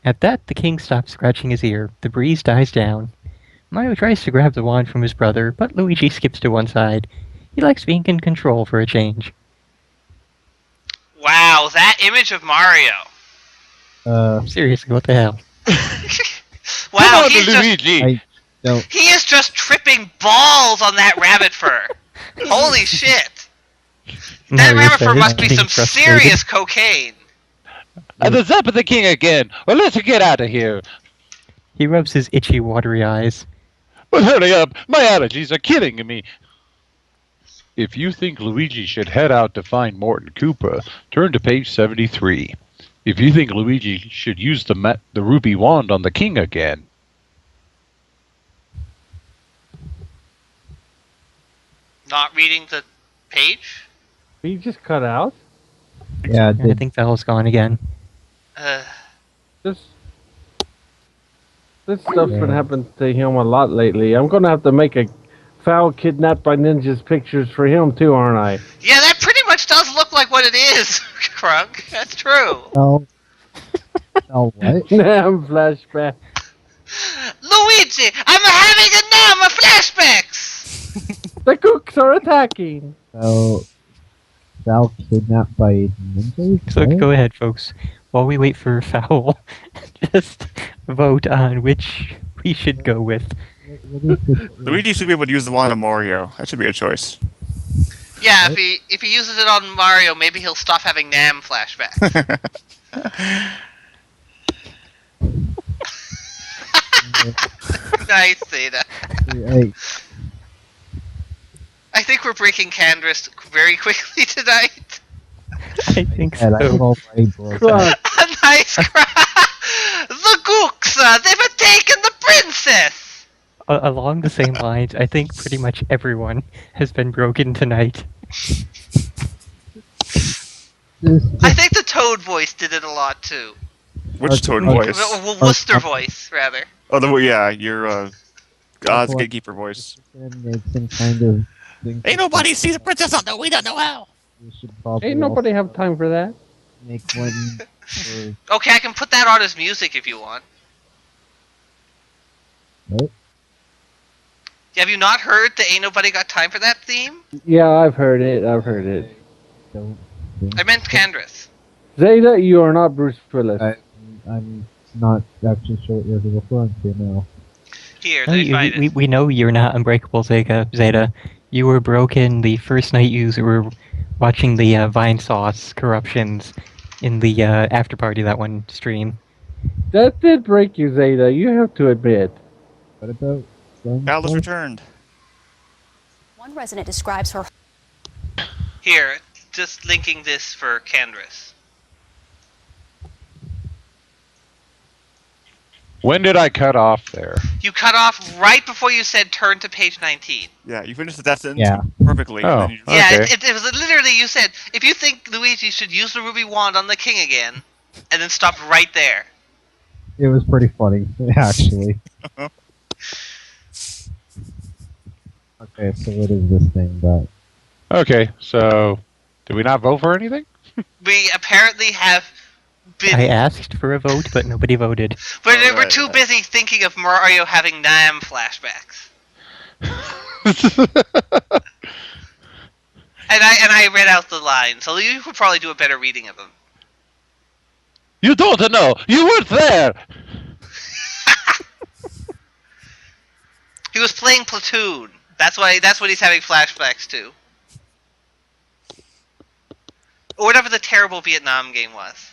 At that, the king stops scratching his ear. The breeze dies down. Mario tries to grab the wand from his brother, but Luigi skips to one side. He likes being in control for a change. Wow, that image of Mario. Seriously, what the hell? Wow, Come on, he's just, Luigi. I don't. he is just tripping balls on that rabbit fur. Holy shit. That Mario rabbit fur says, must be being some frustrated. serious cocaine. The zap of the king again. Well, let's get out of here. He rubs his itchy, watery eyes. But hurry up. My allergies are killing me. If you think Luigi should head out to find Morton Koopa, turn to page 73. If you think Luigi should use the ruby wand on the king again. Not reading the page? He just cut out. Yeah, And I think Val's gone again. This stuff's been happening to him a lot lately. I'm gonna have to make a foul kidnapped by ninjas pictures for him too, aren't I? Yeah, that pretty much does look like what it is, Krunk. That's true. Oh. Oh, what? Damn flashback. Luigi, I'm having a number of flashbacks! The cooks are attacking. So, Val kidnapped by ninjas? So right? go ahead, folks. While we wait for Foul, just vote on which we should go with. What is this? Luigi should be able to use the wand on Mario. That should be a choice. Yeah, if he uses it on Mario, maybe he'll stop having Nam flashbacks. Nice, Zeta. I, I think we're breaking Kandras very quickly tonight. I think and I so. already broke Fuck. Nice voice cry! The gooks! They've taken the princess! Along the same lines, I think pretty much everyone has been broken tonight. I think the Toad voice did it a lot too. Which Toad voice? Wooster voice, rather. Oh, yeah, your God's gatekeeper voice. Make some kind of thing. Ain't nobody see the princess on the we don't know how. We should probably Ain't nobody have time for that. make one for Okay, I can put that on as music if you want. what? Have you not heard the Ain't Nobody Got Time for That theme? Yeah, I've heard it. Don't think I meant Kandras. Zeta, you are not Bruce Willis. I'm not actually sure what you're referring to now. Here, No, let me find it. we know you're not unbreakable, Zeta. You were broken the first night you were watching the Vine Sauce corruptions in the after party that one stream. That did break you, Zeta. You have to admit. What about Alice returned. One resident describes her Here, just linking this for Kandras. When did I cut off there? You cut off right before you said turn to page 19. Yeah, you finished that sentence Yeah. perfectly. Oh. And then you Yeah, Okay. it was literally, you said, if you think Luigi should use the ruby wand on the king again, and then stopped right there. It was pretty funny, actually. Okay, so what is this thing that? Okay, so did we not vote for anything? We apparently have been... I asked for a vote, but nobody voted. But All we're right. too busy thinking of Mario having Nam flashbacks. And I read out the line, so you could probably do a better reading of them. You don't know. You weren't there. He was playing Platoon. That's what he's having flashbacks to. Or whatever the terrible Vietnam game was.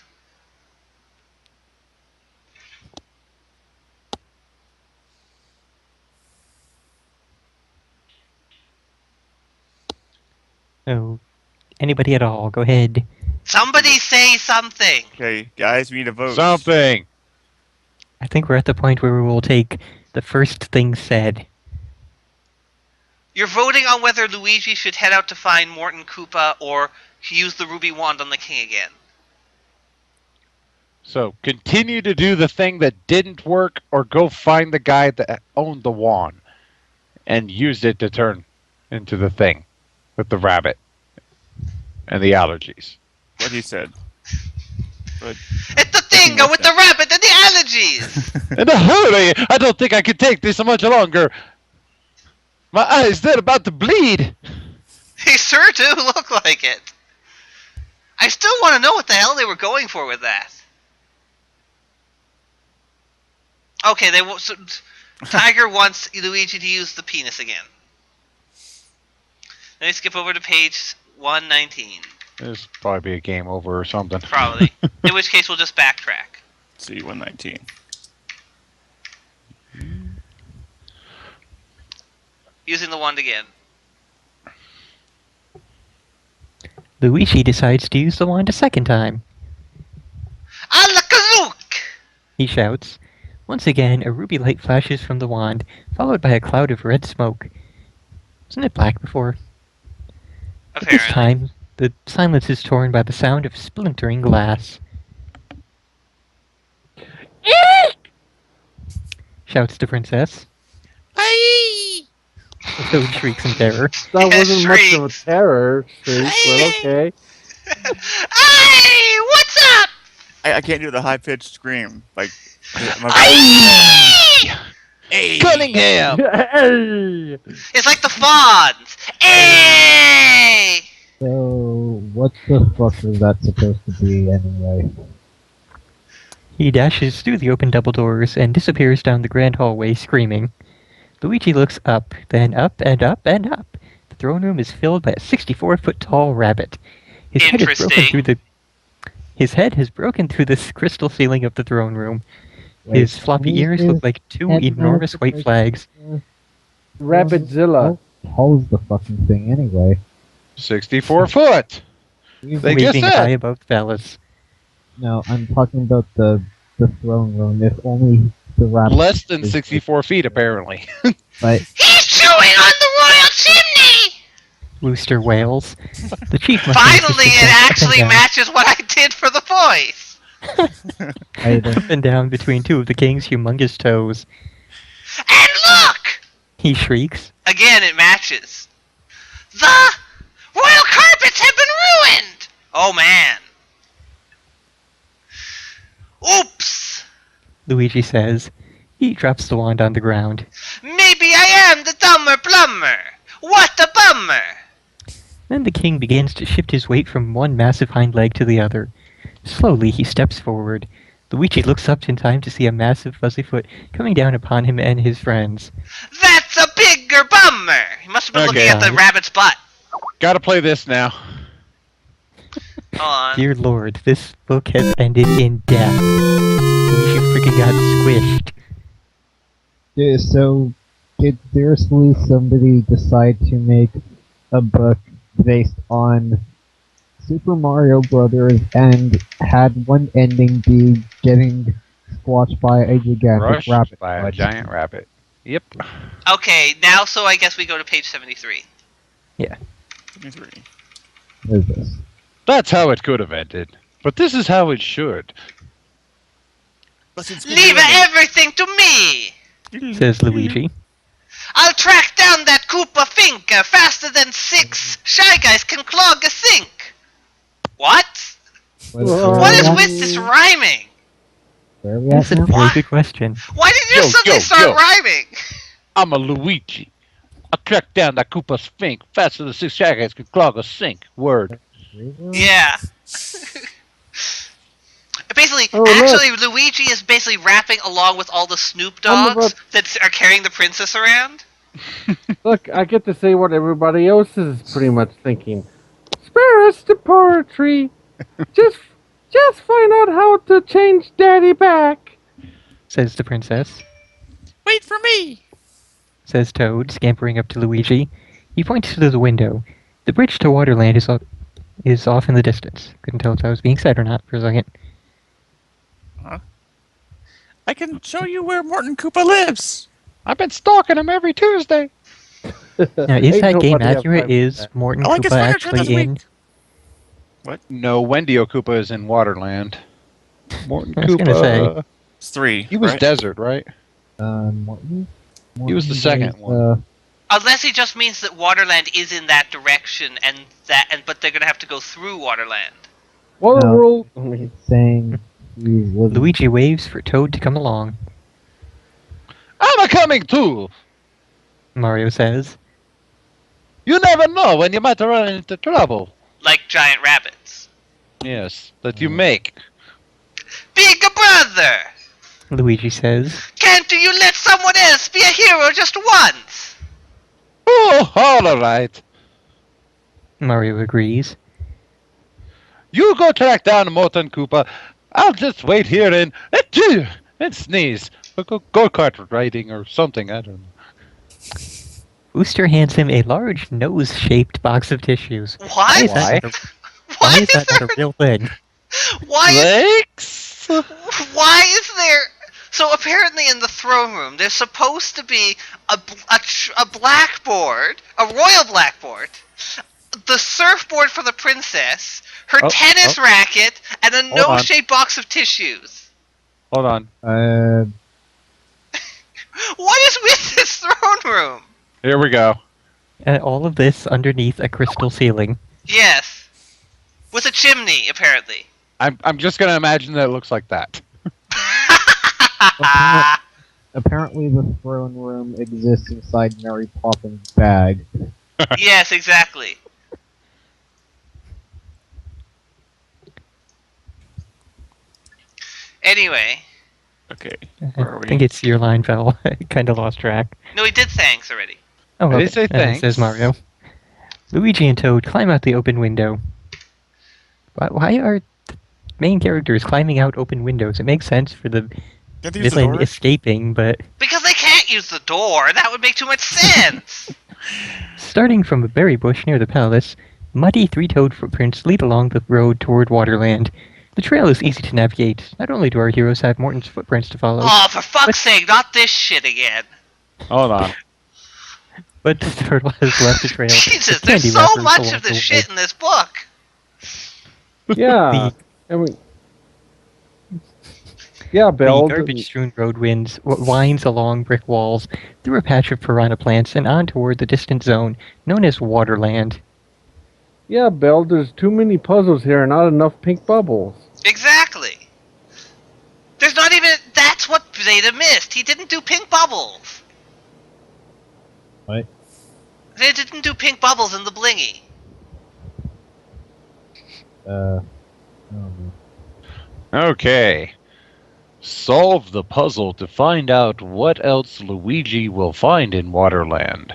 So, anybody at all, go ahead. Somebody say something! Okay, guys, we need a vote. Something. I think we're at the point where we will take the first thing said. You're voting on whether Luigi should head out to find Morton Koopa or use the ruby wand on the king again. So continue to do the thing that didn't work, or go find the guy that owned the wand and used it to turn into the thing with the rabbit and the allergies. What he said. But It's the thing Doesn't work with the rabbit and the allergies! In a hurry! I don't think I can take this much longer. My eyes, they're about to bleed. They sure do look like it. I still want to know what the hell they were going for with that. Okay, so Tiger wants Luigi to use the penis again. Let me skip over to page 119. This will probably be a game over or something. Probably. In which case, we'll just backtrack. let's see, 119. Using the wand again. Luigi decides to use the wand a second time. Alakazuk! He shouts. Once again, a ruby light flashes from the wand, followed by a cloud of red smoke. Wasn't it black before? But this Apparently. time, the silence is torn by the sound of splintering glass. Shouts the princess. The toad shrieks in terror. That Yeah, wasn't much of a shrieks. terror shriek, but okay. Hey! What's up? I can't do the high-pitched scream. Like, Hey! Cunningham! Hey! It's like the Fonz! Hey! So, what the fuck is that supposed to be anyway? He dashes through the open double doors and disappears down the grand hallway screaming. Luigi looks up, then up and up and up. The throne room is filled by a 64-foot tall rabbit. His head is broken Interesting. through the His head has broken through the crystal ceiling of the throne room. Wait, His floppy who ears is look like two head enormous broken? white flags. Rabbitzilla. How tall is the fucking thing anyway? 64 foot. They just Waving high said. above the palace. No, I'm talking about the throne room. If only the rabbit. Less than 64 feet, apparently. But He's chewing on the royal chimney! Wooster wails. The chief must have Finally, just it jumped up and actually down- matches what I did for the voice! up and down between two of the king's humongous toes. And look! He shrieks. Again, it matches. The royal carpets have been ruined! Oh man. Oops! Luigi says. He drops the wand on the ground. Maybe I am the dumber plumber! What a bummer! Then the king begins to shift his weight from one massive hind leg to the other. Slowly, he steps forward. Luigi looks up in time to see a massive fuzzy foot coming down upon him and his friends. That's a bigger bummer! He must have been looking at the rabbit's butt. Gotta play this now. Hold on. Dear Lord, this book has ended in death. Luigi freaking got squished. yeah, so did seriously somebody decide to make a book based on Super Mario Brothers and had one ending be getting squashed by a gigantic Rushed rabbit? by a But- giant rabbit. Yep. Okay, now so I guess we go to page 73. Yeah. 73. What is this? That's how it could have ended. But this is how it should. Leave everything to me! Says Luigi. I'll track down that Koopa Finker faster than 6 Shy Guys can clog a sink! What? What is with this rhyming? Where are we at That's a now? very good question. Why did you Yo, suddenly yo, start yo. rhyming? I'm a Luigi. I track down that Koopa Sphinx faster than 6 Shaggies can clog a sink. Word. Yeah. Basically, Oh, actually, Luigi is basically rapping along with all the Snoop I'm Dogs about- that are carrying the princess around. Look, I get to say what everybody else is pretty much thinking. Spare us the poetry. just find out how to change Daddy back. Says the princess. Wait for me! Says Toad, scampering up to Luigi. He points to the window. The bridge to Waterland is off in the distance. Couldn't tell if that was being said or not for a second. I can show you where Morton Koopa lives! I've been stalking him every Tuesday. Now, is Ain't that game nobody have accurate? time for Is that. Morton I like his Koopa furniture this actually in? week. No, Wendy Koopa is in Waterland. Morton I was gonna Koopa. say. It's 3. He was right? desert, right? Morton? He was the Morton second is, one. Unless he just means that Waterland is in that direction, but they're gonna have to go through Waterland. What a No. rule. He's saying he was Luigi waves for Toad to come along. I'm a coming too. Mario says. You never know when you might run into trouble. Like giant rabbits. Yes, that you make. Big brother! Luigi says. Can't you let someone else be a hero just once? Oh, all right. Mario agrees. You go track down Morton Koopa. I'll just wait here and sneeze. Or go kart riding or something. I don't know. Wooster hands him a large nose-shaped box of tissues. What? Why is that, not a, why is that not a real thing? Why is, Legs? why is there... So apparently in the throne room, there's supposed to be a blackboard, a royal blackboard, the surfboard for the princess, her tennis racket, and a Hold on. nose-shaped box of tissues. Hold on. What is with this throne room? Here we go. All of this underneath a crystal ceiling. Yes. With a chimney, apparently. I'm just gonna imagine that it looks like that. apparently the throne room exists inside Mary Poppins' bag. Yes, exactly. Anyway. Okay, where are I we? think it's your line, Val. I kind of lost track. No, he did thanks already. Oh, I okay. did say thanks. Says Mario. Luigi and Toad climb out the open window. Why are the main characters climbing out open windows? It makes sense for the Can't they use the villain door? escaping, but Because they can't use the door. That would make too much sense. starting from a berry bush near the palace, muddy three-toed footprints lead along the road toward Waterland. The trail is easy to navigate. Not only do our heroes have Morton's footprints to follow, Oh, for fuck's sake, not this shit again. Hold on. but the turtle has left the trail. Jesus, with there's candy so wrappers much along of the this way. shit in this book. Yeah. And we. Yeah, The Bell. garbage-strewn road winds along brick walls, through a patch of piranha plants, and on toward the distant zone known as Waterland. Yeah, Bell. There's too many puzzles here and not enough pink bubbles. Exactly. There's not even... That's what Zeta missed. He didn't do pink bubbles. What? They didn't do pink bubbles in the blingy. Oh, no. Okay. Solve the puzzle to find out what else Luigi will find in Waterland.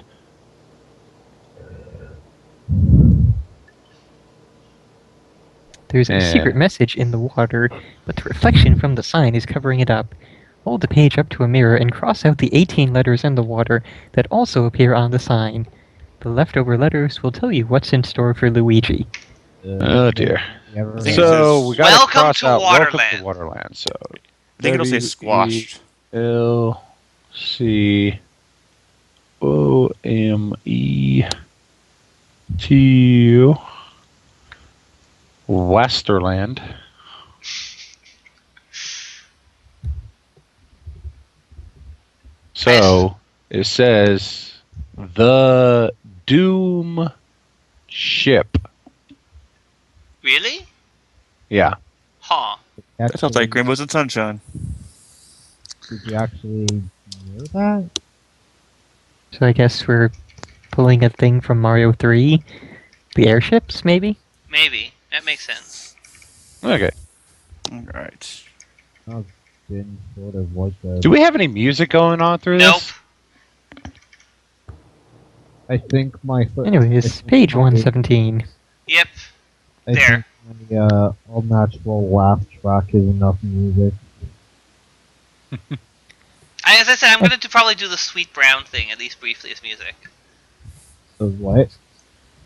There's a secret message in the water, but the reflection from the sign is covering it up. Hold the page up to a mirror and cross out the 18 letters in the water that also appear on the sign. The leftover letters will tell you what's in store for Luigi. Oh dear. Ever- So we got Welcome cross to out Welcome Waterland. to Waterland. So I think it'll say squashed. LCOME2 Westerland. So it says the Doom ship. Really? Yeah. Huh. That sounds like Rainbows and Sunshine. Did you actually know that? So I guess we're pulling a thing from Mario 3. The airships, maybe? Maybe. That makes sense. Okay. Alright. I've been sort of like a... Do we have any music going on through Nope. this? I think my... Anyways, page 117. Yep. I there. think my all-natural laugh track is enough music. As I said, I'm going to probably do the Sweet Brown thing, at least briefly, as music. So what?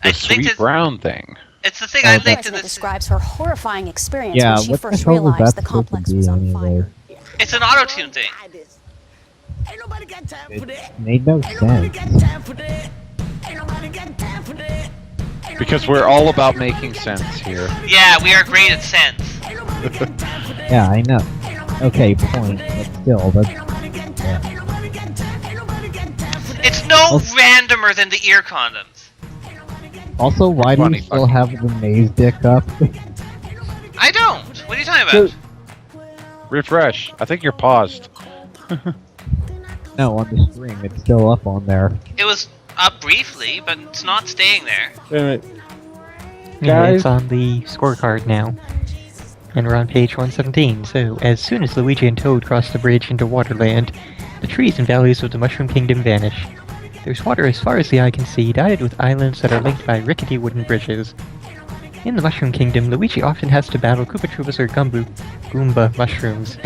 The I think Sweet Brown thing. It's the thing I Oh, linked in President this. describes her horrifying experience Yeah, when she what the first hell was realized that the supposed to complex be was on anyway? fire. It's an auto-tune thing. Ain't nobody got time for that. It made no Ain't nobody sense. got time for that. Ain't nobody got time for that. Because we're all about making sense here. Yeah, we are great at sense. Yeah, I know. Okay, point, but still, that's... Yeah. It's no randomer than the ear condoms. Also, why do Funny you still fucking- have the maze dick up? I don't. What are you talking about? Refresh. I think you're paused. No, on the stream, it's still up on there. It was up briefly, but it's not staying there. Wait a minute. Yeah, Guys? it's on the scorecard now. And we're on page 117. So, as soon as Luigi and Toad cross the bridge into Waterland, the trees and valleys of the Mushroom Kingdom vanish. There's water as far as the eye can see, dotted with islands that are linked by rickety wooden bridges. In the Mushroom Kingdom, Luigi often has to battle Koopa Troopas or Goomba mushrooms.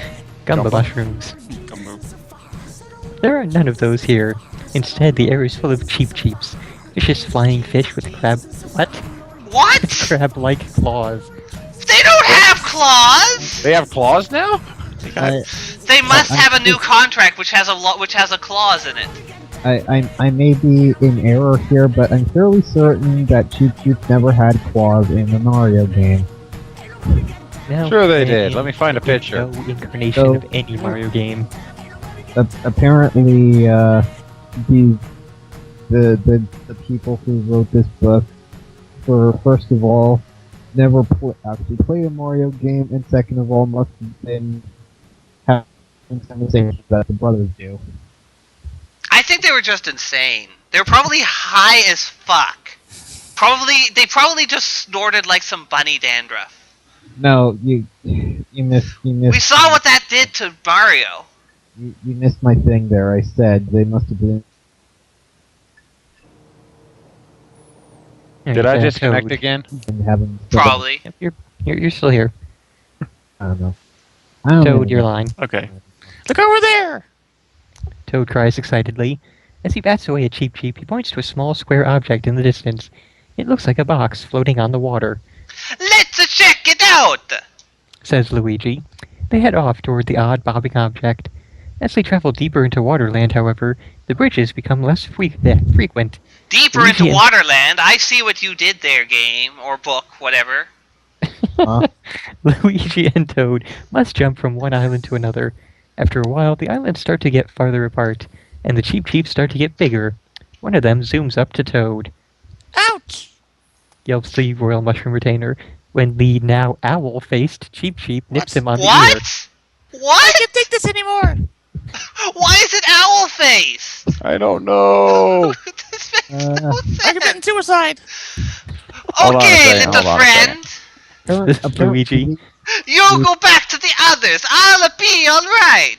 Gumba mushrooms. There are none of those here. Instead, the air is full of cheeps. Vicious flying fish with What? crab-like claws. They don't have claws. They have claws now? They must have a new contract which has a clause in it. I may be in error here, but I'm fairly certain that Cheep Cheep never had claws in the Mario game. No, Sure they did. Let me find a picture. No incarnation of any Mario game. Apparently, the people who wrote this book, first of all, never actually played a Mario game, and second of all, must have been having conversations that the brothers do. I think they were just insane. They were probably high as fuck. They probably just snorted like some bunny dandruff. No, you missed. We saw what that did to Mario. You missed my thing there. I said they must have been. Did I Toad. disconnect again? Having Probably. Yep, you're still here. I don't know. I don't Toad, know. your line. Okay. Look over there! Toad cries excitedly. As he bats away at Cheep Cheep, he points to a small square object in the distance. It looks like a box floating on the water. Let's check it out! says Luigi. They head off toward the odd bobbing object. As they travel deeper into Waterland, however, the bridges become less frequent. Deeper Luigi into and- Waterland, I see what you did there, game, or book, whatever. Luigi and Toad must jump from one island to another. After a while, the islands start to get farther apart, and the Cheep Cheeps start to get bigger. One of them zooms up to Toad. Ouch! Yelps the Royal Mushroom Retainer when the now owl-faced Cheep Cheep nips him on the ear. What? What? I can't take this anymore! Why is it owl face? I don't know. This makes no sense. I committed suicide! Hold on a Okay, second, little hold on a second. friend. This is Luigi. You go back to the others. I'll be alright.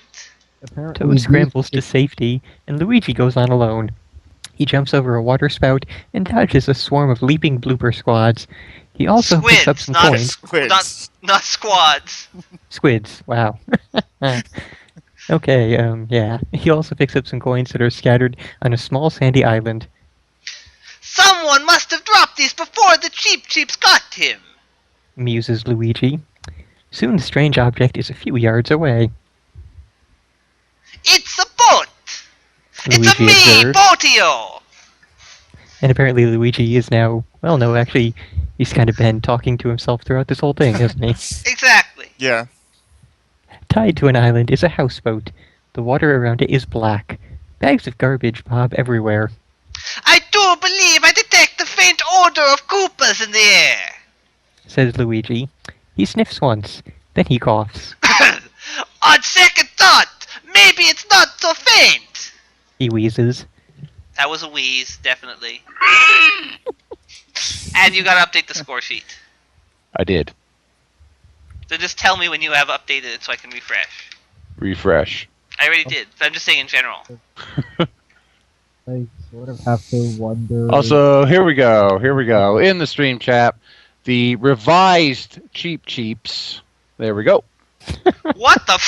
Apparently, Toad scrambles to safety, and Luigi goes on alone. He jumps over a water spout and dodges a swarm of leaping blooper squads. He also picks up Squids, some not coins. Squids. not squads. Squids, wow. Okay, yeah. He also picks up some coins that are scattered on a small sandy island. Someone must have dropped these before the Cheep Cheeps got him. Muses Luigi. Soon the strange object is a few yards away. It's a boat. It's a Luigi me, observes. Boatio. And apparently Luigi is now, well, no, actually, he's kind of been talking to himself throughout this whole thing, hasn't he? Exactly. Yeah. Tied to an island is a houseboat. The water around it is black. Bags of garbage bob everywhere. I do believe I detect the faint odor of koopas in the air. Says Luigi. He sniffs once, then he coughs. On second thought, maybe it's not so faint. He wheezes. That was a wheeze, definitely. And you gotta update the score sheet. I did. So just tell me when you have updated it so I can refresh. Refresh. I already did, but I'm just saying in general. I sort of have to wonder. Also, here we go. Here we go. In the stream chat, the revised Cheep Cheeps. There we go. What the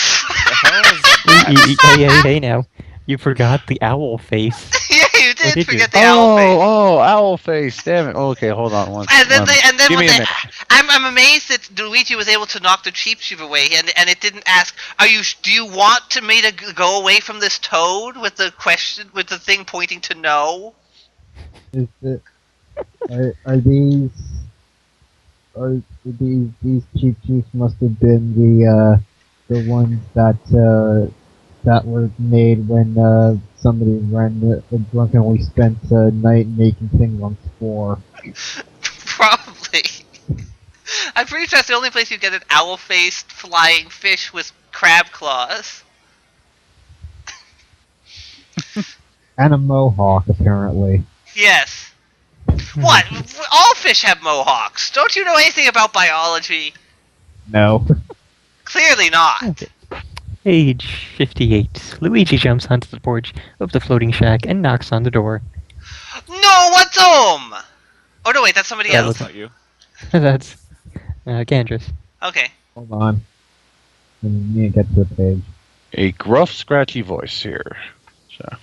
Hey now. You forgot the owl face. Yeah, you did did you? forget the owl face. Oh, owl face. Damn it. Okay, hold on one And then, second. Give when me a they, minute. I'm amazed that Luigi was able to knock the Cheep Cheep away, and it didn't ask, do you want me to go away from this Toad with the question, with the thing pointing to no? Is it, are these Cheep Cheeps must have been the ones that were made when somebody drunkenly spent a night making things on Spore. Probably. I'm pretty sure that's the only place you get an owl-faced flying fish with crab claws. And a mohawk, apparently. Yes. What? All fish have mohawks. Don't you know anything about biology? No. Clearly not. Age 58. Luigi jumps onto the porch of the floating shack and knocks on the door. No, what's home? Oh no, wait, that's somebody That else. Not you. That's Kandras. Okay. Hold on. I need to get to the page. A gruff, scratchy voice here. So.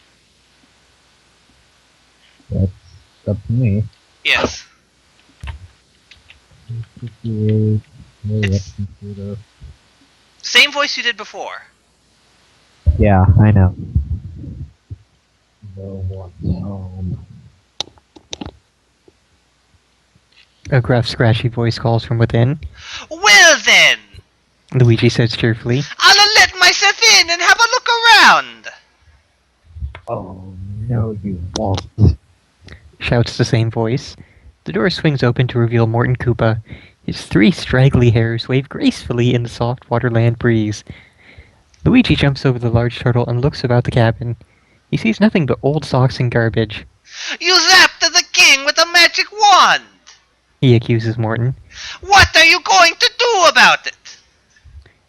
That's up to me. Yes. Computer. Same voice you did before. Yeah, I know. No one's home. A gruff, scratchy voice calls from within. Well then, Luigi says cheerfully. I'll let myself in and have a look around. Oh, no, you won't. Shouts the same voice. The door swings open to reveal Morton Koopa. His 3 straggly hairs wave gracefully in the soft waterland breeze. Luigi jumps over the large turtle and looks about the cabin. He sees nothing but old socks and garbage. You zapped the king with a magic wand. He accuses Morton. What are you going to do about it?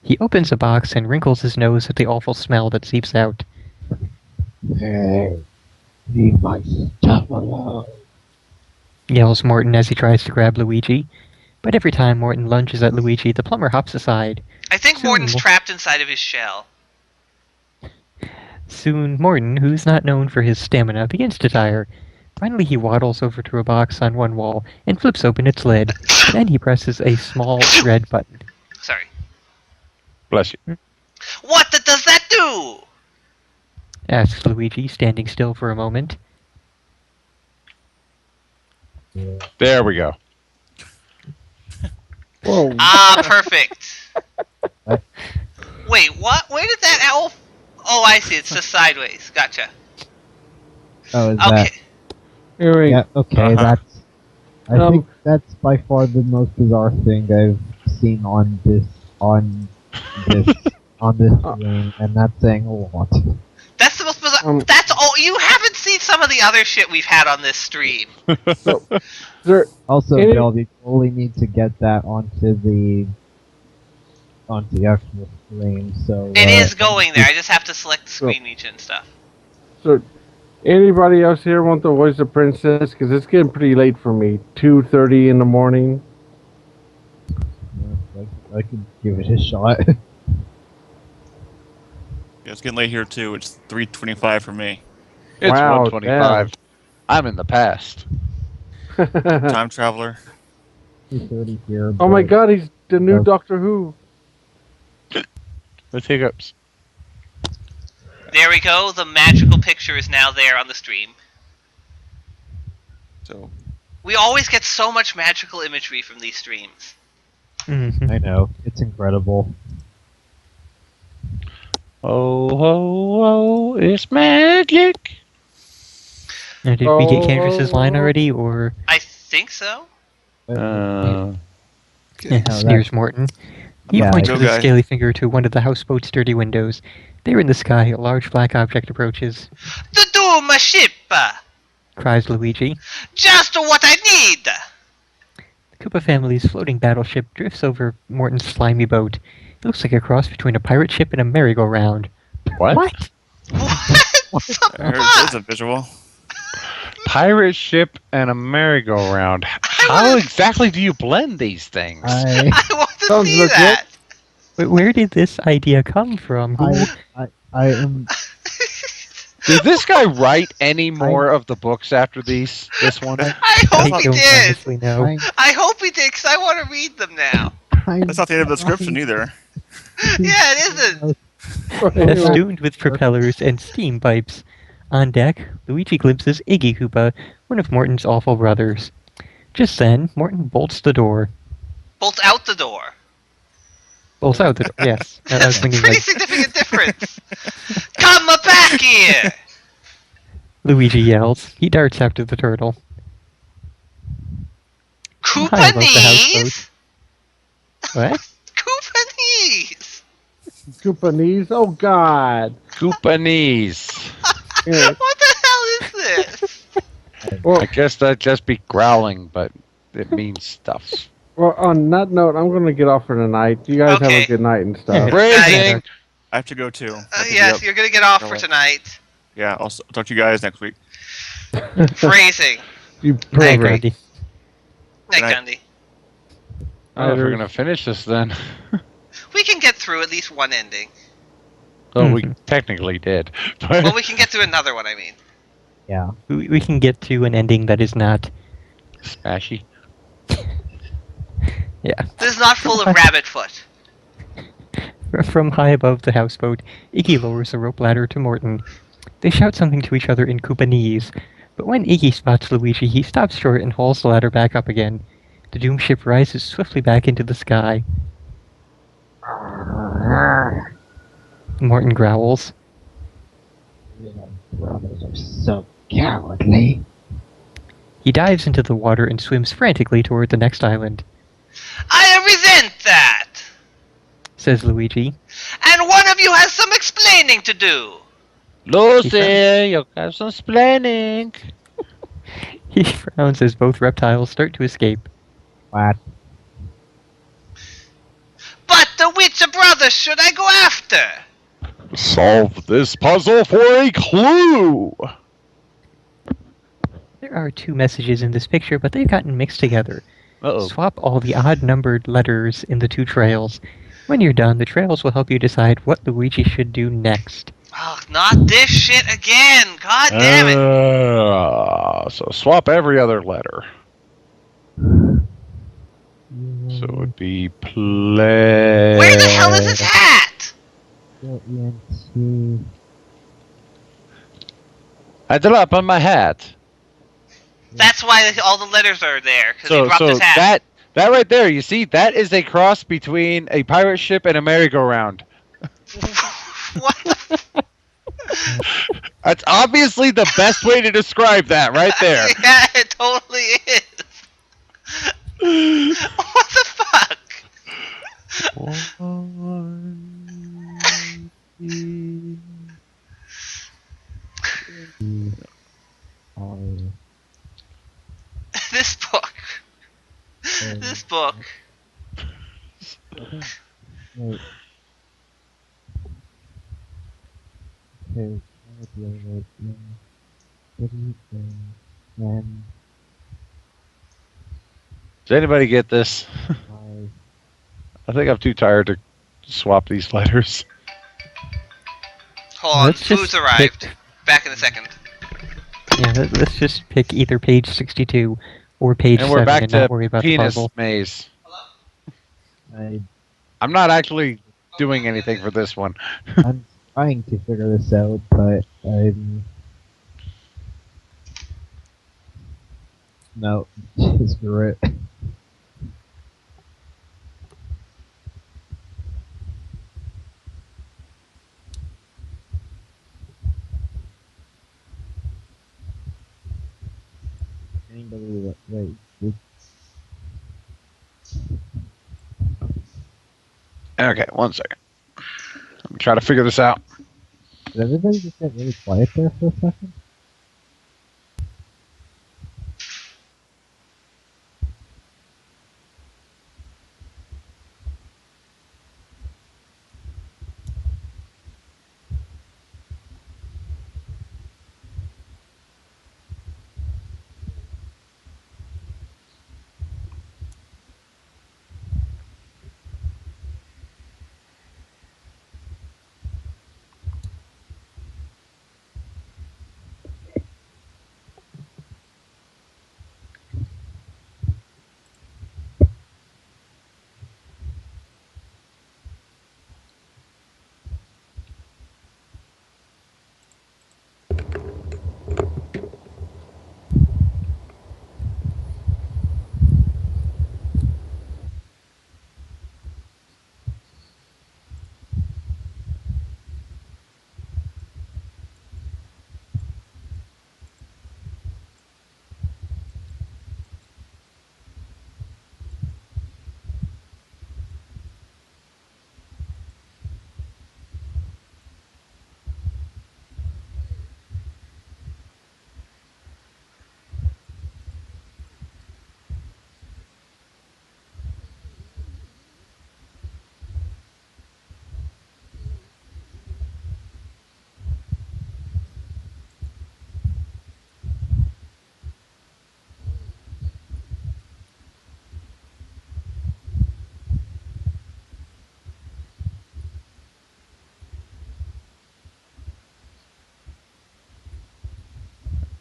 He opens a box and wrinkles his nose at the awful smell that seeps out. Hey, leave my stuff alone. Yells Morton as he tries to grab Luigi. But every time Morton lunges at Luigi, the plumber hops aside. I think Soon Morton's Mo- trapped inside of his shell. Soon, Morton, who's not known for his stamina, begins to tire. Finally, he waddles over to a box on one wall and flips open its lid. Then he presses a small red button. Sorry. Bless you. What does that do? Asks Luigi, standing still for a moment. There we go. Whoa. Ah, perfect. Wait, what? Where did that owl... Oh, I see. It's just sideways. Gotcha. Oh, is Okay. Here we Yeah, okay, Uh-huh. I think that's by far the most bizarre thing I've seen on this stream, and that's saying a lot. That's the most bizarre... That's all... You haven't seen some of the other shit we've had on this stream. there, Also, Any- Bill, you only need to get that onto the actual stream, so... It is going there. I just have to select the screen reach and stuff. So, anybody else here want the voice of Princess? Because it's getting pretty late for me. 2:30 in the morning. I could give it a shot. Yeah, it's getting late here too. It's 3:25 for me. It's Wow, 125. I'm in the past. Time traveler. 2:30 here. Oh my but- God, he's the new Oh. Doctor Who. Let's hiccups. There we go. The magical picture is now there on the stream. So We always get so much magical imagery from these streams. Mhm. I know, it's incredible. Oh, oh, oh, it's magic. Now, did we get Kandras' line already, or I think so. sneers Morton? He Yeah, points go with his guy. scaly finger to one of the houseboat's dirty windows. There in the sky, a large black object approaches. The Doom ship! Cries Luigi. Just what I need! The Koopa family's floating battleship drifts over Morton's slimy boat. It looks like a cross between a pirate ship and a merry-go-round. What? What? there's a visual. Pirate ship and a merry-go-round. How exactly do you blend these things? I want to Sounds see legit. that! Where did this idea come from? Who? I am... Did this guy write any more of the books after this one? I I hope he don't did! honestly know. I hope he did, because I want to read them now. That's not the end of the description either. Yeah, it isn't. Festooned with propellers and steam pipes. On deck, Luigi glimpses Iggy Koopa, one of Morton's awful brothers. Just then, Morton bolts the door. Bolt out the door. Bolts out the door, yes. I was That's a thinking pretty like significant difference. Come back here! Luigi yells. He darts after the turtle. Hi, Koopa about the knees? What? Koopa knees! Koopa knees. Oh God. Koopa knees. Yeah. What the hell is this? Well, I guess that'd just be growling, but it means stuff. well, on that note, I'm gonna get off for the night. You guys have Okay. a good night and Yeah. stuff. Phrasing! I have to go too. I have to get Yes, up. you're gonna get off for Alright. tonight. Yeah, I'll talk to you guys next week. Phrasing. You Hey, pervert. Grundy. Night, Good night. Ghandi. I don't know if we're gonna finish this then. We can get through at least one ending. Oh, we technically did. Well, we can get through another one, I mean. Yeah. We can get to an ending that is not. Smashy. Yeah. This is not full of rabbit foot. From high above the houseboat, Iggy lowers a rope ladder to Morton. They shout something to each other in Koopanese, but when Iggy spots Luigi, he stops short and hauls the ladder back up again. The doom ship rises swiftly back into the sky. Morton growls. Brothers are so cowardly. He dives into the water and swims frantically toward the next island, I resent that! says Luigi. And one of you has some explaining to do! Lucy, you got some splaining. He frowns as both reptiles start to escape. What? But which brother should I go after? Solve this puzzle for a clue. There are two messages in this picture, but they've gotten mixed together. Uh-oh. Swap all the odd-numbered letters in the two trails. When you're done, the trails will help you decide what Luigi should do next. Oh, not this shit again! God damn it! So swap every other letter. So it would be play. Where the hell is his hat? ENT. I dropped on my hat. That's why all the letters are there, because he So, dropped his hat. that right there, you see, that is a cross between a pirate ship and a merry-go-round. What the That's obviously the best way to describe that, right there. Yeah, it totally is. What the fuck? This book. This book. Wait. Okay, Does anybody get this? I think I'm too tired to swap these letters. Hold on, Let's just food's arrived. pick- Back in a second. Yeah, let's just pick either page 62 or page And 7 we're back and not to worry about the penis puzzle. maze. I, I'm not actually doing anything for this one. I'm trying to figure this out, but I'm... No, screw it. Anybody wait. Okay, one second. Let me try to figure this out. Did everybody just get really quiet there for a second?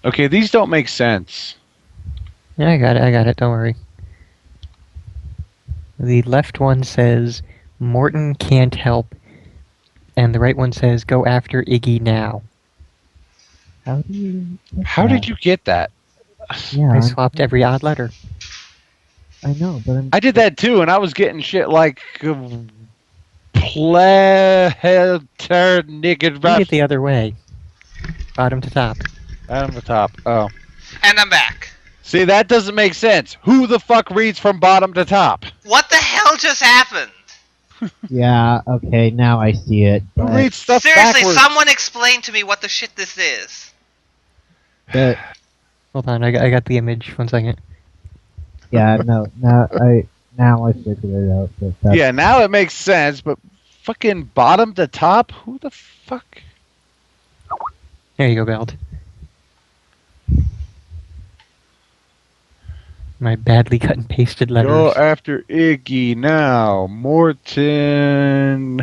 Okay, these don't make sense. Yeah, I got it, don't worry. The left one says, Morton can't help, and the right one says, go after Iggy now. How do you... How did you get that? Yeah, I swapped every odd letter. I know, but I'm... I did that too, and I was getting shit like play-helter You nigga get it the other way. Bottom to top. on the top. Oh. And I'm back. See, that doesn't make sense. Who the fuck reads from bottom to top? What the hell just happened? Yeah, okay, now I see it. Who But reads stuff Seriously, backwards? someone explain to me what the shit this is. the, Hold on, I got the image. 1 second. yeah, no, now I figured it out. But that's, Yeah, now it makes sense, but fucking bottom to top? Who the fuck? There you go, Beld. My badly cut and pasted letters. Go after Iggy now. Morton.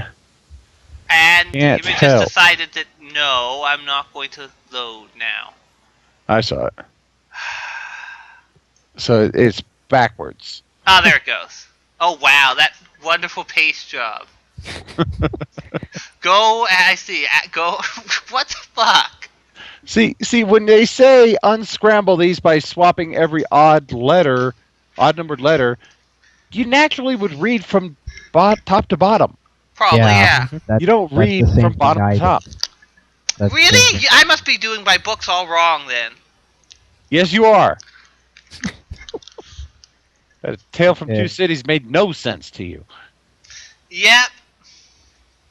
And Can't Image help. just decided that no, I'm not going to load now. I saw it. So it's backwards. Ah, there it goes. Oh wow, that wonderful paste job. Go, I see. Go. What the fuck? See, when they say unscramble these by swapping every odd numbered letter, you naturally would read from top to bottom. Probably, yeah. That's, You don't that's read the same from thing bottom I to did. top. That's the Really? same- I must be doing my books all wrong then. Yes, you are. That Tale from Okay. Two Cities made no sense to you. Yep.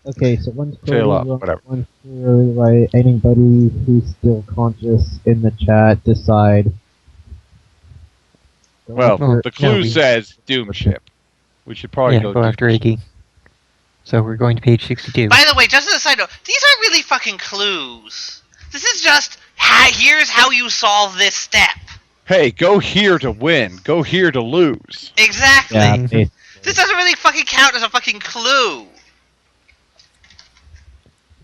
Okay, so one's Fail clearly up, wrong, whatever. one's clearly right. Anybody who's still conscious in the chat, decide. Go Well, after- the clue no, we- says Doom Ship. We should probably Yeah, go go after Doom Ship. Iggy. So we're going to page 62. By the way, just as a side note, these aren't really fucking clues. This is just, here's how you solve this step. Hey, go here to win. Go here to lose. Exactly. Yeah, Mhm. basically. This doesn't really fucking count as a fucking clue.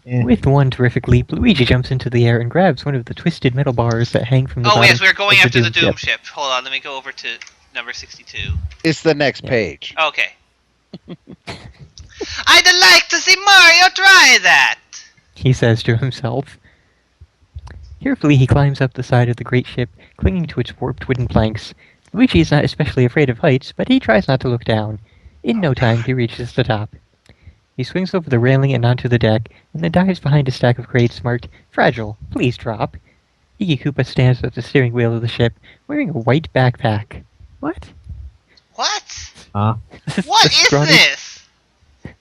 Eh. With one terrific leap, Luigi jumps into the air and grabs one of the twisted metal bars that hang from the Oh bottom yes, we're going of after the Doom ship. Ship. Hold on, let me go over to number 62. It's the next page. Okay. I'd like to see Mario try that! He says to himself. Carefully, he climbs up the side of the great ship, clinging to its warped wooden planks. Luigi is not especially afraid of heights, but he tries not to look down. In no time, he reaches the top. He swings over the railing and onto the deck, and then dives behind a stack of crates marked, "Fragile, please drop." Iggy Koopa stands at the steering wheel of the ship, wearing a white backpack. What? What? Huh? What The is scrawny- this?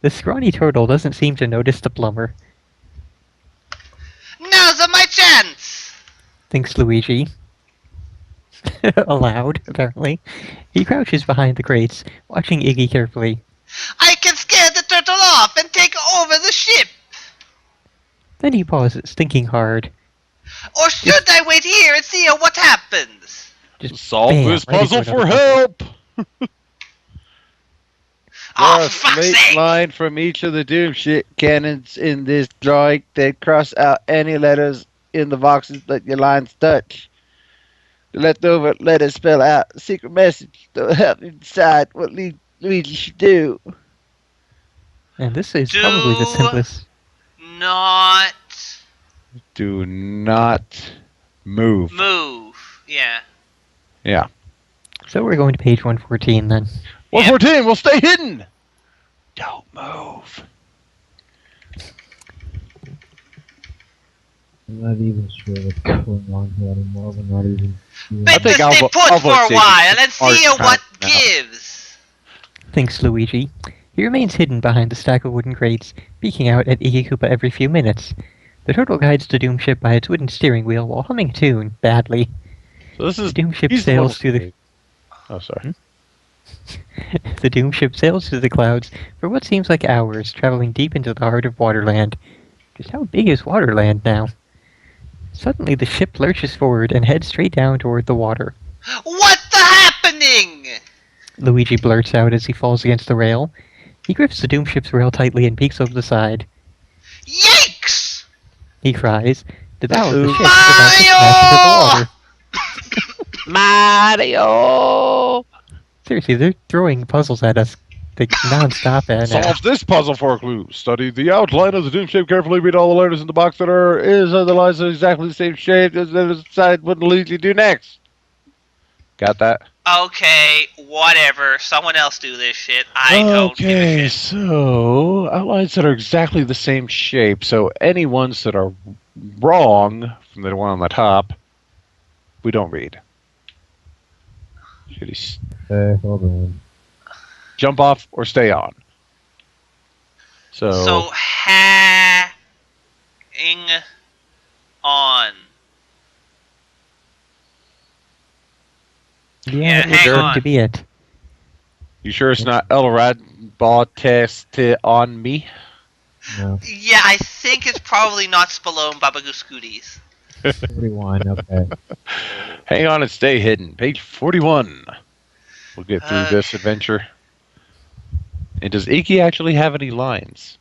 The scrawny turtle doesn't seem to notice the plumber, Now's my chance! thinks Luigi. Aloud, apparently. He crouches behind the crates, watching Iggy carefully. I can scare the turtle off and take over the ship! Then he pauses, thinking hard. Or should I wait here and see what happens? Just Solve bam, this right into puzzle for another help! Oh, There are fuck's slate sake! line from each of the Doom Ship cannons in this drawing that cross out any letters in the boxes that your lines touch. The leftover letters spell out a secret message that will help you decide what Luigi should do. And this is probably the Do- simplest. Not Do not move. move. Yeah. Yeah. So we're going to page 114 then. 114, we'll stay hidden! Don't move. I'm not even sure what's going on here anymore. We're not even. Better think I'll stay vo- put I'll for vote a Ziggy. while and see Art what time now. gives. Thinks Luigi. He remains hidden behind the stack of wooden crates, peeking out at Iggy Koopa every few minutes. The turtle guides the Doom Ship by its wooden steering wheel while humming a tune, badly. So this The is... Doom Ship he's the sails one- through the... Oh, sorry. The Doom Ship sails through the clouds for what seems like hours, traveling deep into the heart of Waterland. Just how big is Waterland now? Suddenly the ship lurches forward and heads straight down toward the water. What the happening? Luigi blurts out as he falls against the rail. He grips the Doom Ship's rail tightly and peeks over the side. Yikes! He cries. The bow of the Uh-oh. ship is about to smash into the water. Mario! Seriously, they're throwing puzzles at us like non-stop at now. Solve this puzzle for a clue. Study the outline of the Doom Shape carefully. Read all the letters in the box that are the lines are exactly the same shape. Then decide what Luigi do next. Got that? Okay, whatever. Someone else do this shit. I don't give a Okay, shit. so outlines that are exactly the same shape. So any ones that are wrong from the one on the top, we don't read. Should he Hold on. jump off or stay on? So, So hang on. Yeah, hang it's going on. to be it. you sure it's not Elrod ball test on me? No. Yeah, I think it's probably not Spallone Babagoose Scooties. 41, okay. Hang on and stay hidden. Page 41. We'll get through Okay. this adventure. And does Iki actually have any lines?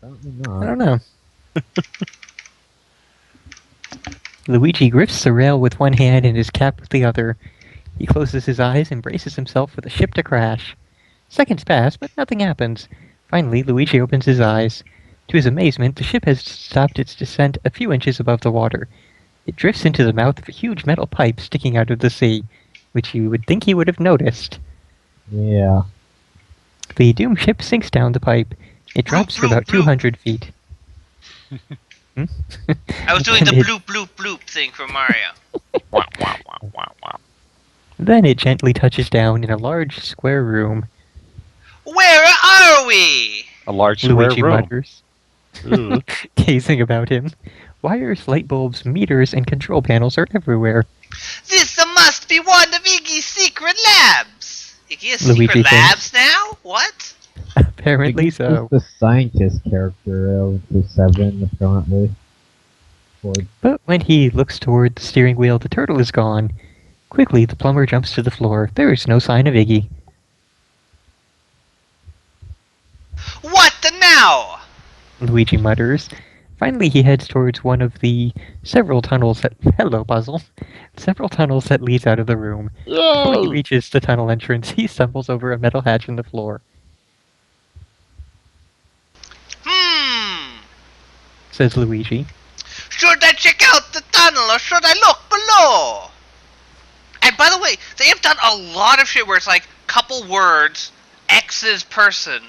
Apparently I not. don't know. Luigi grips the rail with one hand and his cap with the other. He closes his eyes and braces himself for the ship to crash. Seconds pass, but nothing happens. Finally, Luigi opens his eyes. To his amazement, the ship has stopped its descent a few inches above the water. It drifts into the mouth of a huge metal pipe sticking out of the sea, which you would think he would have noticed. Yeah. The doomed ship sinks down the pipe. It drops for about 200 feet. I was doing the bloop bloop bloop thing from Mario. Wow, wow, wow, wow, wow. Then it gently touches down in a large square room. Where are we? A large square Luigi room. mutters, gazing about him. Wires, light bulbs, meters, and control panels are everywhere. This must be one of Iggy's secret labs. Iggy has Luigi secret thinks. labs now? What? Apparently so. He's the scientist character of the 7, apparently. Or But when he looks toward the steering wheel, the turtle is gone. Quickly, the plumber jumps to the floor. There is no sign of Iggy. What the now? Luigi mutters. Finally, he heads towards one of the several tunnels that... Hello, Puzzle. Several tunnels that leads out of the room. Before he reaches the tunnel entrance, he stumbles over a metal hatch in the floor. Says Luigi. Should I check out the tunnel or should I look below? And by the way, they have done a lot of shit where it's like couple words, X's person,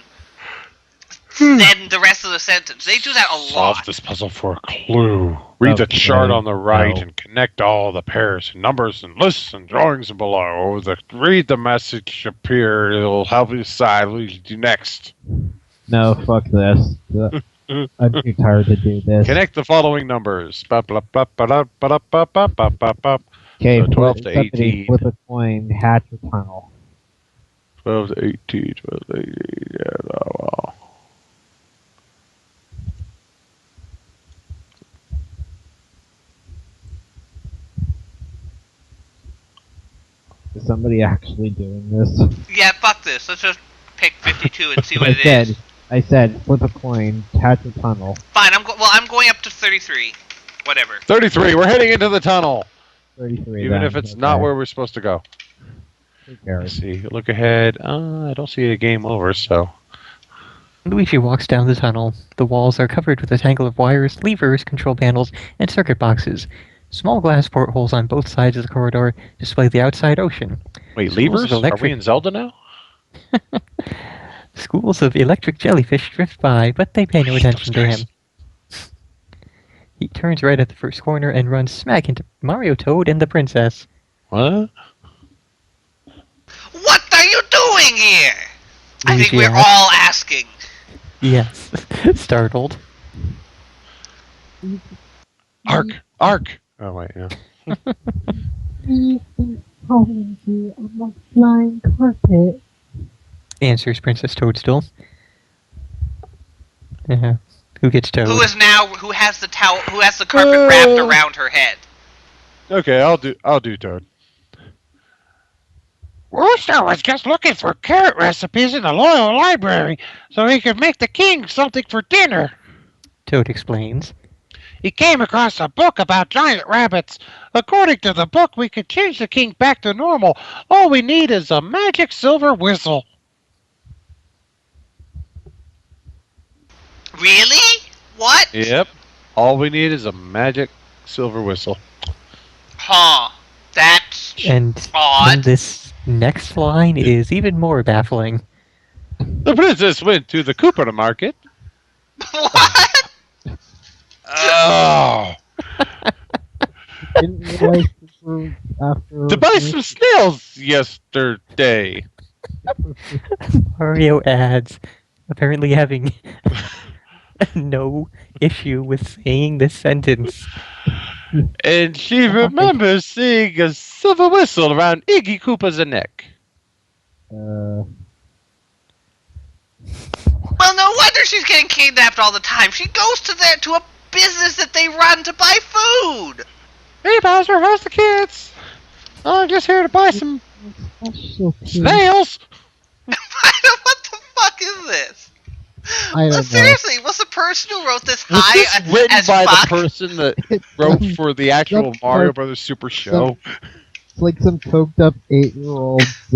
then the rest of the sentence. They do that a Solve lot. this puzzle for a clue. Read the Okay, chart on the right no. and connect all the pairs and numbers and lists and drawings below. Read the message appear. It'll help you decide what you do next. no, fuck this. I'm too tired to do this. Connect the following numbers. Okay, 12 to somebody 18. With a coin, hatch a tunnel. 12 to 18. 12 to 18. Yeah, well. Is somebody actually doing this? Yeah, fuck this. Let's just pick 52 and see what it is. I said, flip a coin, hatch a tunnel. Fine, I'm going up to 33. Whatever. 33. We're heading into the tunnel. 33. Even then, if it's not okay. where we're supposed to go. Who Let's cares? see. Look ahead. I don't see a game over, so. Luigi walks down the tunnel. The walls are covered with a tangle of wires, levers, control panels, and circuit boxes. Small glass portholes on both sides of the corridor display the outside ocean. Wait, Schools of levers? Are electric- we in Zelda now? Schools of electric jellyfish drift by, but they pay no Wait, attention to those him. He turns right at the first corner and runs smack into Mario, Toad, and the princess. What? What are you doing here? I think Luigi we're asks. all asking. Yes, startled. Ark! Ark! Oh, wait, yeah. We've been calling you on the flying carpet. Answers Princess Toadstool. Who gets Toad? Who has the towel? Who has the carpet wrapped around her head? Okay, I'll do Toad. Wooster was just looking for carrot recipes in the loyal library so he could make the king something for dinner. Toad explains. He came across a book about giant rabbits. According to the book, we could change the king back to normal. All we need is a magic silver whistle. Really? What? Yep. All we need is a magic silver whistle. Huh. That's And odd. this next line is even more baffling. The princess went to the koopa market. What? Oh! Didn't realize this was after. To buy some snails yesterday. Mario adds, apparently having no issue with saying this sentence. And she remembers seeing a silver whistle around Iggy Koopa's neck. Well, no wonder she's getting kidnapped all the time. She goes to a business that they run to buy food. Hey, Bowser, how's the kids? Oh, I'm just here to buy some snails. What the fuck is this? I don't know. Seriously, was the person who wrote this Was high this written as by fuck? the person that wrote for the actual That's Mario part- Brothers Super Show? It's like some coked up 8-year-olds,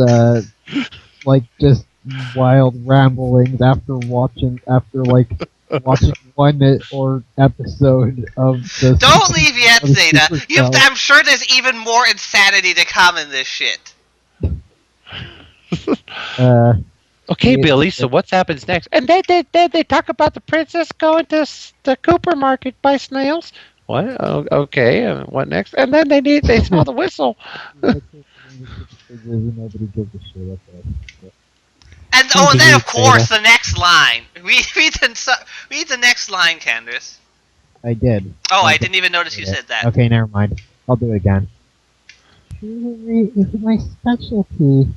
like just wild ramblings after watching one or episode of the. Don't leave yet, of the Zeta. Supercell. I'm sure there's even more insanity to come in this shit. Okay, Yeah. Billy. So what happens next? And then they talk about the princess going to the Cooper market buy snails. What? Oh, okay. And what next? And then they smell the whistle. Nobody gives a shit. Okay. And then Indeed, of course Zeta. the next line. Read the next line, Kandras. I did. Oh, I Okay. didn't even notice you said that. Okay, never mind. I'll do it again. Jewelry is my specialty.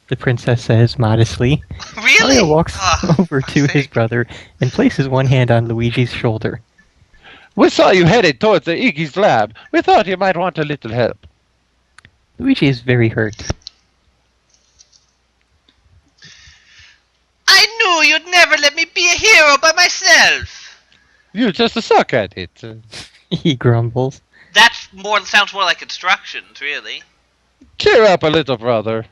The princess says modestly. Really? Mario walks Ugh, over for to his sake. brother and places one hand on Luigi's shoulder. We saw you headed towards the Iggy's lab. We thought you might want a little help. Luigi is very hurt. I knew you'd never let me be a hero by myself. You just suck at it. He grumbles. That sounds more like instructions, really. Cheer up a little, brother.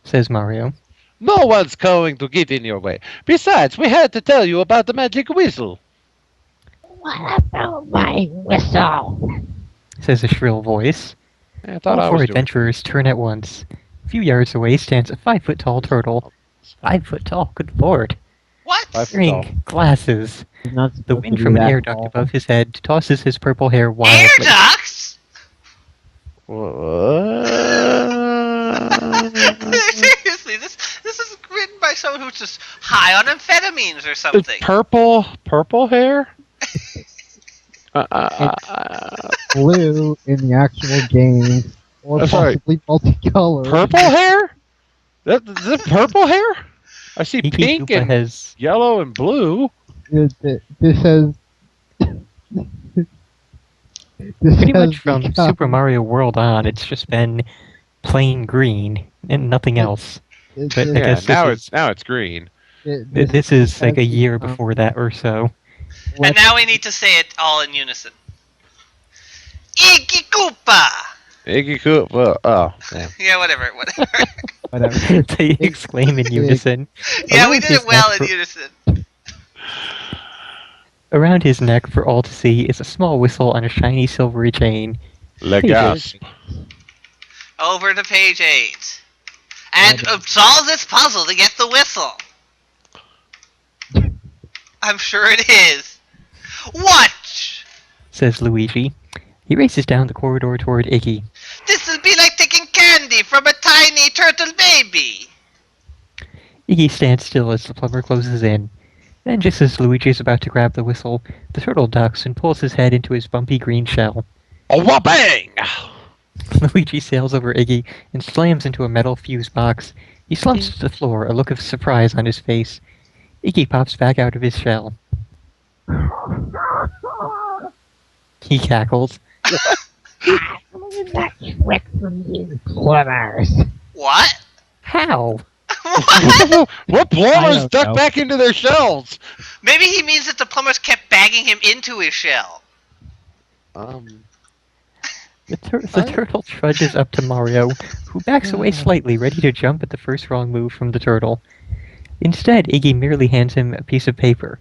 Says Mario. No one's going to get in your way. Besides, we had to tell you about the magic whistle. What about my whistle? Says a shrill voice. I thought All I four was doing. adventurers turn at once. A few yards away stands a 5-foot-tall turtle. 5 foot tall, good lord. What? 5 foot tall. Wearing glasses. He's not The supposed wind to from be an that air duct tall. above his head tosses his purple hair Air wildly. ducts? What? Seriously, this is written by someone who's just high on amphetamines or something. Purple hair? Blue in the actual game, or Sorry. possibly multicolored. Purple hair? That purple hair? I see Iki pink Koopa and has yellow and blue. This has. This pretty has much from become- Super Mario World on, it's just been plain green and nothing else. this but is- I Yeah, guess now it's green. This is like a has year become before that or so. And now we need to say it all in unison. Iggy Koopa! Iggy Koopa. Oh, damn. Yeah, whatever. whatever. They exclaim in unison. Yeah, we Around did his it well neck in for- unison. Around his neck for all to see is a small whistle on a shiny silvery chain. Legas. Over to page 8. And solve this puzzle to get the whistle. I'm sure it is. Watch! Says Luigi. He races down the corridor toward Iggy. This will be like taking candy from a tiny turtle baby. Iggy stands still as the plumber closes in. Then, just as Luigi is about to grab the whistle, the turtle ducks and pulls his head into his bumpy green shell. A whopping! Luigi sails over Iggy and slams into a metal fuse box. He slumps to the floor, a look of surprise on his face. Iggy pops back out of his shell. He cackles. Learn that trick from you plumbers. What? How? What? What I plumbers don't duck know. back into their shells? Maybe he means that the plumbers kept bagging him into his shell. The turtle trudges up to Mario, who backs away slightly, ready to jump at the first wrong move from the turtle. Instead, Iggy merely hands him a piece of paper.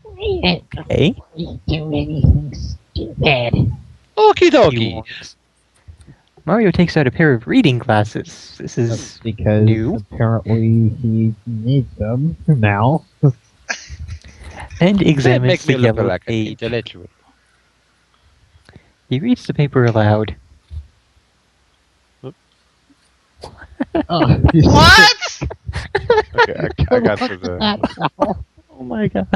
Read it Okay? before you do anything stupid. Okie He dokie. warns. Mario takes out a pair of reading glasses. This That's is because new. apparently he needs them now. and That examines makes the me look yellow like an page. intellectual. He reads the paper aloud. Oh, What? Okay, I got to the. Oh my god.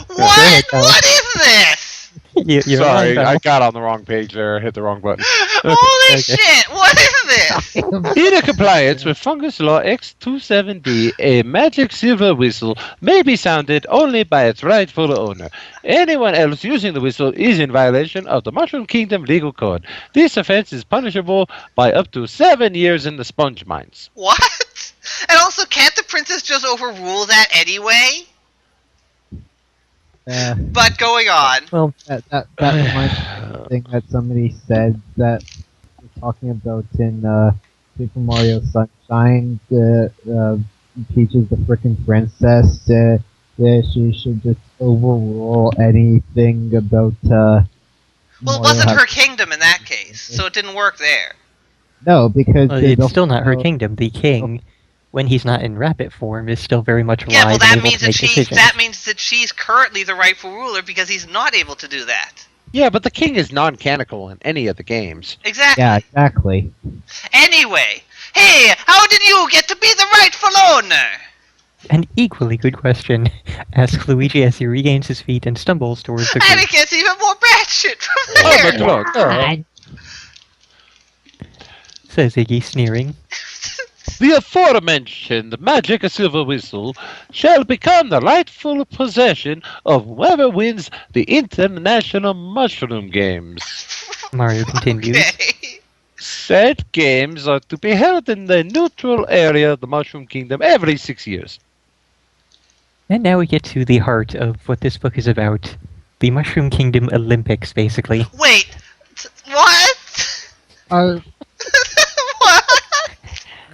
What? What is this? You're Sorry, on, I Val. got on the wrong page there. I hit the wrong button. Holy okay. shit! What is this? In compliance with Fungus Law X27D, a magic silver whistle may be sounded only by its rightful owner. Anyone else using the whistle is in violation of the Mushroom Kingdom legal code. This offense is punishable by up to 7 years in the sponge mines. What? And also, can't the princess just overrule that anyway? But going on. Well, that reminds me of something that somebody said that we're talking about in Super Mario Sunshine. Peach is the frickin' princess. She should just overrule anything about. Well, it Mario wasn't having- her kingdom in that case, so it didn't work there. No, because it's still not her kingdom. The king, when he's not in rabbit form, is still very much alive Yeah, well, and that able means to make decisions. that means that she's currently the rightful ruler because he's not able to do that. Yeah, but the king is non-canonical in any of the games. Exactly. Yeah, exactly. Anyway, hey, how did you get to be the rightful owner? An equally good question, asks Luigi as he regains his feet and stumbles towards the And group. it gets even more batshit from Oh there. my god, God. Says Iggy, sneering. the aforementioned magic silver whistle shall become the rightful possession of whoever wins the International Mushroom Games. Mario continues. Okay. Said games are to be held in the neutral area of the Mushroom Kingdom every 6 years. And now we get to the heart of what this book is about. The Mushroom Kingdom Olympics, basically. Wait, what? What?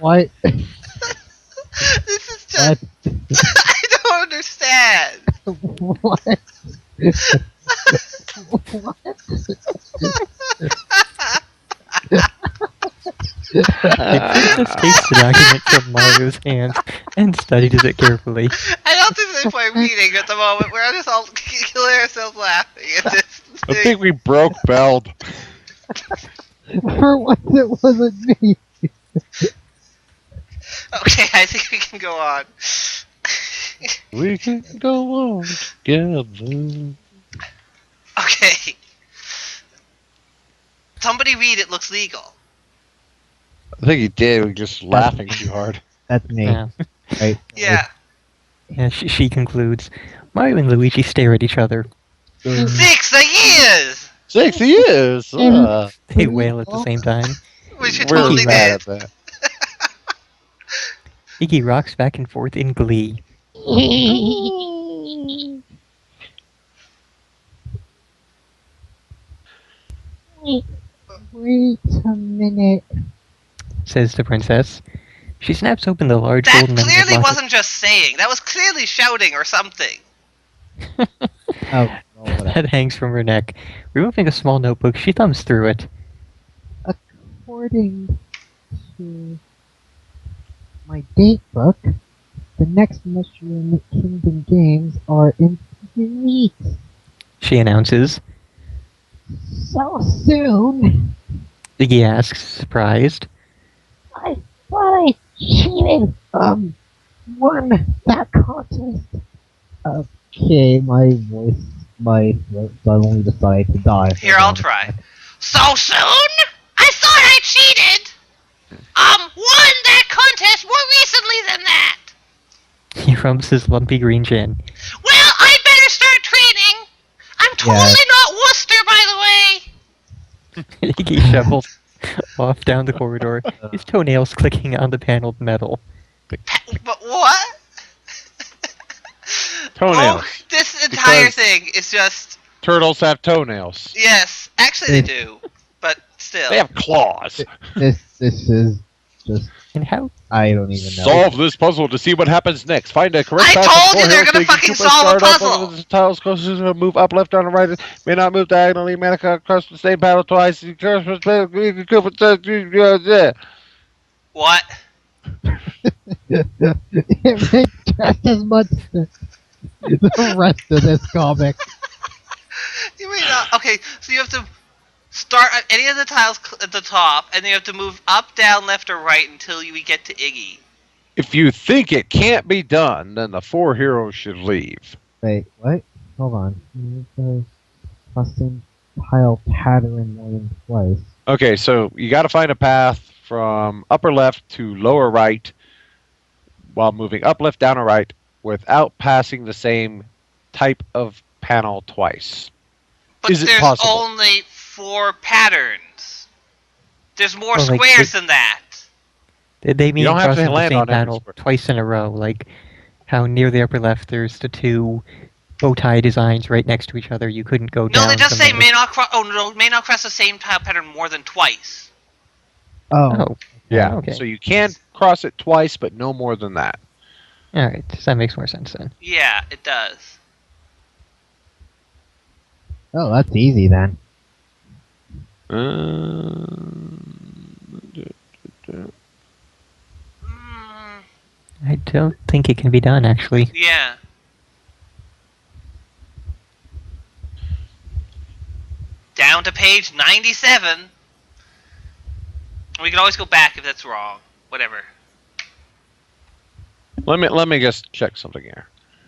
What? This is just... I don't understand. What? The princess takes the document from Mario's hands and studies it carefully. I don't think there's any point reading at the moment. We're just all killing ourselves laughing at this. I think we broke Beld. For once, it wasn't me. Okay, I think we can go on. We can go on together. Okay. Somebody read It Looks Legal. I think he did. We're just laughing too hard. That's me. Yeah. Right? Yeah. Yeah, she concludes. Mario and Luigi stare at each other. 6 years! 6 years! They wail at the same time. We should We're totally mad did. at that. Iggy rocks back and forth in glee. Wait a minute. Says the princess. She snaps open the large That golden emerald clearly locket. wasn't just saying. That was clearly shouting or something. Oh, well, whatever. That hangs from her neck. Removing a small notebook, she thumbs through it. According to my date book, the next Mushroom Kingdom games are in 3 weeks. She announces. So soon. Iggy asks, surprised. I thought I cheated. Won that contest. Okay, my throat suddenly decided to die. Here, I'll try. So soon? I thought I cheated! Won that contest more recently than that! He rubs his lumpy green chin. Well, I better start training! I'm totally not Wooster, by the way! Iggy shuffles off down the corridor, his toenails clicking on the paneled metal. But what? Toenails. Oh, this entire Because- thing is just... Turtles have toenails. Yes, actually they do. But still. They have claws. This is just And how? I don't even know. Solve this puzzle to see what happens next. Find a correct I path told to you four they're hills gonna so you can fucking Koopa solve a start up puzzle. over the tiles closest to move up, left, down, and right. May not move diagonally. May not cross the same paddle twice. What? It makes just as much sense as the rest of this comic. You mean okay, so you have to start at any of the tiles at the top, and then you have to move up, down, left, or right until we get to Iggy. If you think it can't be done, then the 4 heroes should leave. Wait, what? Hold on. The custom tile pattern more than twice. Okay, so you got to find a path from upper left to lower right while moving up, left, down, or right without passing the same type of panel twice. But Is it there's possible? only 4 patterns. There's more Well, like, squares than that. They mean don't have to crossing the land same on every panel square. twice in a row, like how near the upper left there's the 2 bow tie designs right next to each other. You couldn't go down. No, they just from say there. may not cross. Oh no, may not cross the same tile pattern more than twice. Oh, Yeah. okay. So you can cross it twice, but no more than that. All right, so that makes more sense then. Yeah, it does. Oh, that's easy then. Mm, I don't think it can be done actually. yeah. Down to page 97. We can always go back if that's wrong. Whatever. Let me just check something here.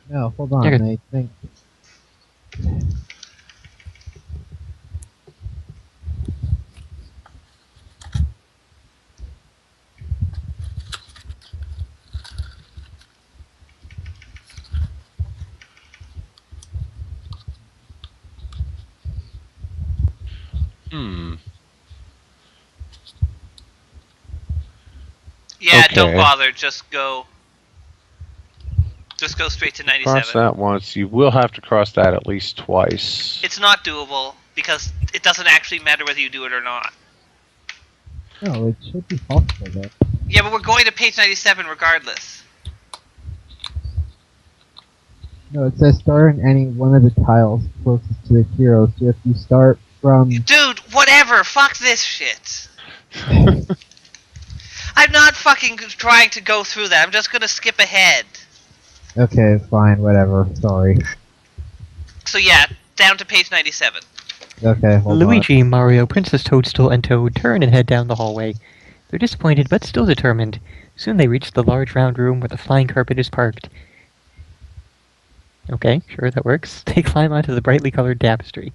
No, hold on. Okay. I think. Yeah, Okay. don't bother. Just go straight to 97. Cross that once. You will have to cross that at least twice. It's not doable because it doesn't actually matter whether you do it or not. No, it should be possible though. Yeah, but we're going to page 97 regardless. No, it says start on any one of the tiles closest to the hero. So if you start from Dude, whatever. Fuck this shit. I'm not fucking trying to go through that. I'm just gonna skip ahead. okay, fine, whatever. Sorry. So yeah, down to page 97. Okay, hold Luigi, Mario, Princess Toadstool, and Toad turn and head down the hallway. They're disappointed but still determined. Soon they reach the large round room where the flying carpet is parked. Okay, sure, that works. They climb onto the brightly colored tapestry.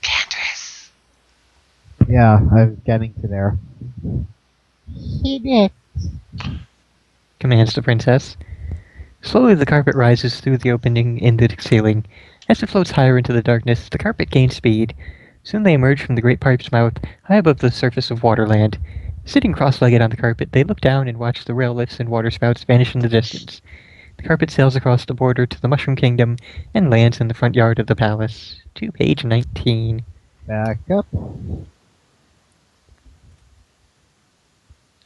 Kandras. on. Yeah, I'm getting to there. He did. Commands the princess. Slowly the carpet rises through the opening in the ceiling. As it floats higher into the darkness, the carpet gains speed. Soon they emerge from the great pipe's mouth, high above the surface of Waterland. Sitting cross-legged on the carpet, they look down and watch the rail lifts and waterspouts vanish in the distance. The carpet sails across the border to the Mushroom Kingdom and lands in the front yard of the palace. To page 19. Back up.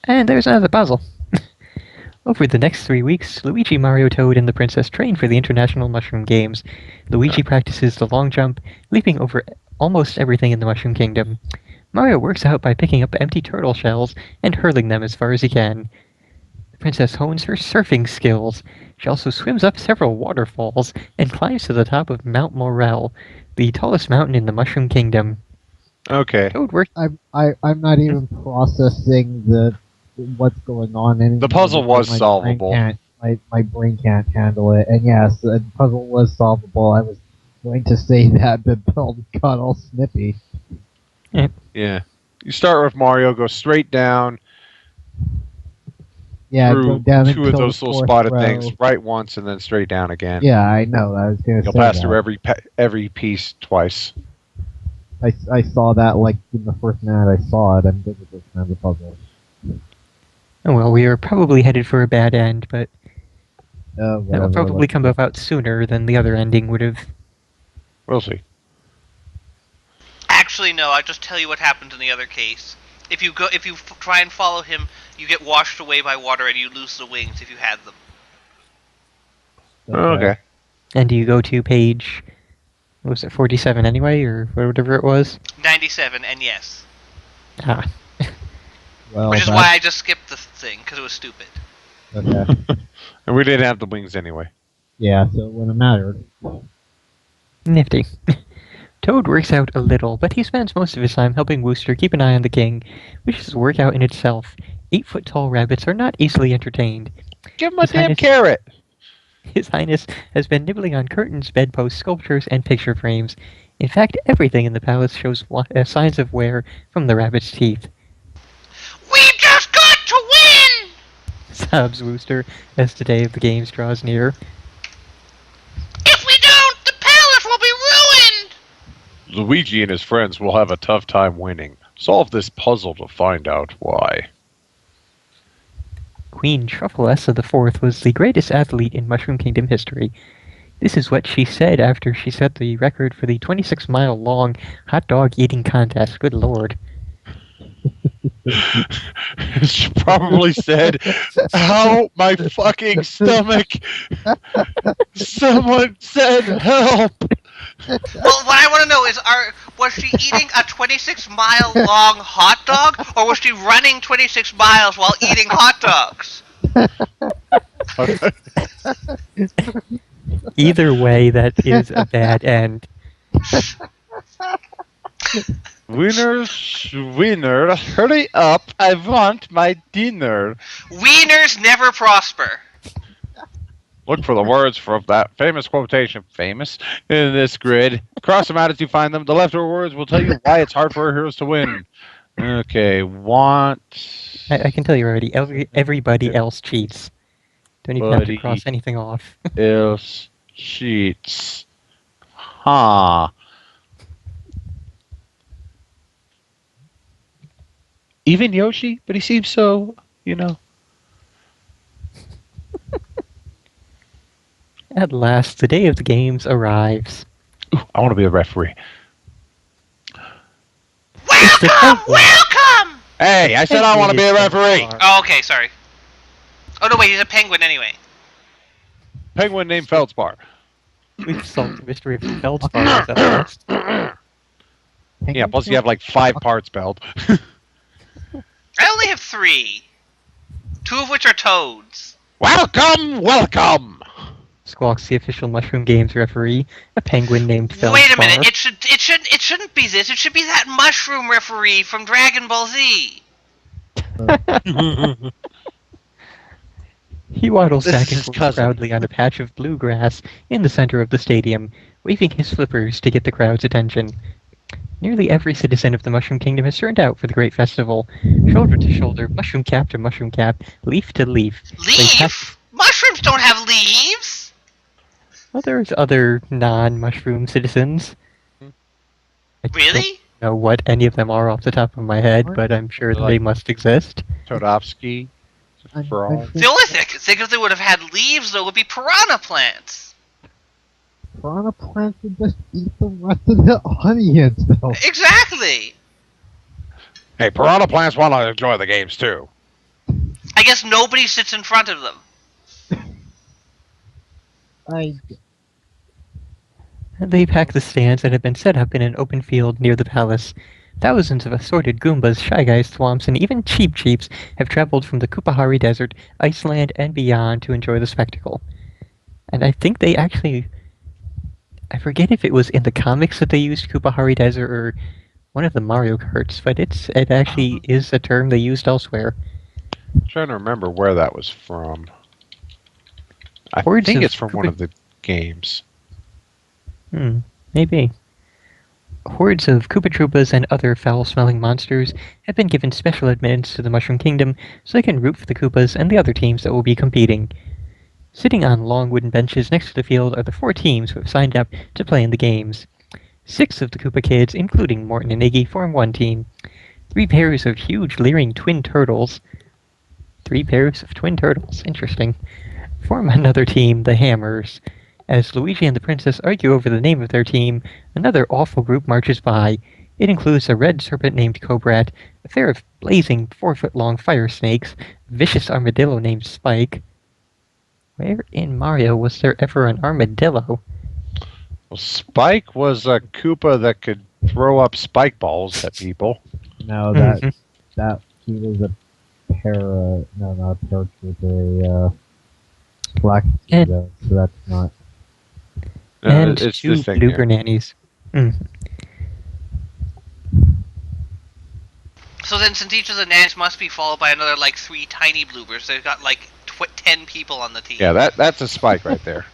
And there's another puzzle. Over the next 3 weeks, Luigi, Mario, Toad, and the princess train for the International Mushroom Games. Luigi practices the long jump, leaping over almost everything in the Mushroom Kingdom. Mario works out by picking up empty turtle shells and hurling them as far as he can. The princess hones her surfing skills. She also swims up several waterfalls and climbs to the top of Mount Morel, the tallest mountain in the Mushroom Kingdom. Okay. Toad works. I'm not even processing what's going on anymore. The puzzle was My brain solvable. My brain can't handle it. And yes, the puzzle was solvable. I was going to say that, but Bill got all snippy. Yeah. You start with Mario, go straight down Yeah, go through down and two of kill those the little fourth spotted row. things, right once and then straight down again. Yeah, I know. I was going to You'll say pass that. through every piece twice. I saw that like in the first minute I saw it. I'm good with this kind of puzzle. Oh, well, we are probably headed for a bad end, but that Whatever. will probably come about sooner than the other ending would have. We'll see. Actually, no. I'll just tell you what happened in the other case. If you try and follow him, you get washed away by water and you lose the wings if you had them. Okay. And do you go to page, what was it, 47 anyway, or whatever it was? 97, and yes. Ah. Well, Which is why I just skipped the thing, because it was stupid. Okay. And we didn't have the wings anyway. Yeah, so it wouldn't matter. Nifty. Toad works out a little, but he spends most of his time helping Wooster keep an eye on the king, which is a workout in itself. 8-foot-tall rabbits are not easily entertained. Give him a His damn Highness- carrot! His Highness has been nibbling on curtains, bedposts, sculptures, and picture frames. In fact, everything in the palace shows signs of wear from the rabbit's teeth. We just got to win! Sobs Wooster as the day of the games draws near. If we don't, the palace will be ruined! Luigi and his friends will have a tough time winning. Solve this puzzle to find out why. Queen Trufflessa the Fourth was the greatest athlete in Mushroom Kingdom history. This is what she said after she set the record for the 26-mile-long hot dog eating contest. Good lord. She probably said, "Ow, my fucking stomach! Someone said help!" Well, what I want to know is, was she eating a 26-mile-long hot dog, or was she running 26 miles while eating hot dogs? Either way, that is a bad end. Winner, hurry up! I want my dinner. Wieners never prosper. Look for the words from that famous quotation, famous, in this grid. Cross them out as you find them. The leftover words will tell you why it's hard for our heroes to win. Okay, want... I can tell you already, everybody else cheats. Don't even have to cross anything off. else cheats. Huh. Even Yoshi? But he seems so, At last, the day of the games arrives. Ooh, I want to be a referee. Welcome! Hey, I said I want to be a referee. Oh, okay, sorry. Oh, no, wait, he's a penguin anyway. Penguin named Feldspar. We've solved the mystery of Feldspar at last. Yeah, plus you have like 5 parts, Beld. I only have 3. 2 of which are toads. Welcome, welcome! Squawks the official Mushroom Games referee, a penguin named Feldspar. Wait a minute, it shouldn't be this. It should be that mushroom referee from Dragon Ball Z. He waddles back and forth proudly on a patch of blue grass in the center of the stadium, waving his flippers to get the crowd's attention. Nearly every citizen of the Mushroom Kingdom has turned out for the great festival, shoulder to shoulder, mushroom cap to mushroom cap, leaf to leaf. Leaf? Mushrooms don't have leaves! Well, there's other non-mushroom citizens. Really? I don't know what any of them are off the top of my head, but I'm sure they must exist. Todovsky. Frog. The only thing if they would have had leaves, though, would be piranha plants. Piranha plants would just eat the rest of the audience, though. Exactly. Hey, piranha plants want to enjoy the games too. I guess nobody sits in front of them. They pack the stands that have been set up in an open field near the palace. Thousands of assorted Goombas, Shy Guys, Thwomps, and even Cheep Cheeps have traveled from the Koopahari Desert, Iceland, and beyond to enjoy the spectacle. And I think they actually... I forget if it was in the comics that they used Koopahari Desert or one of the Mario Karts, but it actually is a term they used elsewhere. I'm trying to remember where that was from. I think it's from one of the games. Maybe. Hordes of Koopa Troopas and other foul-smelling monsters have been given special admittance to the Mushroom Kingdom so they can root for the Koopas and the other teams that will be competing. Sitting on long wooden benches next to the field are the 4 teams who have signed up to play in the games. 6 of the Koopa kids, including Morton and Iggy, form one team. 3 pairs of huge leering twin turtles. 3 pairs of twin turtles, interesting. Form another team, the Hammers. As Luigi and the Princess argue over the name of their team, another awful group marches by. It includes a red serpent named Cobrat, a pair of blazing 4-foot-long fire snakes, a vicious armadillo named Spike. Where in Mario was there ever an armadillo? Well, Spike was a Koopa that could throw up spike balls at people. No, that he was a not a paratrooper, a black so that's not. No, and it's 2 this thing blooper here. nannies. So then, since each of the nannies must be followed by another, 3 tiny bloopers, they've got, 10 people on the team. Yeah, that's a Spike right there.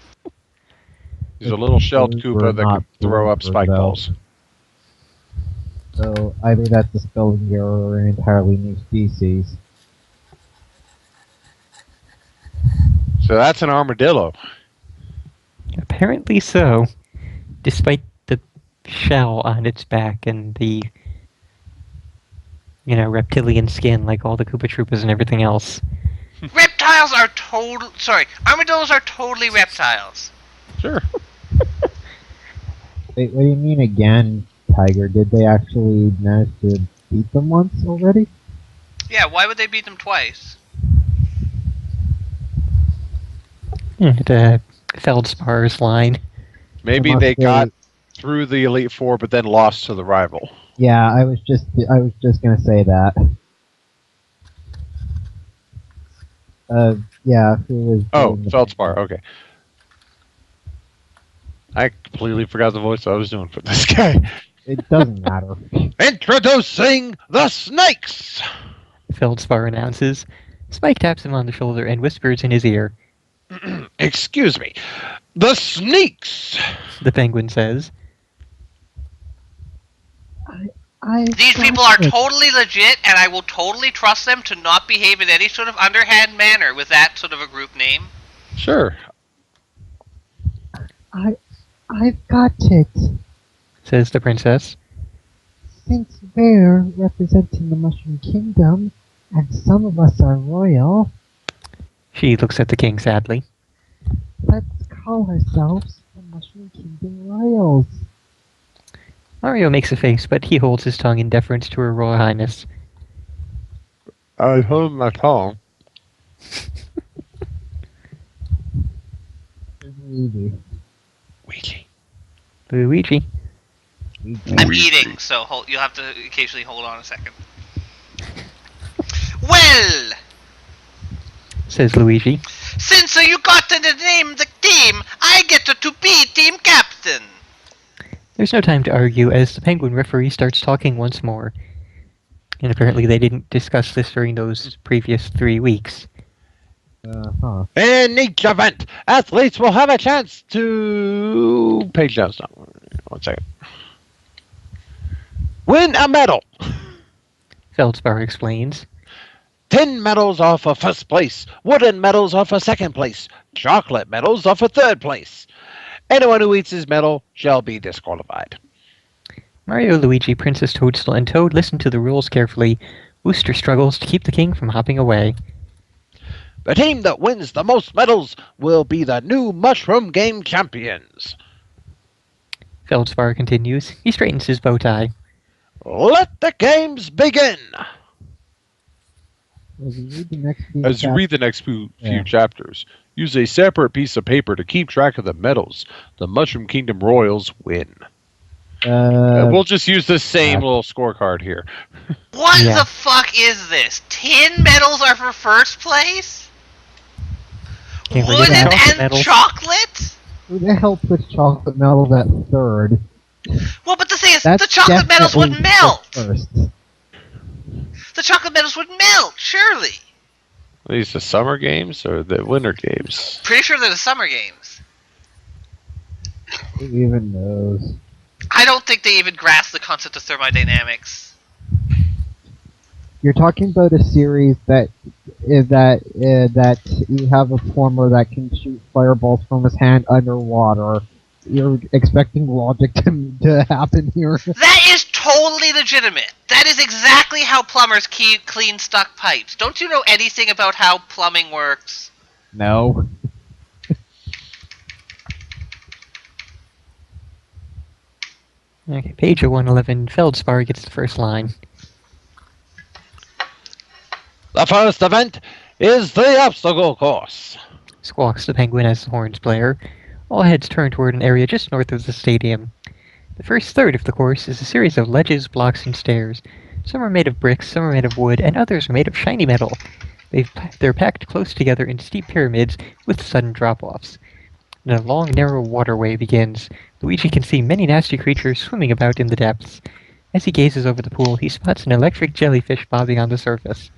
He's a little shelled Koopa that can throw up spike balls. So either that's a spelling error or an entirely new species. So that's an armadillo. Apparently so, despite the shell on its back and the, reptilian skin like all the Koopa Troopas and everything else. Reptile reptiles are armadillos are totally reptiles. Sure. Wait, what do you mean again, Tiger? Did they actually manage to beat them once already? Yeah, why would they beat them twice? The Feldspar's line. Maybe they got through the Elite Four, but then lost to the rival. Yeah, I was just gonna say that. Yeah, who was? Oh, Feldspar. Okay. I completely forgot the voice I was doing for this guy. It doesn't matter. Introducing the snakes! Feldspar announces. Spike taps him on the shoulder and whispers in his ear. Excuse me. The sneaks! The penguin says. These people are totally legit, and I will totally trust them to not behave in any sort of underhand manner with that sort of a group name. Sure. I've got it. Says the princess. Since we're representing the Mushroom Kingdom, and some of us are royal, She looks at the king sadly. let's call ourselves the Mushroom Kingdom Royals. Mario makes a face, but he holds his tongue in deference to Her Royal Highness. I hold my tongue. Luigi. Luigi. Luigi. I'm eating, so you'll have to occasionally hold on a second. Well, Says Luigi. since you got to name the team, I get to be team captain. There's no time to argue as the penguin referee starts talking once more. And apparently they didn't discuss this during those previous 3 weeks. In each event, athletes will have a chance to... Page down, stop. 1 second. Win a medal! Feldspar explains. Tin medals are for first place. Wooden medals are for second place. Chocolate medals are for third place. Anyone who eats his medal shall be disqualified. Mario, Luigi, Princess Toadstool, and Toad listen to the rules carefully. Wooster struggles to keep the king from hopping away. The team that wins the most medals will be the new Mushroom Game champions. Feldspar continues. He straightens his bow tie. Let the games begin! As you read the next few As you read the next few chapters, use a separate piece of paper to keep track of the medals. The Mushroom Kingdom Royals win. We'll just use the same little scorecard here. What the fuck is this? Tin medals are for first place? Can't forget Wooden chocolate and medals. chocolate? Who the hell puts chocolate medals at third? Well, but the thing is, That's the chocolate medals would definitely melt. first. The chocolate medals would melt, surely. Are these the summer games or the winter games? Pretty sure they're the summer games. Who even knows? I don't think they even grasp the concept of thermodynamics. You're talking about a series that you have a plumber that can shoot fireballs from his hand underwater. You're expecting logic to happen here. That is totally legitimate. That is exactly how plumbers clean stuck pipes. Don't you know anything about how plumbing works? No. Okay, page 111. Feldspar gets the first line. The first event is the obstacle course. Squawks the penguin as the horns blare. All heads turn toward an area just north of the stadium. The first third of the course is a series of ledges, blocks, and stairs. Some are made of bricks, some are made of wood, and others are made of shiny metal. They're packed close together in steep pyramids with sudden drop-offs. And a long, narrow waterway begins. Luigi can see many nasty creatures swimming about in the depths. As he gazes over the pool, he spots an electric jellyfish bobbing on the surface.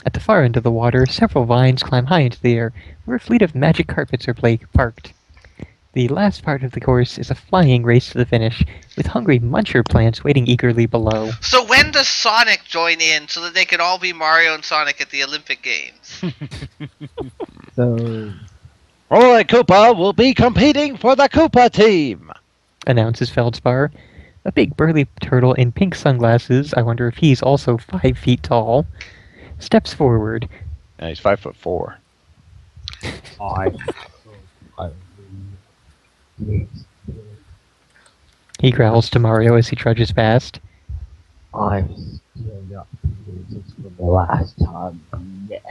At the far end of the water, several vines climb high into the air, where a fleet of magic carpets are parked. The last part of the course is a flying race to the finish, with hungry muncher plants waiting eagerly below. So when does Sonic join in so that they can all be Mario and Sonic at the Olympic Games? So, Roy Koopa will be competing for the Koopa team. Announces Feldspar. A big burly turtle in pink sunglasses, I wonder if he's also 5 feet tall, steps forward. Yeah, he's 5'4". He growls to Mario as he trudges past. I've still got pieces from the last time yet.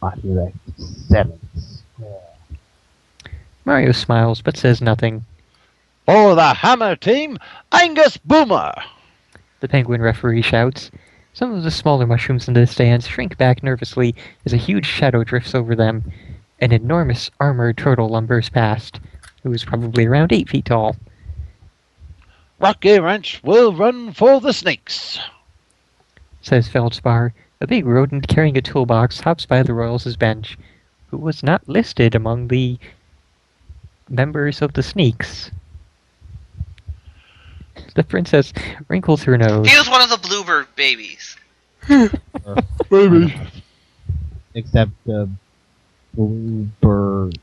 I left 7 square. Mario smiles but says nothing. For the Hammer Team, Angus Boomer! The penguin referee shouts. Some of the smaller mushrooms in the stands shrink back nervously as a huge shadow drifts over them. An enormous armored turtle lumbers past, who is probably around 8 feet tall. Rocky Ranch will run for the snakes, Says Feldspar. A big rodent carrying a toolbox hops by the Royals' bench, who was not listed among the members of the sneaks. The princess wrinkles her nose. He was one of the bluebird babies. Baby. Except the blue bird,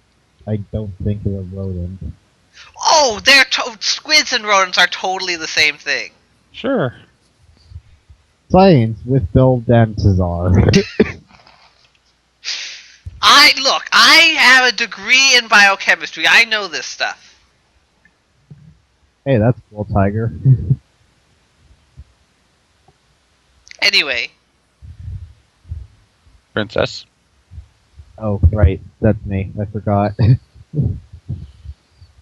I don't think is a rodent. Oh, squids and rodents are totally the same thing. Sure. Science with Beldantazar. I have a degree in biochemistry. I know this stuff. Hey, that's cool, Tiger. Anyway. Princess. Oh, right, that's me. I forgot.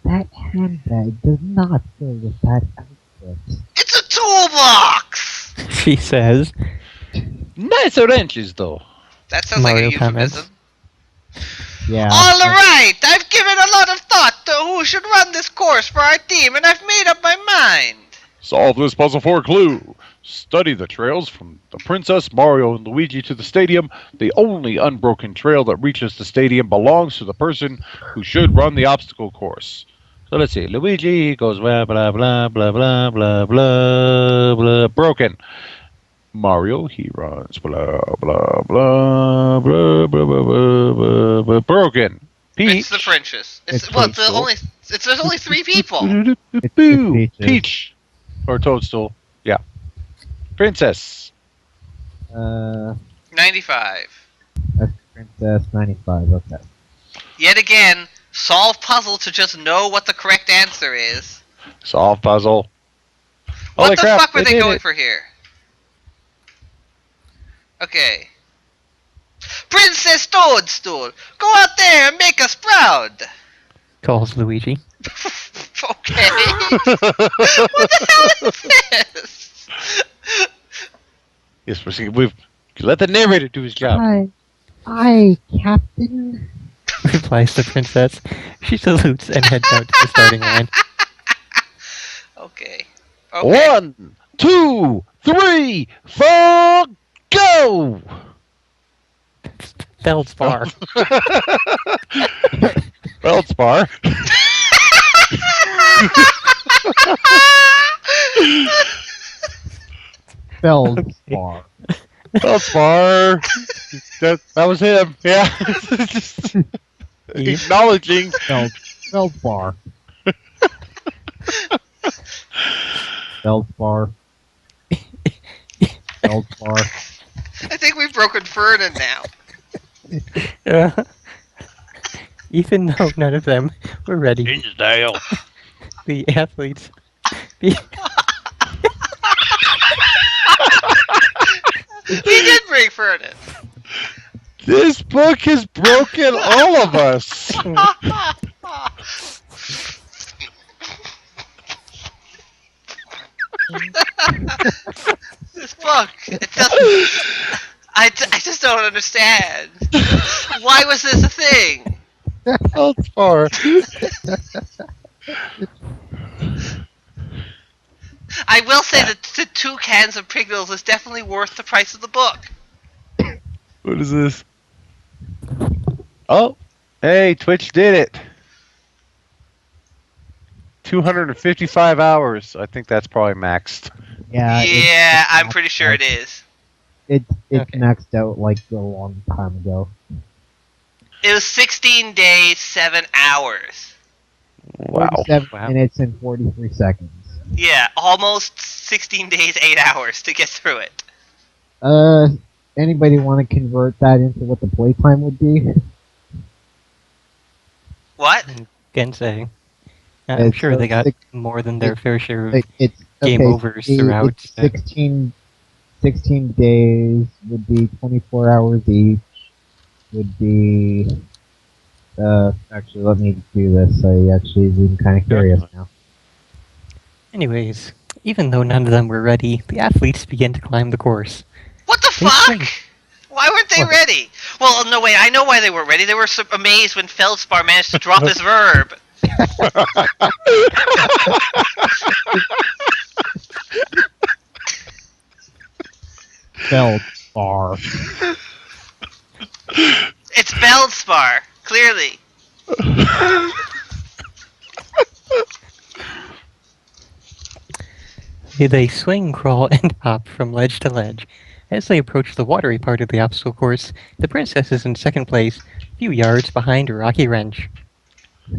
That handbag does not go with that outfit. It's a toolbox! She says. Nice wrenches, though. That sounds Mario like a euphemism. Yeah. Alright, I've given a lot of thought to who should run this course for our team, and I've made up my mind. Solve this puzzle for a clue. Study the trails from the Princess, Mario, and Luigi to the stadium. The only unbroken trail that reaches the stadium belongs to the person who should run the obstacle course. So let's see. Luigi goes blah, blah, blah, blah, blah, blah, blah, blah, broken. Mario, he runs blah, blah, blah, blah, blah, blah, blah, blah, broken. Peach. It's the princess. It's There's only 3 people. Boo! Peach. Or Toadstool. Yeah. Princess. 95. That's Princess 95, okay. Yet again, solve puzzle to just know what the correct answer is. Solve puzzle. What Holy the crap, fuck were they did going it. for here? Okay. Princess Toadstool, go out there and make us proud. Calls Luigi. Okay. What the hell is this? Yes, we've let the narrator do his job. Aye, Captain. Replies the princess. She salutes and heads out to the starting line. Okay. Okay. 1, 2, 3, 4, go! Feldspar. Feldspar. Feldspar. Feldspar. That was him. Yeah. Just acknowledging. Feldspar. Feldspar. Feldspar. I think we've broken Fernin now. Even though none of them were ready, Hinsdale. the athletes. He did break Fernin. This book has broken all of us. This book, it doesn't. I just don't understand. Why was this a thing? Feldspar. I will say that the 2 cans of Pringles is definitely worth the price of the book. What is this? Oh, hey, Twitch did it. 255 hours. I think that's probably maxed. Yeah. Yeah, I'm pretty sure it is. It Okay. maxed out like a long time ago. It was 16 days, 7 hours. Wow. 47 Wow. minutes and 43 seconds. Yeah, almost 16 days, 8 hours to get through it. Anybody want to convert that into what the playtime would be? What? Gensei. I'm It's, sure they got six- more than their fair share of it's game okay, overs see, throughout. It's 16 days would be 24 hours each. Would be. Actually, let me do this. I actually am kind of curious now. Anyways, even though none of them were ready, the athletes began to climb the course. What the They fuck? swing. Why weren't they What? ready? Well, no, wait, I know why they weren't ready. They were amazed when Feldspar managed to drop his verb. Feldspar. It's Feldspar, clearly. They swing, crawl, and hop from ledge to ledge. As they approach the watery part of the obstacle course, the princess is in second place, a few yards behind Rocky Wrench.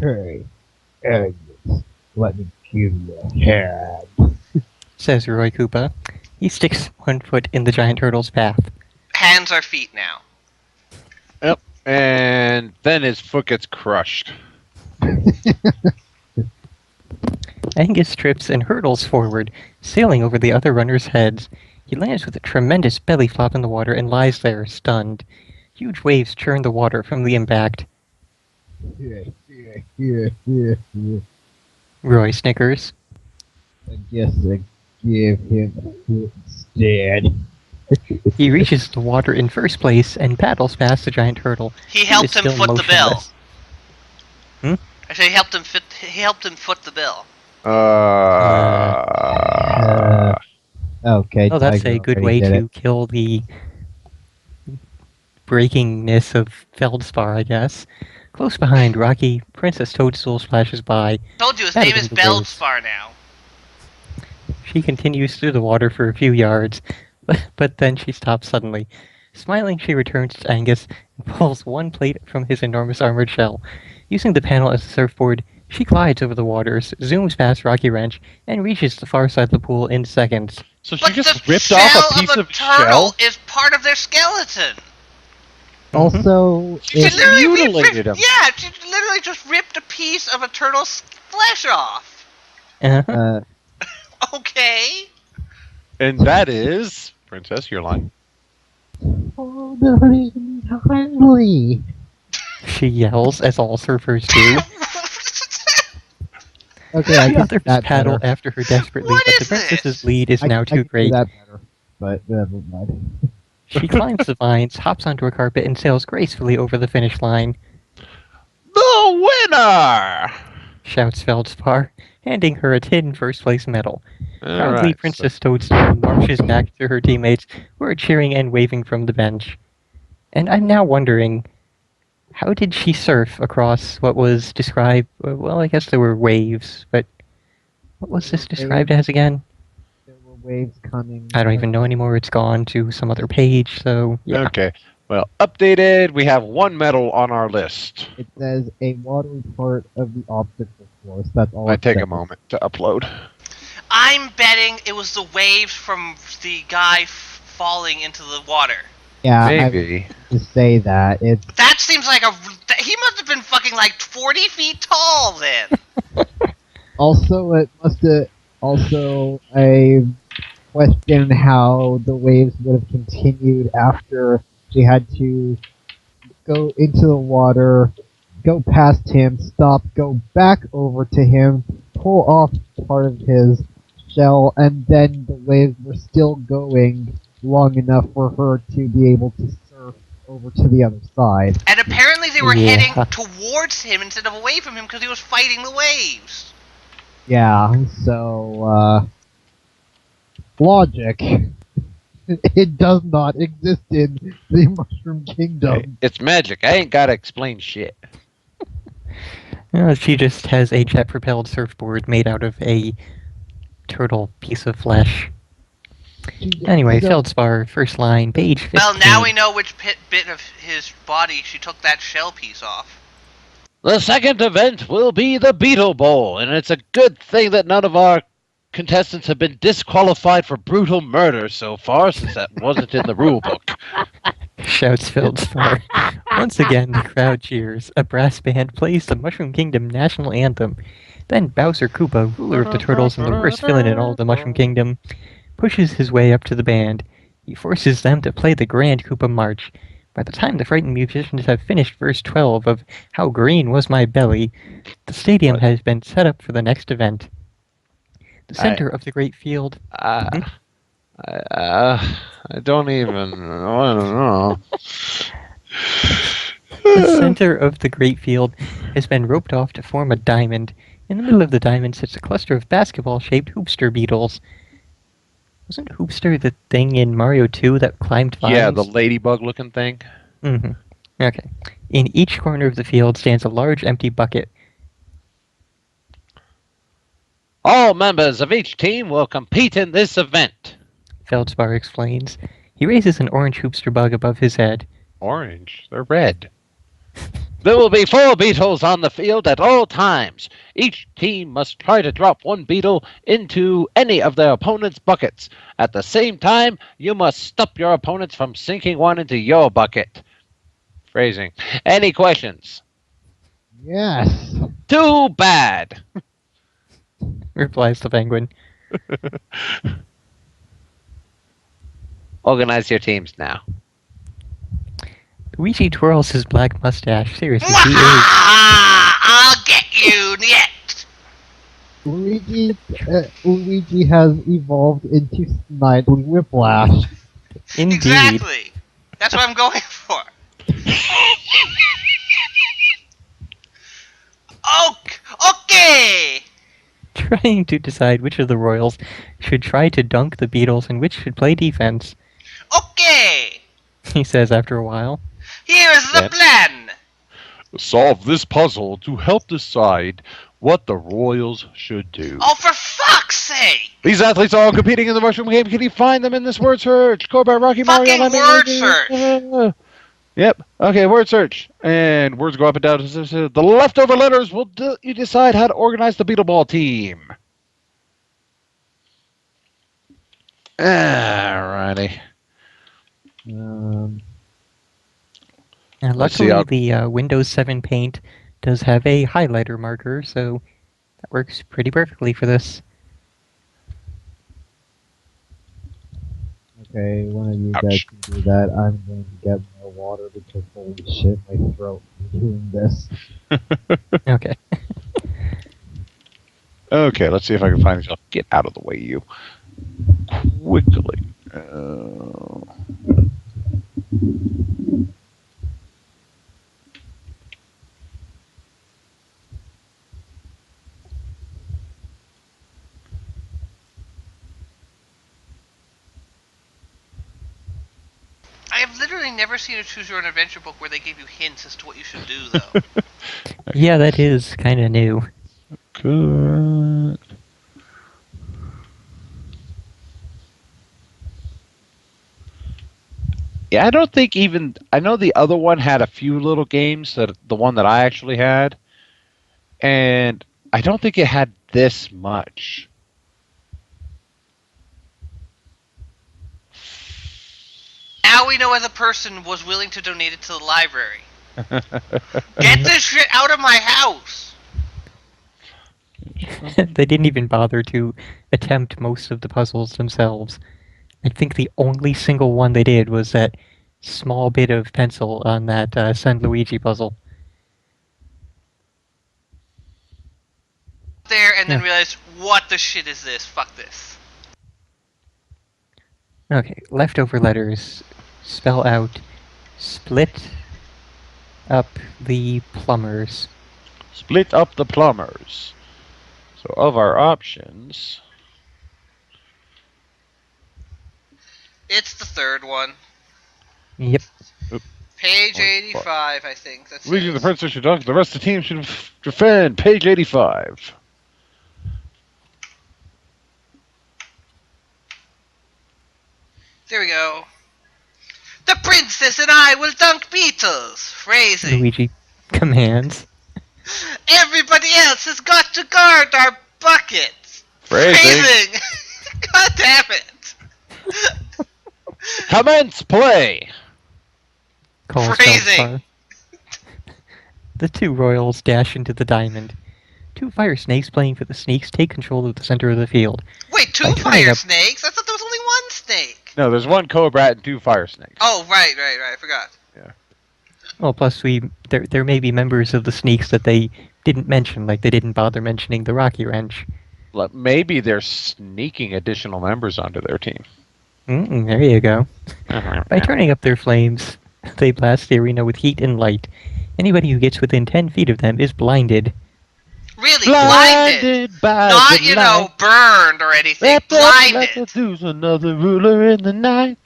Hey, Agnes, let me give you a hand. Says Roy Koopa. He sticks one foot in the giant turtle's path. Hands are feet now. Yep. And then his foot gets crushed. Angus trips and hurtles forward, sailing over the other runners' heads. He lands with a tremendous belly flop in the water and lies there, stunned. Huge waves churn the water from the impact. Roy snickers. I guess I give him a foot instead. He reaches the water in first place and paddles past the giant turtle. He who helped is him still foot the bill. motionless. Hmm? I say he helped him foot the bill. Okay. Oh, that's Tiger a good already way did to it. kill the breakingness of Feldspar, I guess. Close behind, Rocky, Princess Toadstool splashes by. Told you his Better name is than the waves. Beldspar now. She continues through the water for a few yards, but then she stops suddenly. Smiling, she returns to Angus and pulls one plate from his enormous armored shell. Using the panel as a surfboard, she glides over the waters, zooms past Rocky Wrench, and reaches the far side of the pool in seconds. So she But just the ripped shell off a piece of a of turtle shell? is part of their skeleton. Also, She just mutilated him. Yeah, she literally just ripped a piece of a turtle's flesh off. Uh-huh. Okay. And that is... Princess, your line. Oh, not entirely. She yells, as all surfers do. Okay, I The can others do that paddle better. after her desperately, What but the is princess's this? lead is now I too can do great. that better, but never mind. She climbs the vines, hops onto a carpet, and sails gracefully over the finish line. The winner! Shouts Feldspar, handing her a tin first-place medal. Proudly, Alright, Princess Toadstool marches back to her teammates, who are cheering and waving from the bench. And I'm now wondering, how did she surf across what was described... Well, I guess there were waves, but what was this described as again? There were waves coming. I don't even know anymore. It's gone to some other page, so yeah. Okay. Well, updated. We have one medal on our list. It says a watery part of the obstacle course. That's all. Might it take a says. moment to upload. I'm betting it was the waves from the guy falling into the water. Yeah, Maybe. I to say that it's That seems like he must have been fucking like 40 feet tall then. also it must have also I question how the waves would have continued after she had to go into the water, go past him, stop, go back over to him, pull off part of his shell, and then the waves were still going long enough for her to be able to surf over to the other side. And apparently they were Yeah. heading towards him instead of away from him because he was fighting the waves. Yeah, so, logic. It does not exist in the Mushroom Kingdom. It's magic. I ain't gotta explain shit. She just has a jet-propelled surfboard made out of a turtle piece of flesh. Anyway, So- Feldspar, first line, page 15. Well, now we know which bit of his body she took that shell piece off. The second event will be the Beetle Bowl, and it's a good thing that none of our contestants have been disqualified for brutal murder so far, since that wasn't in the rule book. Shouts Feldspar. Once again, the crowd cheers. A brass band plays the Mushroom Kingdom national anthem. Then Bowser Koopa, ruler of the turtles and the worst villain in all of the Mushroom Kingdom, pushes his way up to the band. He forces them to play the Grand Koopa March. By the time the frightened musicians have finished verse 12 of How Green Was My Belly, the stadium has been set up for the next event. The center of the great field... I don't even... I don't know. The center of the great field has been roped off to form a diamond. In the middle of the diamond sits a cluster of basketball-shaped hoopster beetles. Wasn't Hoopster the thing in Mario 2 that climbed vines? Yeah, the ladybug-looking thing. Mm-hmm. Okay. In each corner of the field stands a large empty bucket. All members of each team will compete in this event. Feldspar explains. He raises an orange hoopster bug above his head. Orange? They're red. There will be 4 beetles on the field at all times. Each team must try to drop 1 beetle into any of their opponent's buckets. At the same time, you must stop your opponents from sinking one into your bucket. Phrasing. Any questions? Yes. Too bad. Replies the penguin. Organize your teams now. Luigi twirls his black mustache. Seriously, he is. I'll get you yet. Luigi has evolved into Snidely Whiplash. Indeed. Exactly. That's what I'm going for. Okay. Trying to decide which of the royals should try to dunk the beetles and which should play defense. Okay. He says after a while. Here's the plan. Solve this puzzle to help decide what the Royals should do. Oh, for fuck's sake! These athletes are all competing in the Mushroom Game. Can you find them in this word search? Cobra, Rocky, Fucking Mario, word search! Yep. Okay, word search. And words go up and down. The leftover letters will you decide how to organize the Beetle Ball team. Alrighty. Luckily, the Windows 7 Paint does have a highlighter marker, so that works pretty perfectly for this. Okay, one of you guys can do that. I'm going to get more water because holy shit, my throat is doing this. Okay. Okay, let's see if I can find myself. Get out of the way, you. Quickly. I have literally never seen a Choose Your Own Adventure book where they give you hints as to what you should do, though. Yeah, that is kind of new. Good. Yeah, I don't think even... I know the other one had a few little games, that the one that I actually had, and I don't think it had this much. Now we know why the person was willing to donate it to the library. Get this shit out of my house! They didn't even bother to attempt most of the puzzles themselves. I think the only single one they did was that small bit of pencil on that Send Luigi puzzle. There and then realized, what the shit is this? Fuck this. Okay, leftover letters spell out split up the plumbers. Split up the plumbers. So of our options... It's the third one. Yep. Page 85, I think. That's Luigi the Princess should dunk. The rest of the team should defend. Page 85. There we go. The princess and I will dunk beetles. Phrasing. Luigi commands. Everybody else has got to guard our buckets. Phrasing! God damn it! Commence play! Calls Phrasing. Feldspar. The two royals dash into the diamond. Two fire snakes playing for the sneaks take control of the center of the field. Wait, two By turning fire up- snakes? I thought there was only one snake. No, there's one cobra and 2 fire snakes. Oh, right, I forgot. Well, plus there may be members of the sneaks that they didn't mention, like they didn't bother mentioning the Rocky Wrench. Maybe they're sneaking additional members onto their team. There you go. By turning up their flames, they blast the arena with heat and light. Anybody who gets within 10 feet of them is blinded. Really, blinded. by Not, the light. burned or anything. Let Blinded. there's another ruler in the night.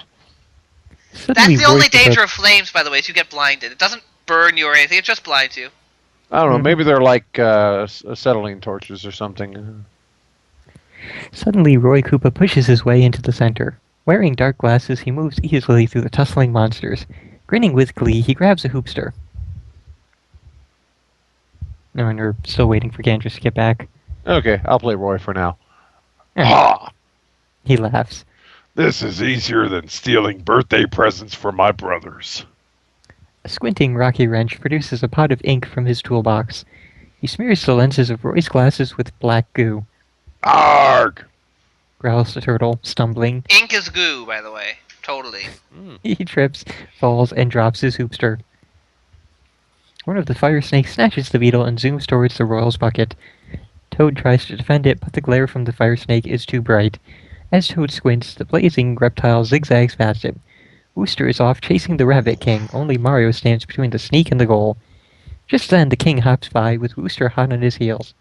Suddenly, That's the only Roy Koopa- danger of flames, by the way, is you get blinded. It doesn't burn you or anything, it just blinds you. I don't know, maybe they're like acetylene torches or something. Suddenly, Roy Koopa pushes his way into the center. Wearing dark glasses, he moves easily through the tussling monsters. Grinning with glee, he grabs a hoopster. No, and we're still waiting for Kandras to get back. Okay, I'll play Roy for now. Ah. He laughs. This is easier than stealing birthday presents from my brothers. A squinting Rocky Wrench produces a pot of ink from his toolbox. He smears the lenses of Roy's glasses with black goo. Arg! Growls the turtle, stumbling. Ink is goo, by the way. Totally. He trips, falls, and drops his hoopster. One of the fire snakes snatches the beetle and zooms towards the royal's bucket. Toad tries to defend it, but the glare from the fire snake is too bright. As Toad squints, the blazing reptile zigzags past him. Wooster is off chasing the Rabbit King. Only Mario stands between the sneak and the goal. Just then, the king hops by with Wooster hot on his heels.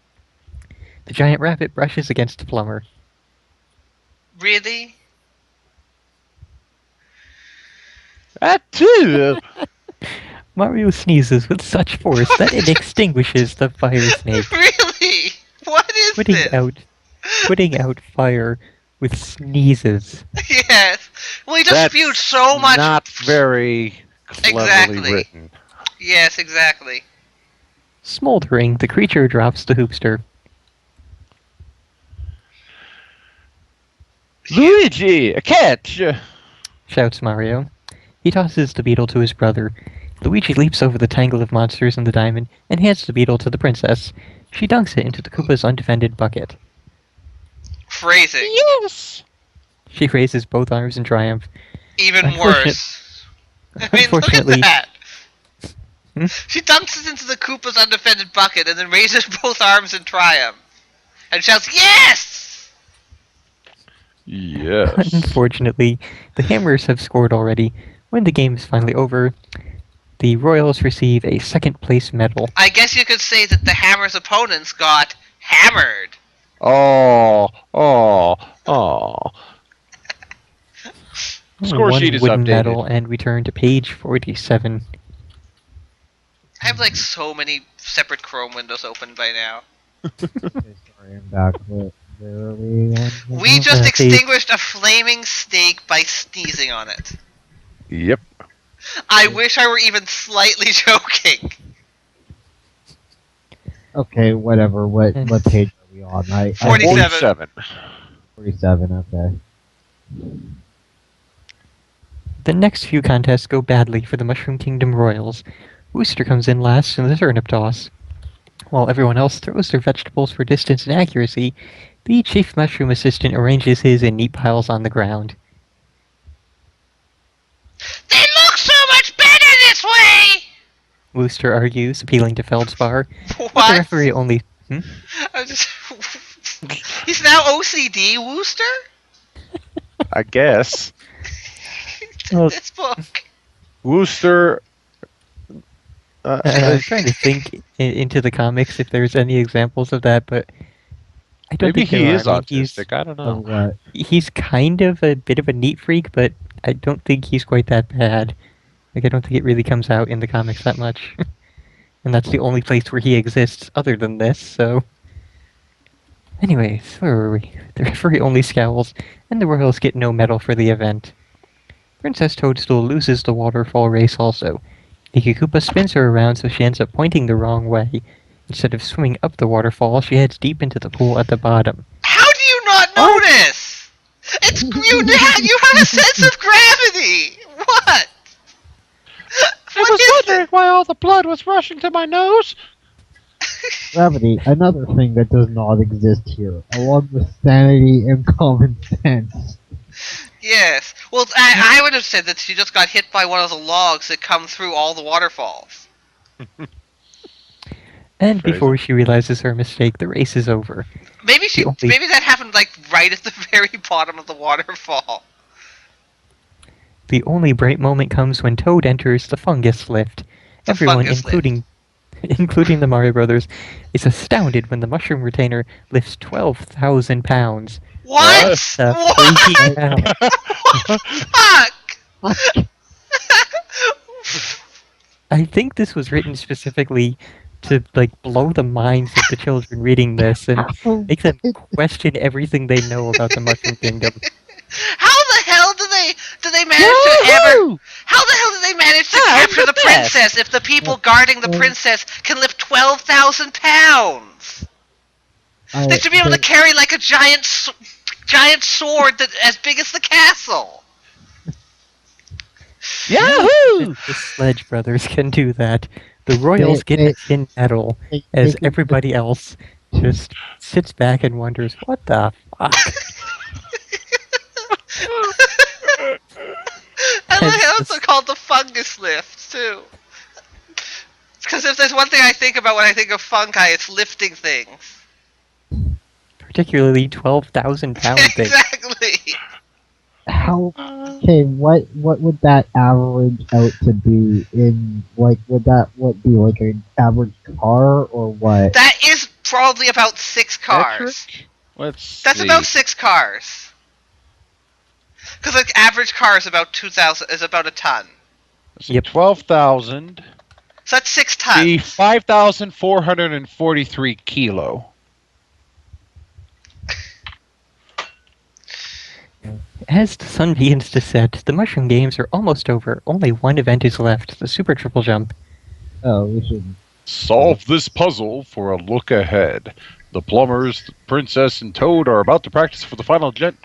The giant rabbit brushes against the plumber. Really? That too! Mario sneezes with such force that it extinguishes the fire snake, Really? What is this? putting out fire with sneezes. Yes. Well, he just That's spewed so much. Not very cleverly Exactly. written. Yes, exactly. Smoldering, the creature drops the hoopster. Luigi, a catch! Shouts Mario. He tosses the beetle to his brother. Luigi leaps over the tangle of monsters in the diamond and hands the beetle to the princess. She dunks it into the Koopa's undefended bucket. Phrasing. Yes! She raises both arms in triumph. Even Unfortunate- worse. I mean, look at Unfortunately- that. Hmm? She dunks it into the Koopa's undefended bucket and then raises both arms in triumph. And shouts, "Yes!" Yes. Unfortunately, the Hammers have scored already. When the game is finally over, the Royals receive a second-place medal. I guess you could say that the Hammer's opponents got hammered. Oh. Score One sheet is wooden updated. medal, and we turn to page 47. I have like so many separate Chrome windows open by now. Okay, sorry, I'm back. Where are we on? We just page- extinguished a flaming snake by sneezing on it. Yep. I wish I were even slightly joking. Okay, whatever. What page are we on? 47. 47, okay. The next few contests go badly for the Mushroom Kingdom Royals. Wooster comes in last in the turnip toss. While everyone else throws their vegetables for distance and accuracy, the chief mushroom assistant arranges his in neat piles on the ground. They look so much better this way! Wooster argues, appealing to Feldspar. But the What? referee only... I'm just... He's now OCD, Wooster? I guess. Well, This book. Wooster. I'm trying to think into the comics if there's any examples of that, but I don't Maybe think there he are. is I mean, autistic. I don't Oh, know. what? he's kind of a bit of a neat freak, but I don't think he's quite that bad. Like, I don't think it really comes out in the comics that much. And that's the only place where he exists other than this, so... Anyways, where were we? The referee only scowls, and the Royals get no medal for the event. Princess Toadstool loses the waterfall race also. The Koopa spins her around so she ends up pointing the wrong way. Instead of swimming up the waterfall, she heads deep into the pool at the bottom. How do you not notice? It's you have a sense of gravity. What? I was wondering why all the blood was rushing to my nose. Gravity, another thing that does not exist here, along with sanity and common sense. Yes. Well, I would have said that she just got hit by one of the logs that come through all the waterfalls. And before she realizes her mistake, the race is over. Maybe that happened like right at the very bottom of the waterfall. The only bright moment comes when Toad enters the fungus lift. Everyone, including the Mario Brothers, is astounded when the mushroom retainer lifts 12,000 pounds. What? Freaking out. Fuck! I think this was written specifically to blow the minds of the children reading this and make them question everything they know about the Mushroom Kingdom. How the hell do they manage to ever? How the hell do they manage to capture the princess if the people guarding the princess can lift 12,000 pounds? They should be able to carry like a giant sword that as big as the castle. Yahoo! The Sledge Brothers can do that. The Royals get a tin medal, as everybody else just sits back and wonders, what the fuck? And they also called the fungus lift, too. Because if there's one thing I think about when I think of fungi, it's lifting things. Particularly 12,000 pound things. Exactly! How? Okay, what would that average out to be in, would that be like an average car, or what? That is probably about 6 cars. That's about 6 cars. Because an average car is about 2,000, is about a ton. Yep. 12,000. So that's 6 tons. The 5,443 kilo. As the sun begins to set, the Mushroom Games are almost over. Only one event is left, the Super Triple Jump. Oh, we should solve this puzzle for a look ahead. The plumbers, the princess, and Toad are about to practice for the final event.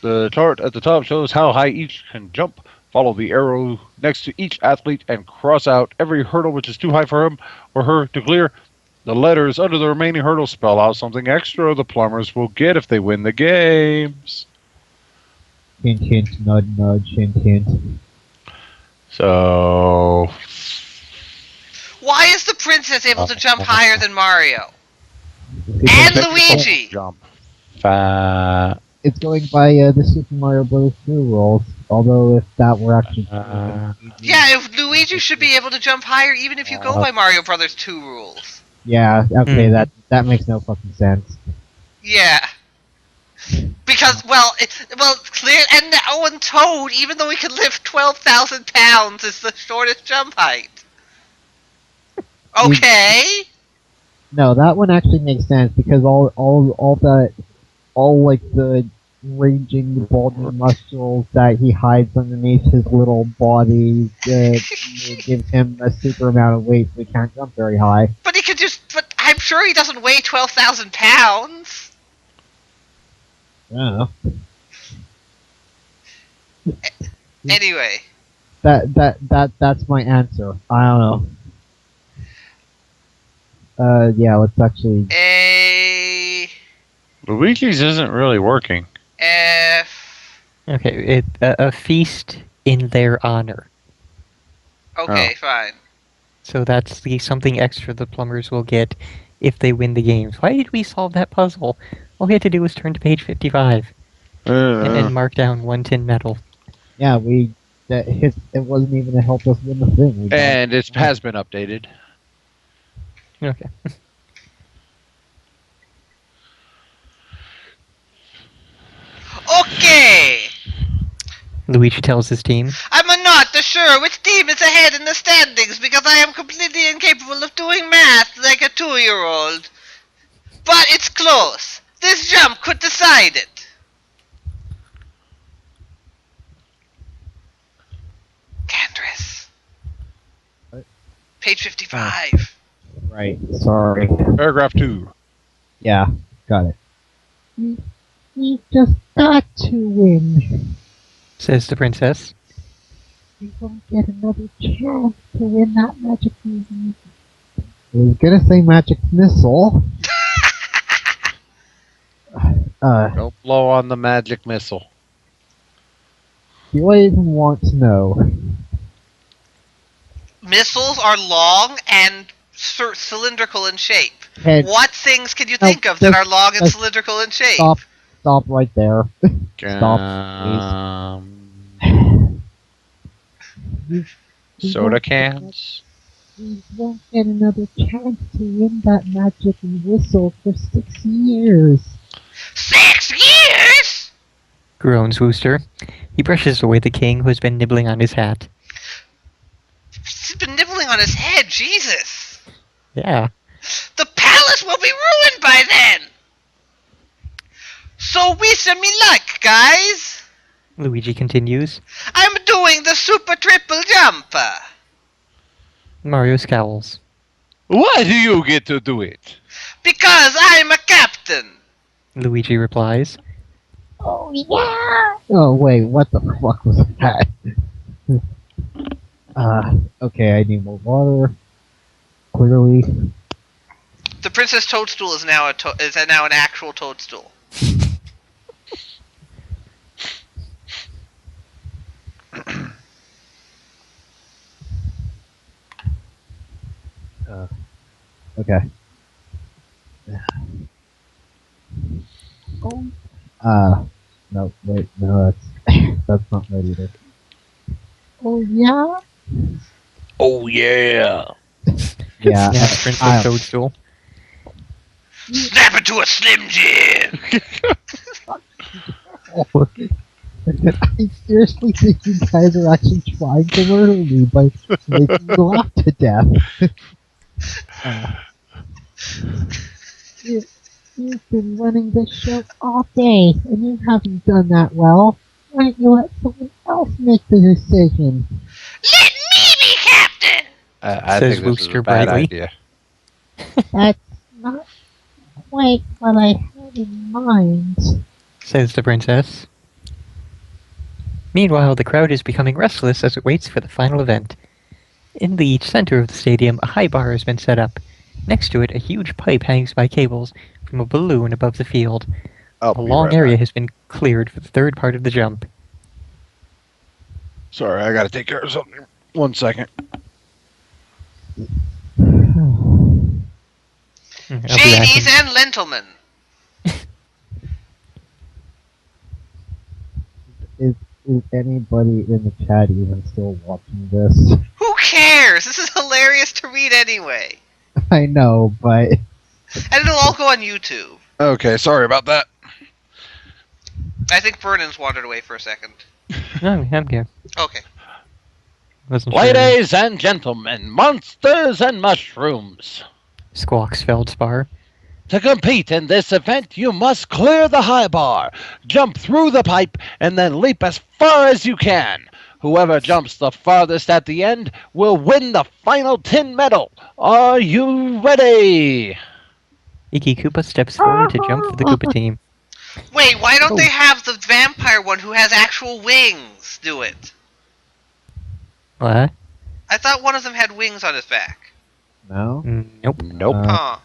The chart at the top shows how high each can jump. Follow the arrow next to each athlete and cross out every hurdle which is too high for him or her to clear. The letters under the remaining hurdles spell out something extra the plumbers will get if they win the games. Hint, hint, nudge, nudge, hint, hint. So... Why is the princess able to jump higher than Mario? And Luigi! Jump. It's going by the Super Mario Bros. 2 rules, although if that were actually... yeah, if Luigi should be able to jump higher even if you go by Mario Brothers 2 rules. Yeah, okay, that makes no fucking sense. Yeah. Because, clear, and now and Toad, even though he can lift 12,000 pounds, is the shortest jump height. Okay. No, that one actually makes sense because all the raging bulging muscles that he hides underneath his little body gives him a super amount of weight, so he can't jump very high. But I'm sure he doesn't weigh 12,000 pounds. Yeah. Anyway. That's my answer. I don't know. Yeah, let's actually... Luigi's isn't really working. F. Okay, a feast in their honor. Okay, fine. So that's something extra the plumbers will get if they win the games. Why did we solve that puzzle? All we had to do was turn to page 55 and then mark down 1 tin medal. Yeah, it wasn't even to help us win the thing. And it has been updated. Okay. Okay! Luigi tells his team. I'm not sure which team is ahead in the standings because I am completely incapable of doing math like a 2-year-old. But it's close. This jump could decide it. Kandras. What? Page 55. Right, sorry. Paragraph 2. Yeah, got it. We've just got to win. says the princess. We won't get another chance to win that magic movie. I was gonna say magic missile. Don't blow on the magic missile. Do I even want to know? Missiles are long and cylindrical in shape. Hey, What things can you no, think of that just- are long and just cylindrical in shape? Stop right there. Stop, Soda cans. We won't get another chance to win that magic whistle for 6 years. 6 years? Groans Wooster. He brushes away the king who has been nibbling on his hat. He's been nibbling on his head, Jesus! Yeah. The palace will be ruined by then! So wish me luck, guys! Luigi continues. I'm doing the super triple jump! Mario scowls. Why do you get to do it? Because I'm a captain! Luigi replies. Oh yeah! Oh wait, what the fuck was that? Okay, I need more water. Clearly. The Princess Toadstool is now an actual toadstool. Okay. No, wait, no, that's not right either. Oh yeah? Oh yeah. Yeah, Snaps Princess I- Toadstool. Snap it to a Slim Jim! I seriously think you guys are actually trying to murder me by making me laugh to death. You've been running this show all day, and you haven't done that well. Why don't you let someone else make the decision? Let me be captain! I Says think this is Wooster a bad brightly. idea. That's not quite what I had in mind. Says the princess. Meanwhile, the crowd is becoming restless as it waits for the final event. In the center of the stadium, a high bar has been set up. Next to it, a huge pipe hangs by cables from a balloon above the field. I'll A be long right area back. has been cleared for the third part of the jump. Sorry, I gotta take care of something. 1 second. I'll be back Jadies in- and Lentilmen. Is anybody in the chat even still watching this? Who cares? This is hilarious to read anyway. I know, but And it'll all go on YouTube. Okay, sorry about that. I think Fernin's wandered away for a second. No, I'm here. Okay. Wasn't sure. Ladies and gentlemen, monsters and mushrooms. Squawks Feldspar. To compete in this event, you must clear the high bar, jump through the pipe, and then leap as far as you can. Whoever jumps the farthest at the end will win the final tin medal. Are you ready? Iki Koopa steps forward to jump for the Koopa team. Wait, why don't they have the vampire one who has actual wings do it? What? I thought one of them had wings on his back. no. Nope. Nope. Huh.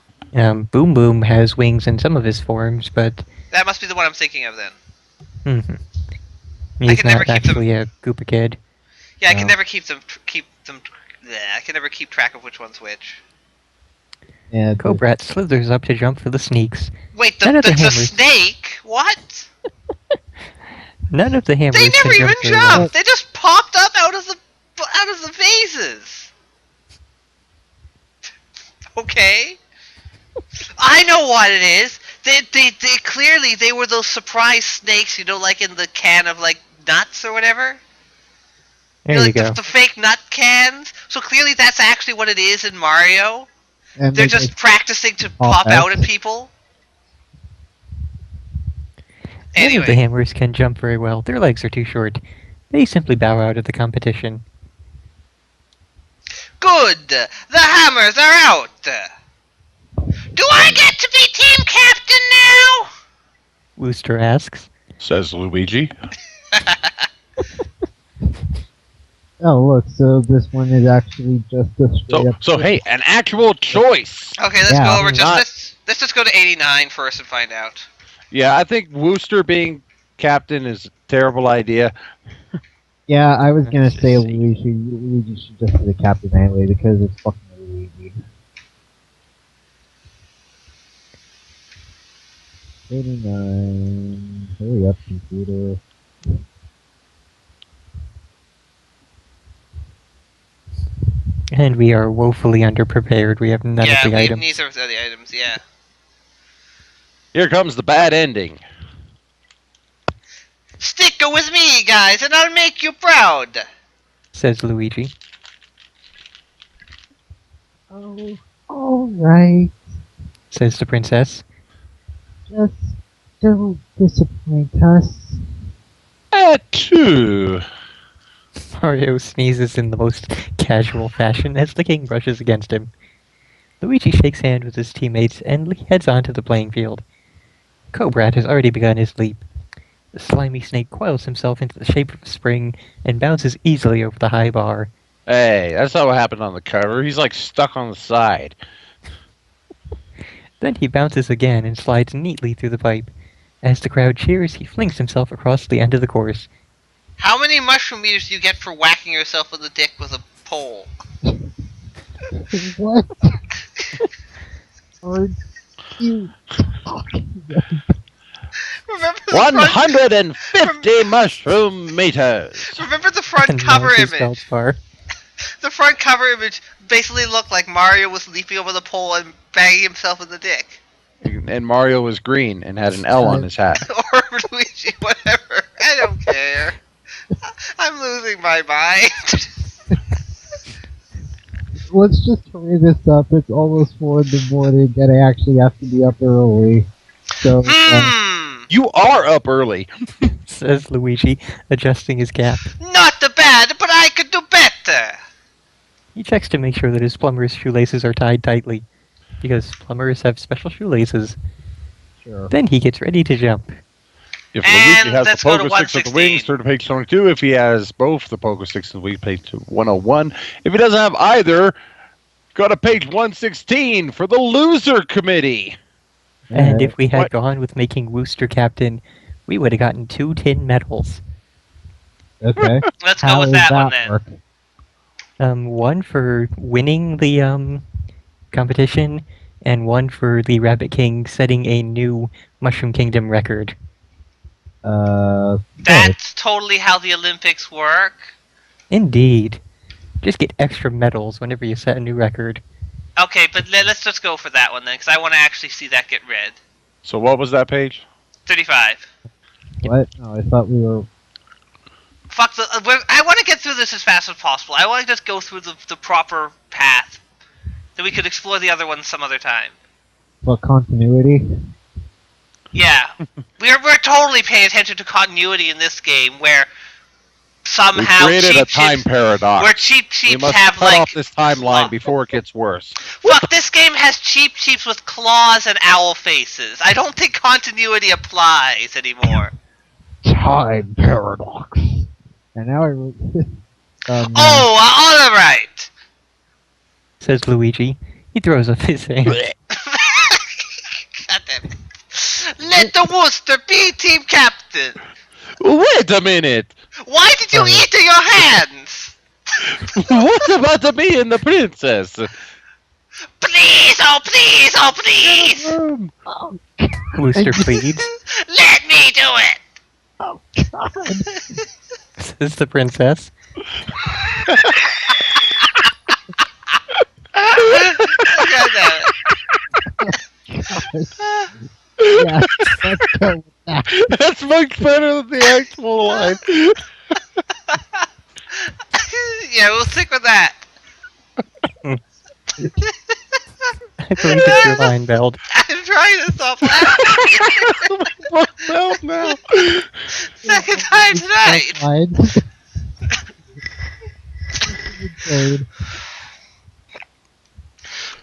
Boom Boom has wings in some of his forms, but That must be the one I'm thinking of then. he's can never not keep them- actually a Koopa kid. Yeah, I can No. never keep them. I can never keep track of which one's which. Yeah, Cobrat slithers up to jump for the sneaks. Wait, None the of the hammers. snake? What? None of the hammers They can never even jump very well. jumped. They just popped up out of the vases. Okay. I know what it is. They clearly they were those surprise snakes, you know, like in the can of like nuts or whatever. There know, you like go. the fake nut cans. So clearly that's actually what it is in Mario. and They're they just practicing to pop pop out out. at people. None of the Anyway, hammers can jump very well. Their legs are too short. They simply bow out of the competition. good. The hammers are out. Do I get to be team captain now? Wooster asks. Says Luigi. Oh, look, so this one is actually just a straight up... So hey, an actual choice. Okay, let's Yeah, go over. not- Let's just go to 89 first and find out. Yeah, I think Wooster being captain is a terrible idea. Yeah, I was gonna Let's say just see. Luigi should just be the captain anyway, because it's fucking Luigi. 89... Hurry up, computer. And we are woefully underprepared. We have none Yeah, of the we items. neither of the items. Yeah. Here comes the bad ending. Stick with me, guys, and I'll make you proud. Says Luigi. Oh, alright. Says the princess. Just don't disappoint us. Two. Mario sneezes in the most casual fashion as the king brushes against him. Luigi shakes hands with his teammates and heads onto the playing field. Cobrat has already begun his leap. The slimy snake coils himself into the shape of a spring and bounces easily over the high bar. Hey, that's not what happened on the cover. He's like stuck on the side. Then he bounces again and slides neatly through the pipe. As the crowd cheers, he flings himself across the end of the course. How many mushroom meters do you get for whacking yourself in the dick with a pole? What are you talking about? Remember the front, 150 mushroom meters. remember the front cover Announces image? Feldspar. The front cover image basically looked like Mario was leaping over the pole and banging himself in the dick. And Mario was green and had an L on his hat. Or Luigi, whatever. I don't care. I'm losing my mind. Let's just hurry this up. It's almost 4 in the morning, and I actually have to be up early. So, You are up early. Says Luigi, adjusting his cap. Not the bad, but I could do better. He checks to make sure that his plumber's shoelaces are tied tightly, because plumbers have special shoelaces. sure. Then he gets ready to jump. If And Luigi has the let's go to pogo sticks with the wings, 116. turn to page 22. If he has both the pogo sticks and the wings, page 101. If he doesn't have either, go to page 116 for the loser committee. And if we had What? gone with making Wooster captain, we would have gotten 2 tin medals. Okay. Let's How go with does that one then. work? One for winning the competition, and one for the Rabbit King setting a new Mushroom Kingdom record. That's totally how the Olympics work. Indeed. Just get extra medals whenever you set a new record. Okay, but let's just go for that one then, because I want to actually see that get read. So what was that page? 35. What? No, I thought we were... Fuck the. I want to get through this as fast as possible. I want to just go through the proper path. Then we could explore the other one some other time. What, continuity? Yeah, we're totally paying attention to continuity in this game, where We somehow created cheap a time sheeps, paradox. where cheap We sheeps must have cut like. off this timeline before it gets worse. Fuck, this game has cheap sheeps with claws and owl faces. I don't think continuity applies anymore. Time paradox. And now I... Oh, all right. Says Luigi. He throws up his hand. God damn it. Let the Wooster be team captain. Wait a minute! Why did you eat in your hands? What about me and the princess? Please, oh please, oh please. Wooster pleads. Let me do it. Oh, God. Says the princess. God damn it. Yeah, let's go with that. That's much better than the actual line. Yeah, we'll stick with that. I believe it's your line, Beld. I'm trying to stop laughing. Well, now. Second time tonight. Fine. Good.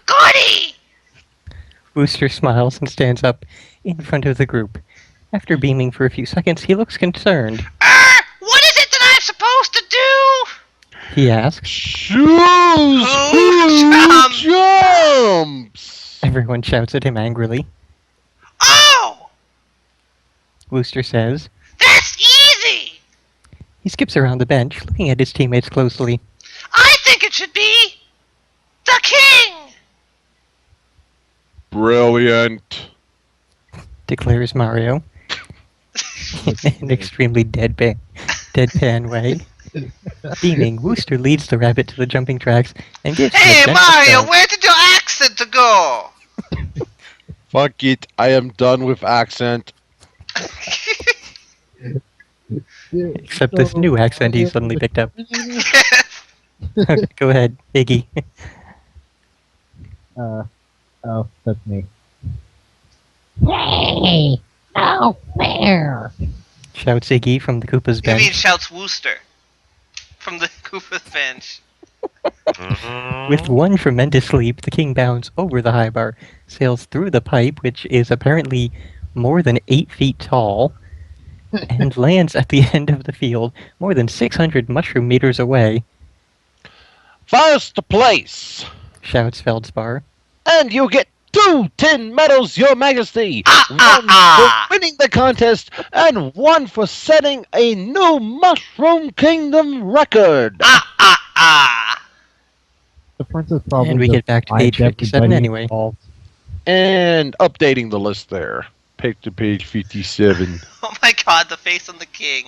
Goody! Wooster smiles and stands up in front of the group. After beaming for a few seconds, he looks concerned. What is it that I'm supposed to do? He asks. Choose Who jumps! Everyone shouts at him angrily. Oh! Wooster says. That's easy! He skips around the bench, looking at his teammates closely. I think it should be the king! Brilliant. Declares Mario. In an extremely deadpan way. Beaming, Wooster leads the rabbit to the jumping tracks and gives him a Hey, gentle Mario, shove. where did your accent go? Fuck it, I am done with accent. Except this new accent he suddenly picked up. Go ahead, Iggy. Oh, that's me. Hey, no fair. Shouts Iggy from the Koopa's You mean bench. shouts Wooster from the Koopa's bench. With one tremendous leap, the king bounds over the high bar, sails through the pipe, which is apparently more than 8 feet tall, and lands at the end of the field, more than 600 mushroom meters away, First place! shouts Feldspar. And you get 2 tin medals, Your Majesty! One for winning the contest, and one for setting a new Mushroom Kingdom record! The princess probably. And we get back to just page liked 57 everybody anyway. involved. And updating the list there. Pick to page 57. Oh my god, the face on the king.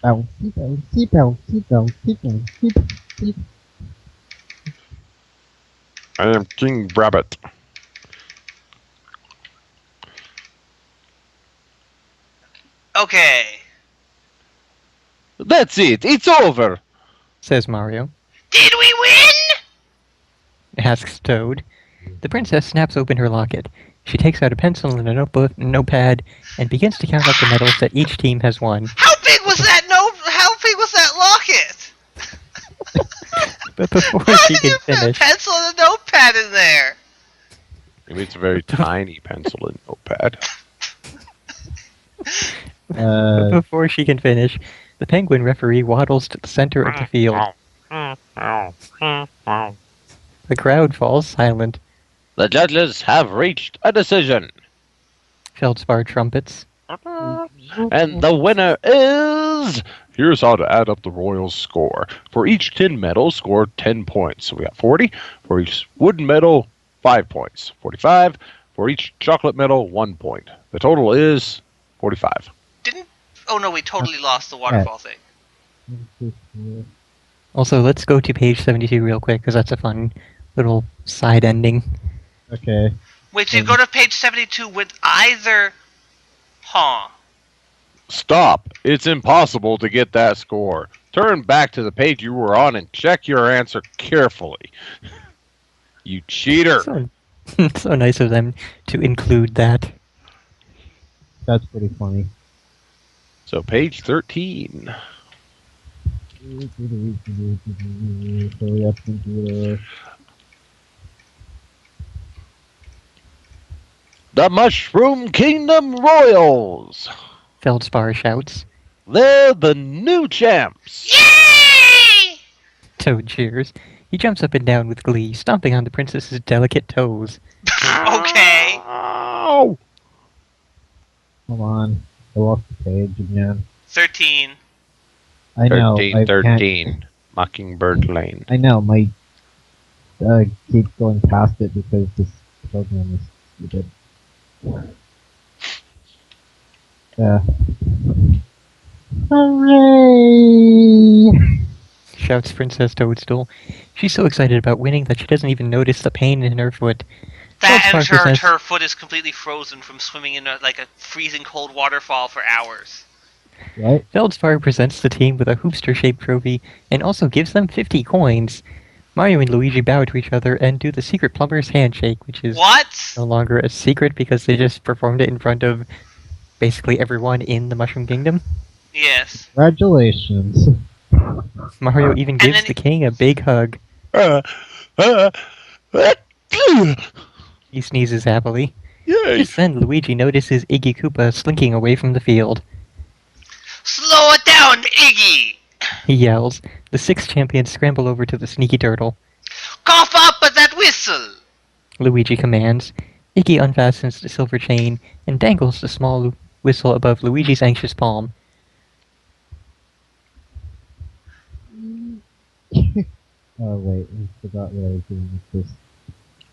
Bouncy, bouncy, bouncy, bouncy, bouncy, bouncy. I am King Rabbit. Okay. That's it, it's over! Says Mario. Did we win? Asks Toad. The princess snaps open her locket. She takes out a pencil and a notepad and begins to count up the medals that each team has won. How big was that locket? But before How she did can you put a finish, pencil and a notepad in there? Maybe it's a very tiny pencil and notepad. before she can finish, the penguin referee waddles to the center of the field. The crowd falls silent. The judges have reached a decision. Feldspar trumpets. And the winner is... Here's how to add up the Royals' score. For each tin medal, score 10 points. So we got 40. For each wooden medal, 5 points. 45. For each chocolate medal, 1 point. The total is 45. Oh no, we totally lost the waterfall thing. Also, let's go to page 72 real quick, because that's a fun little side ending. Okay. Wait, so you go to page 72 with either... Huh. Stop. It's impossible to get that score. Turn back to the page you were on and check your answer carefully. You cheater. So nice of them to include that. That's pretty funny. So page 13. Hurry up, computer. The Mushroom Kingdom Royals. Feldspar shouts. They're the new champs. Yay! Toad cheers. He jumps up and down with glee, stomping on the princess's delicate toes. Okay. Ow! Hold on. I lost the page again. 13. I know. 13. Mockingbird Lane. I know. My keep going past it because this program is stupid. Hooray! Shouts Princess Toadstool. She's so excited about winning that she doesn't even notice the pain in her foot. That and Feldspar her foot is completely frozen from swimming in a freezing cold waterfall for hours. Right? Feldspar presents the team with a hoopster-shaped trophy and also gives them 50 coins. Mario and Luigi bow to each other and do the secret plumber's handshake, which is no longer a secret because they just performed it in front of basically everyone in the Mushroom Kingdom. Yes. Congratulations. Mario even gives the king a big hug. He sneezes happily. Yay! Just then, Luigi notices Iggy Koopa slinking away from the field. Slow it down, Iggy! He yells. The 6 champions scramble over to the sneaky turtle. Cough up at that whistle! Luigi commands. Iggy unfastens the silver chain and dangles the small whistle above Luigi's anxious palm. Oh wait, I forgot what I was doing with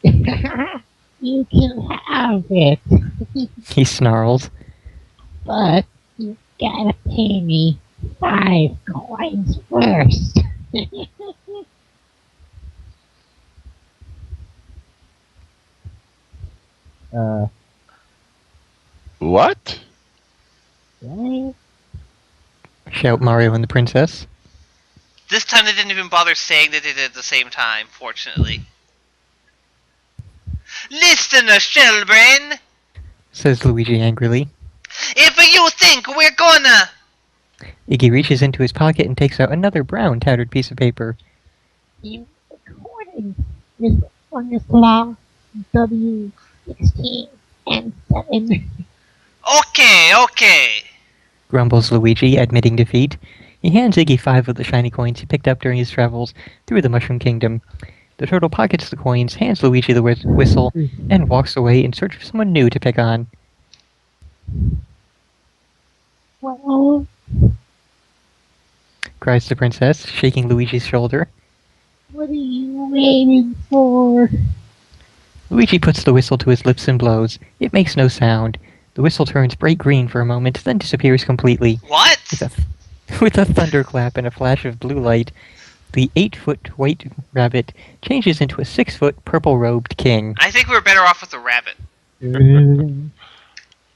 this. You can have it, He snarls. but you gotta pay me 5 coins first. What? Right? Shout Mario and the princess. This time they didn't even bother saying that they did at the same time, fortunately. Listen, Shellbrain! Says Luigi angrily. If you think we're gonna... Iggy reaches into his pocket and takes out another brown, tattered piece of paper. In accordance with Fungus Law W16 and 7. Okay. Grumbles Luigi, admitting defeat. He hands Iggy 5 of the shiny coins he picked up during his travels through the Mushroom Kingdom. The turtle pockets the coins, hands Luigi the whistle, and walks away in search of someone new to pick on. Well, Cries the princess, shaking Luigi's shoulder. what are you waiting for? Luigi puts the whistle to his lips and blows. It makes no sound. The whistle turns bright green for a moment, then disappears completely. What? With a thunderclap and a flash of blue light, the 8-foot white rabbit changes into a 6-foot purple-robed king. I think we're better off with the rabbit.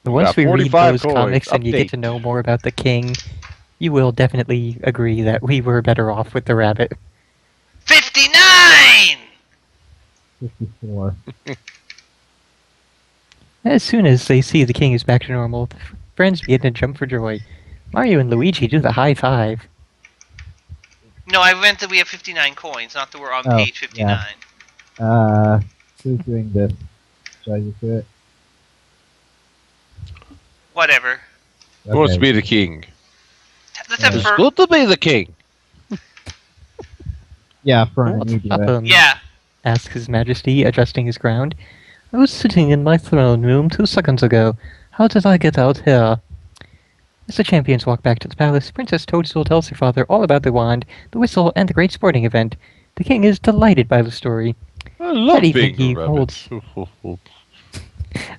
Once we read 45 those coins. comics and you get Update. to know more about the king, you will definitely agree that we were better off with the rabbit. 59! 54. As soon as they see the king is back to normal, the friends begin to jump for joy. Mario and Luigi do the high five. No, I meant that we have 59 coins, not that we're on Oh, page 59. Who's doing this? Should I just do it? Whatever. Who wants to Okay. be the king? Let's have It's Fer- good to be the king. Yeah, Fernin, What's you do up, it. Yeah. asks His Majesty, adjusting his ground. I was sitting in my throne room 2 seconds ago. How did I get out here? As the champions walk back to the palace, Princess Toadstool tells her father all about the wand, the whistle, and the great sporting event. The king is delighted by the story. I love That evening being he a holds rabbit.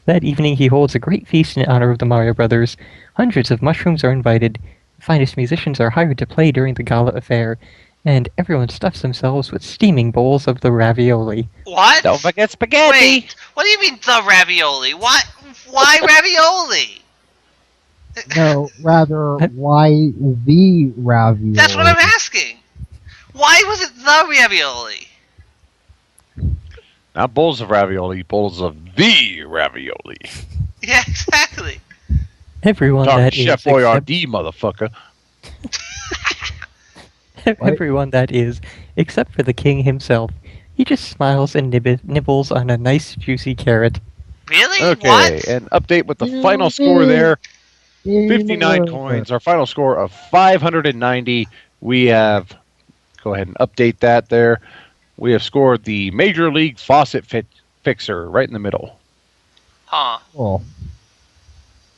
That evening he holds a great feast in honor of the Mario Brothers. Hundreds of mushrooms are invited, the finest musicians are hired to play during the gala affair, and everyone stuffs themselves with steaming bowls of the ravioli. What? Don't forget spaghetti. Wait, what do you mean the ravioli? What? Why ravioli? No, rather, why the ravioli? That's what I'm asking. Why was it the ravioli? Not bowls of ravioli, bowls of the ravioli. Yeah, exactly. Everyone Dark that is Chef except, Boyardee, motherfucker. everyone that is, except for the king himself. He just smiles and nibbles on a nice juicy carrot. Really? Okay, What? and update with the final score there. 59 coins. Our final score of 590. We have, go ahead and update that there. We have scored the Major League Faucet Fixer right in the middle. Huh. Cool.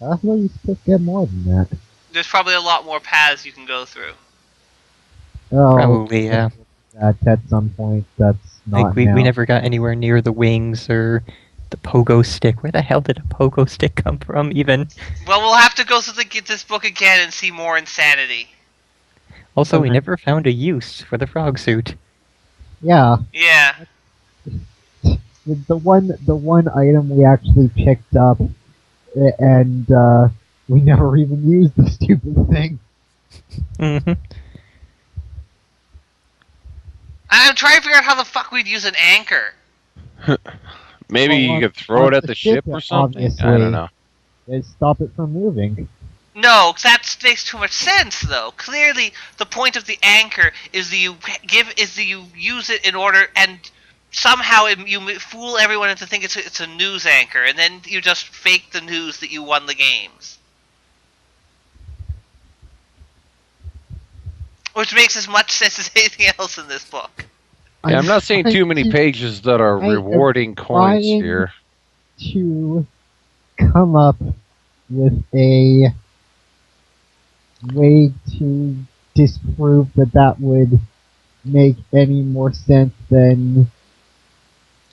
I thought you could get more than that. There's probably a lot more paths you can go through. Oh, Probably, yeah. that at some point. That's not Like, we now. never got anywhere near the wings or the pogo stick. Where the hell did a pogo stick come from, even? Well, we'll have to go through this book again and see more insanity. Also, we Okay. never found a use for the frog suit. Yeah, Yeah. the one item we actually picked up, and we never even used the stupid thing. Mm-hmm. I'm trying to figure out how the fuck we'd use an anchor. Maybe Well, you could throw on it at the the ship ship, or something. I obviously. don't know. They stop it from moving. No, 'cause that makes too much sense, though. Clearly, the point of the anchor is that you use it in order and somehow you fool everyone into thinking it's a news anchor, and then you just fake the news that you won the games. Which makes as much sense as anything else in this book. Yeah, I'm not seeing too many pages that are rewarding coins here. To come up with a way to disprove that would make any more sense than.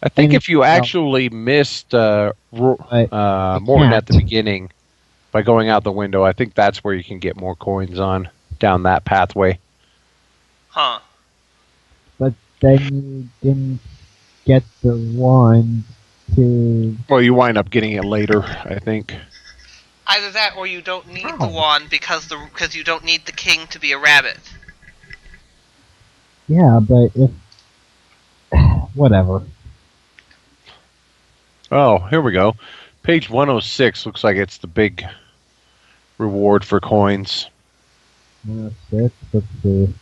I think if you actually missed Morton at the beginning by going out the window, I think that's where you can get more coins on down that pathway. Huh. But then you didn't get the one to. Well, you wind up getting it later, I think. Either that, or you don't need the wand because you don't need the king to be a rabbit. Yeah, but if whatever. Oh, here we go. Page 106 looks like it's the big reward for coins. 106, let's see.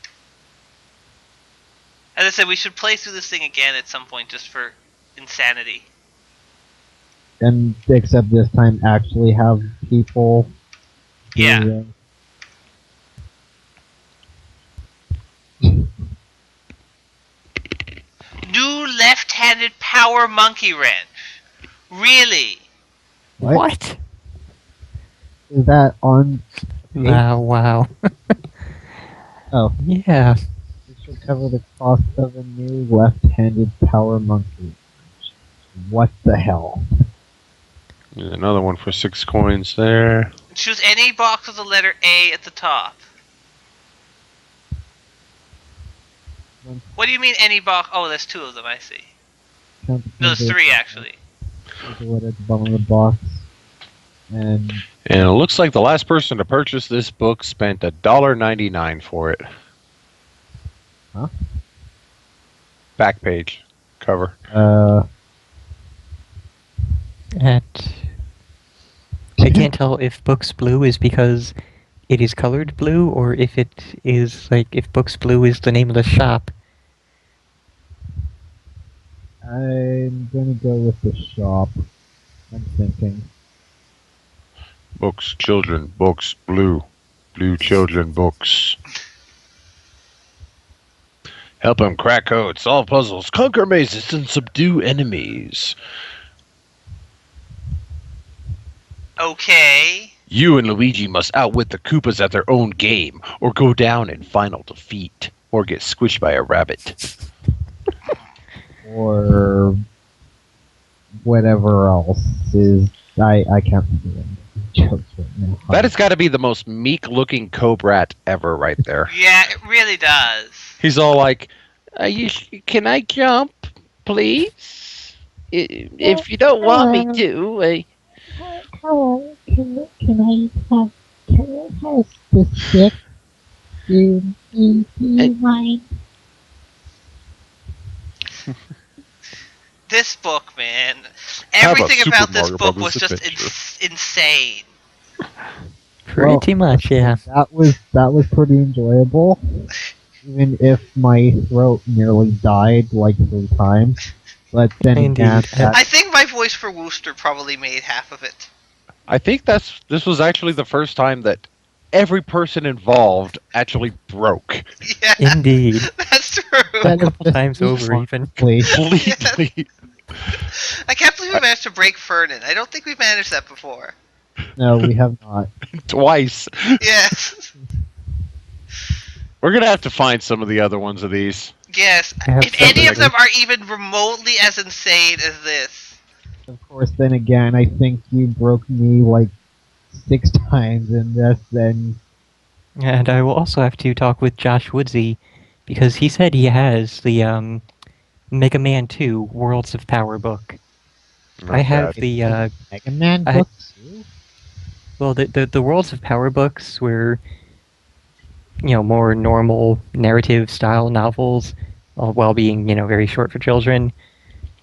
As I said, we should play through this thing again at some point just for insanity. And except this time actually have people. Yeah. New left-handed power monkey wrench. Really? What? Is that on? Wow. Oh. Yeah. This should cover the cost of a new left-handed power monkey. What the hell? There's another one for 6 coins there. Choose any box with the letter A at the top. What do you mean any box? Oh, there's 2 of them, I see. No, there's 3 actually. There's a letter at the bottom of the box. And it looks like the last person to purchase this book spent $1.99 for it. Huh? Back page. Cover. I can't tell if Books Blue is because it is colored blue, or if it is like if Books Blue is the name of the shop. I'm gonna go with the shop. I'm thinking. Books, children, books, blue. Blue children, books. Help them crack codes, solve puzzles, conquer mazes, and subdue enemies. Okay. You and Luigi must outwit the Koopas at their own game, or go down in final defeat, or get squished by a rabbit. Or whatever else is. I can't think of any jokes right now. That has got to be the most meek-looking Cobrat ever, right there. Yeah, it really does. He's all like, "Can I jump, please? If you don't want me to." Hello, can I have the stick? Do you mind? This book, man. How about Everything Super about this Mario book Brothers was just Adventure? insane. Pretty much, yeah. That was pretty enjoyable. Even if my throat nearly died like 3 times. But then again, I think my voice for Wooster probably made half of it. I think this was actually the first time that every person involved actually broke. Yeah, Indeed. That's true. A couple times over, even. Completely. I can't believe we managed to break Fernin. I don't think we've managed that before. No, we have not. Twice. Yes. We're going to have to find some of the other ones of these. Yes. If any of them are even remotely as insane as this. Of course, then again, I think you broke me like 6 times in this, then... And I will also have to talk with Josh Woodsy, because he said he has the Mega Man 2 Worlds of Power book. I have the Mega Man book too? Well, the Worlds of Power books were, more normal narrative style novels, while being, very short for children.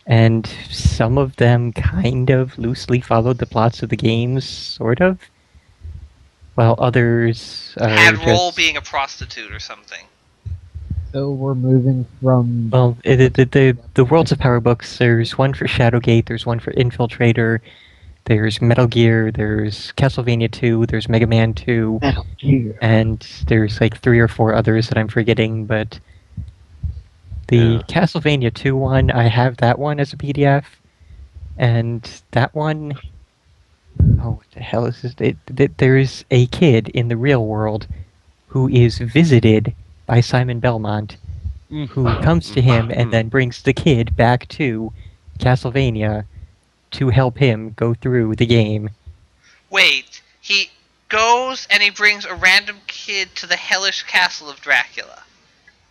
And some of them kind of loosely followed the plots of the games, sort of. While others had Roll being a prostitute or something. So we're moving from. Well, the Worlds of Power books, there's one for Shadowgate, there's one for Infiltrator, there's Metal Gear, there's Castlevania 2, there's Mega Man 2, Metal Gear. and there's like 3 or 4 others that I'm forgetting, but the Castlevania 2 one, I have that one as a PDF, and that one... Oh, what the hell is this? There's a kid in the real world who is visited by Simon Belmont, who comes to him and then brings the kid back to Castlevania to help him go through the game. Wait, he goes and he brings a random kid to the hellish castle of Dracula.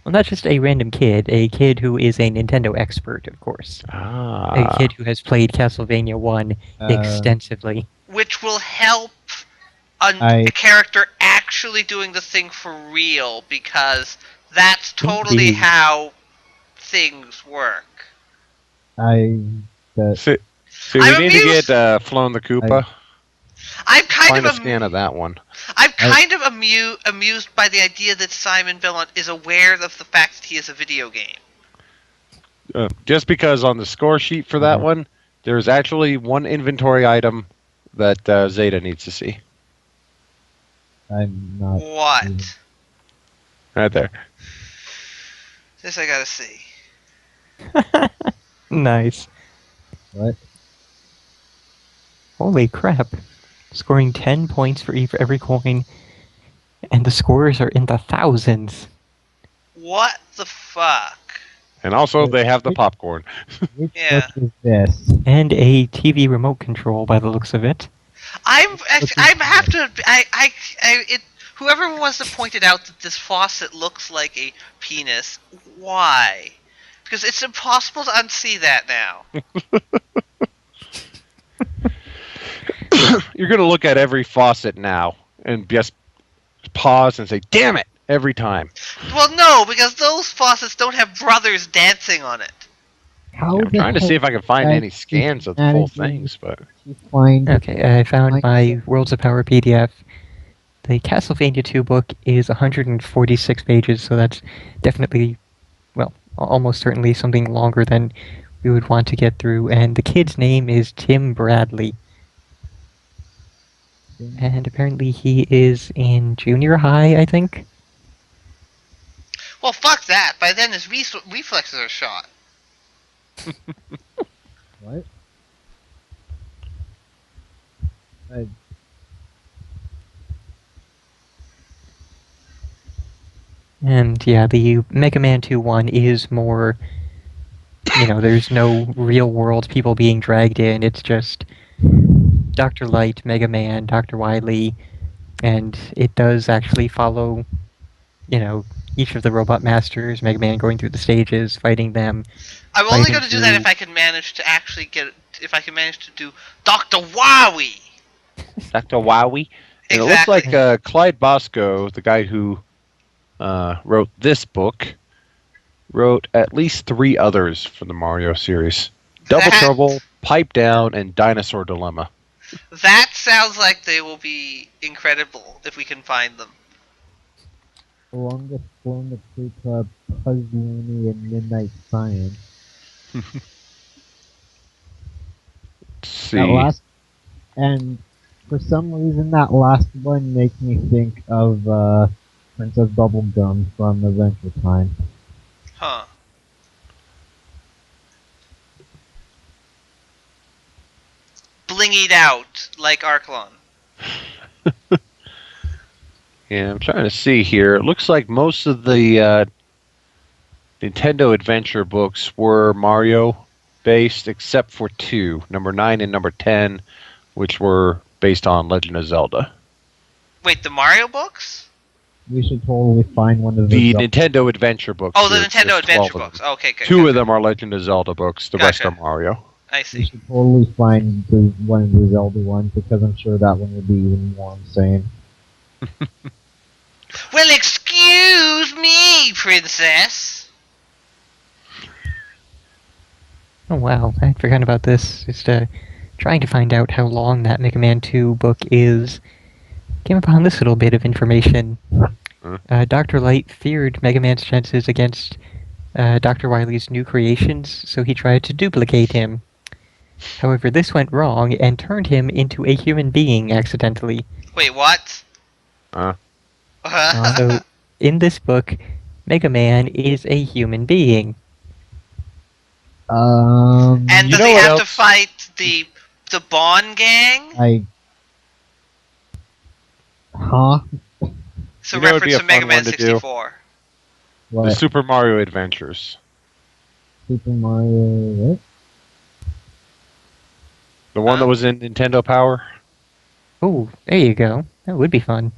Well, not just a random kid, a kid who is a Nintendo expert, of course. A kid who has played Castlevania 1 extensively. Which will help a character actually doing the thing for real, because that's totally how things work. So we need to get FoulOne the Koopa. I'm kind Find of a scan of that one. I'm kind of amused by the idea that Simon Belmont is aware of the fact that he is a video game. Just because on the score sheet for that one, there's actually one inventory item that Zeta needs to see. I'm not. What? Right there. This I gotta see. Nice. What? Holy crap. Scoring 10 points for every coin, and the scores are in the thousands. What the fuck? And also, they have the popcorn. Which Yeah. book is this? And a TV remote control by the looks of it. Whoever was that pointed out that this faucet looks like a penis, why? Because it's impossible to unsee that now. You're going to look at every faucet now and just pause and say, damn it, every time. Well, no, because those faucets don't have brothers dancing on it. I'm trying to see if I can find any scans of the full things, but... Okay, I found my Worlds of Power PDF. The Castlevania 2 book is 146 pages, so that's definitely, well, almost certainly something longer than we would want to get through. And the kid's name is Tim Bradley. And apparently he is in junior high, I think. Well, fuck that. By then his reflexes are shot. What? And yeah, the Mega Man 2 one is more, there's no real world people being dragged in. It's just Dr. Light, Mega Man, Dr. Wily, and it does actually follow, each of the Robot Masters, Mega Man going through the stages, fighting them. I'm only going to do that if I can manage to actually do Dr. Wowie! Dr. Wowie? And Exactly. it looks like Clyde Bosco, the guy who wrote this book, wrote at least 3 others for the Mario series. Double Trouble, Pipe Down, and Dinosaur Dilemma. That sounds like they will be incredible if we can find them. Longest flown the Crew Club, Puzzlini, and Midnight Science. Let's see. That last, and for some reason, that last one makes me think of Princess Bubblegum from Adventure Time. Huh. Blingied out like Arklon. Yeah, I'm trying to see here. It looks like most of the Nintendo Adventure books were Mario-based, except for 2, number 9 and number 10, which were based on Legend of Zelda. Wait, the Mario books? We should totally find one of The those. Nintendo Adventure books. Oh, the there's Nintendo 12 Adventure of them. books. Okay, good. 2 of them are Legend of Zelda books. The rest Gotcha. are Mario. I We see. should totally find one of the Zelda ones, because I'm sure that one would be even more insane. Well, excuse me, princess. Oh wow, I'd forgotten about this. Just trying to find out how long that Mega Man 2 book is. Came upon this little bit of information. Dr. Light feared Mega Man's chances against Dr. Wily's new creations, so he tried to duplicate him. However, this went wrong and turned him into a human being accidentally. Wait, what? So, in this book, Mega Man is a human being. And You does know he what have to else? fight the Bond gang? Huh? So You know, it'd be reference a to Mega fun Man one to do. 64. The What? Super Mario Adventures. Super Mario, what? The one that was in Nintendo Power. Oh, there you go. That would be fun.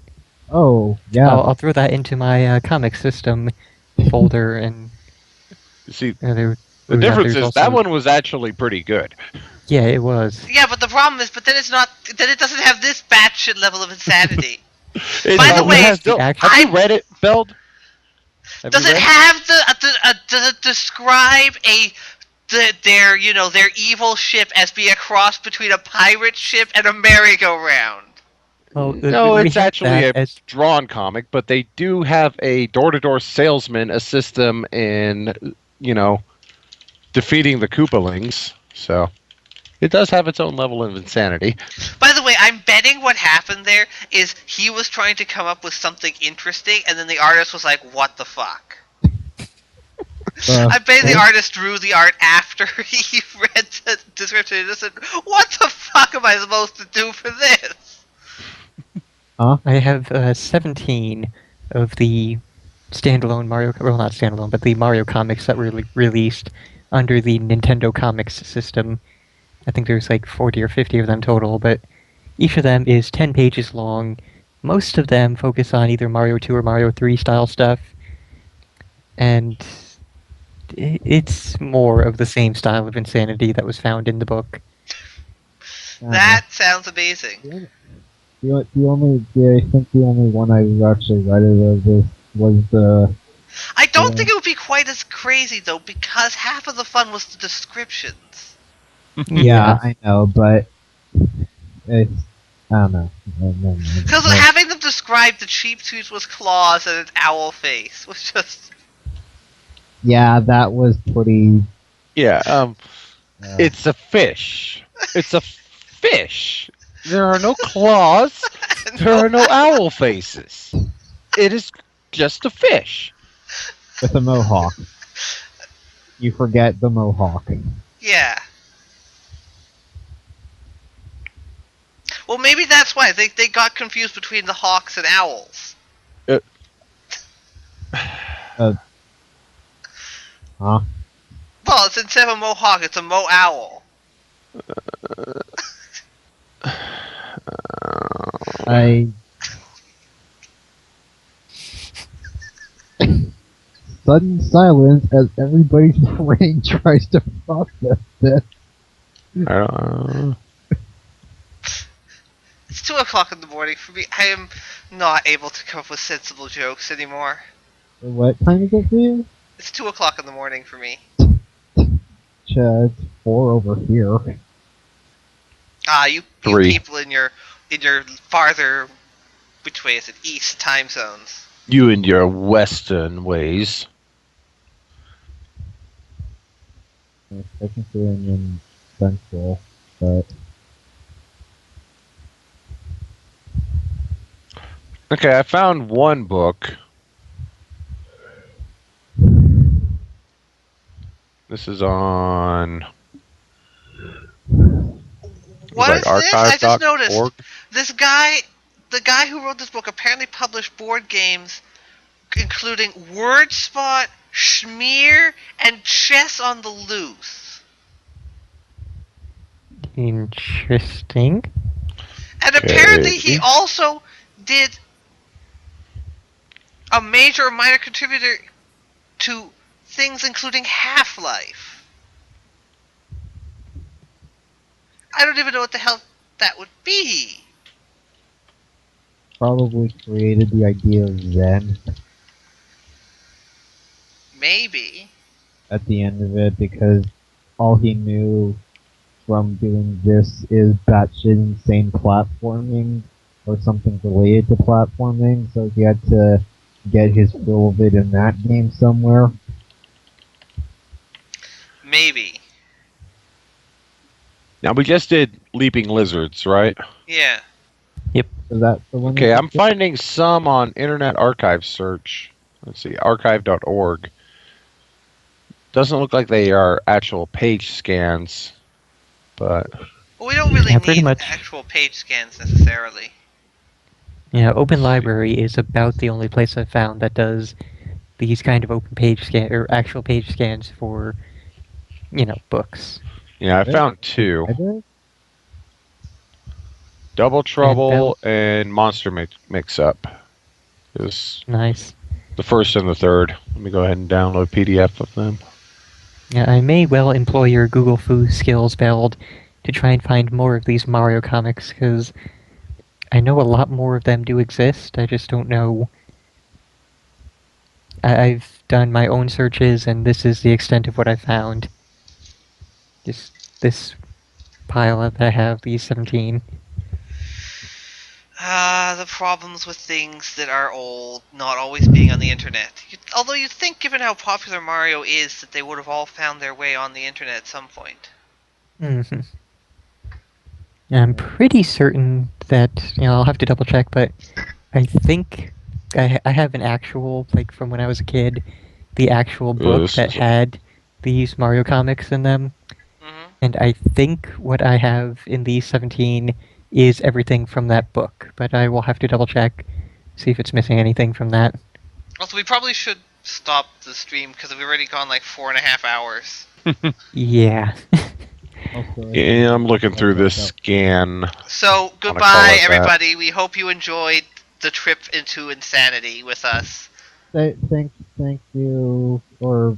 Oh, yeah. I'll throw that into my comic system folder, and You see, there the was difference there's is that also- one was actually pretty good. Yeah, it was. Yeah, but the problem is, then it's not. Then it doesn't have this batshit level of insanity. It By the way, has still, have you read it, Beld? Have Does you it read have does it describe their evil ship as being a cross between a pirate ship and a merry-go-round? Well, No, we it's have actually that a as- drawn comic, but they do have a door-to-door salesman assist them in, defeating the Koopalings. So it does have its own level of insanity. By the way, I'm betting what happened there is he was trying to come up with something interesting, and then the artist was like, "What the fuck?" I bet the artist drew the art after he read the description and just said, "What the fuck am I supposed to do for this?" I have 17 of the standalone Mario, well, not standalone, but the Mario comics that were released under the Nintendo Comics system. I think there's like 40 or 50 of them total, but each of them is 10 pages long. Most of them focus on either Mario 2 or Mario 3 style stuff, and it's more of the same style of insanity that was found in the book. That sounds amazing. I think the only one I've actually read of this was the... I don't think it would be quite as crazy, though, because half of the fun was the descriptions. Yeah, I know, but it's... I don't know. Because having them describe the cheap tooth with claws and an owl face was just... Yeah, that was pretty... Yeah, it's a fish. It's a fish. There are no claws. There are no owl faces. It is just a fish. With a mohawk. You forget the mohawk. Yeah. Well, maybe that's why. They got confused between the hawks and owls. Huh? Well, it's instead of a mohawk, it's a mo-owl. Sudden silence as everybody's brain tries to process this. I don't. It's 2 o'clock in the morning for me. I am not able to come up with sensible jokes anymore. What time is it for you? It's 2 o'clock in the morning for me. It's 4 over here. You 3. people in your farther, which way is it? East time zones. You and your Western ways. Technically I'm in Central, but... Okay, I found one book. This is on... What is this? I just noticed. archive.org. The guy who wrote this book apparently published board games including Word Spot, Schmear, and Chess on the Loose. Interesting. And apparently he also did a major or minor contributor to things including Half-Life. I don't even know what the hell that would be. Probably created the idea of Zen Maybe. at the end of it, because all he knew from doing this is batshit insane platforming or something related to platforming, so he had to get his fill of it in that game somewhere. Maybe. Now we just did Leaping Lizards, right? Yeah. So that's the one. Okay, I'm finding some on Internet Archive search. Let's see, archive.org. Doesn't look like they are actual page scans, but Well, we don't really Yeah, pretty need much. actual page scans necessarily. Yeah, Open Library is about the only place I've found that does these kind of open page scan or actual page scans for, books. yeah, I found two: Library? Double Trouble Bell- and Monster Mix Up. Is Nice. the first and the third. Let me go ahead and download PDF of them. Yeah, I may well employ your Google Foo skills, Beld, to try and find more of these Mario comics, because I know a lot more of them do exist. I just don't know. I've done my own searches, and this is the extent of what I found. Just this pile that I have, these 17. The problems with things that are old not always being on the internet. Although you'd think, given how popular Mario is, that they would have all found their way on the internet at some point. Mm-hmm. I'm pretty certain that, I'll have to double check, but I think I have an actual, like from when I was a kid, the actual book This that is a- had these Mario comics in them. Hmm. And I think what I have in these 17 is everything from that book, but I will have to double check, see if it's missing anything from that. Also, we probably should stop the stream because we've already gone like 4.5 hours. Yeah. Also, Yeah, I'm looking through this scan. So, call goodbye, it that. everybody. We hope you enjoyed the trip into insanity with us. Thank you, or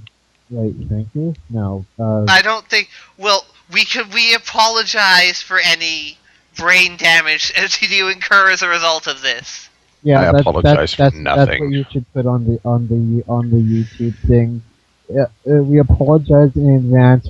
wait, thank you? No. I don't think. Well, we apologize for any brain damage as you incur as a result of this. Yeah, I apologize for that's nothing. what you should put on the YouTube thing. Yeah, we apologize in advance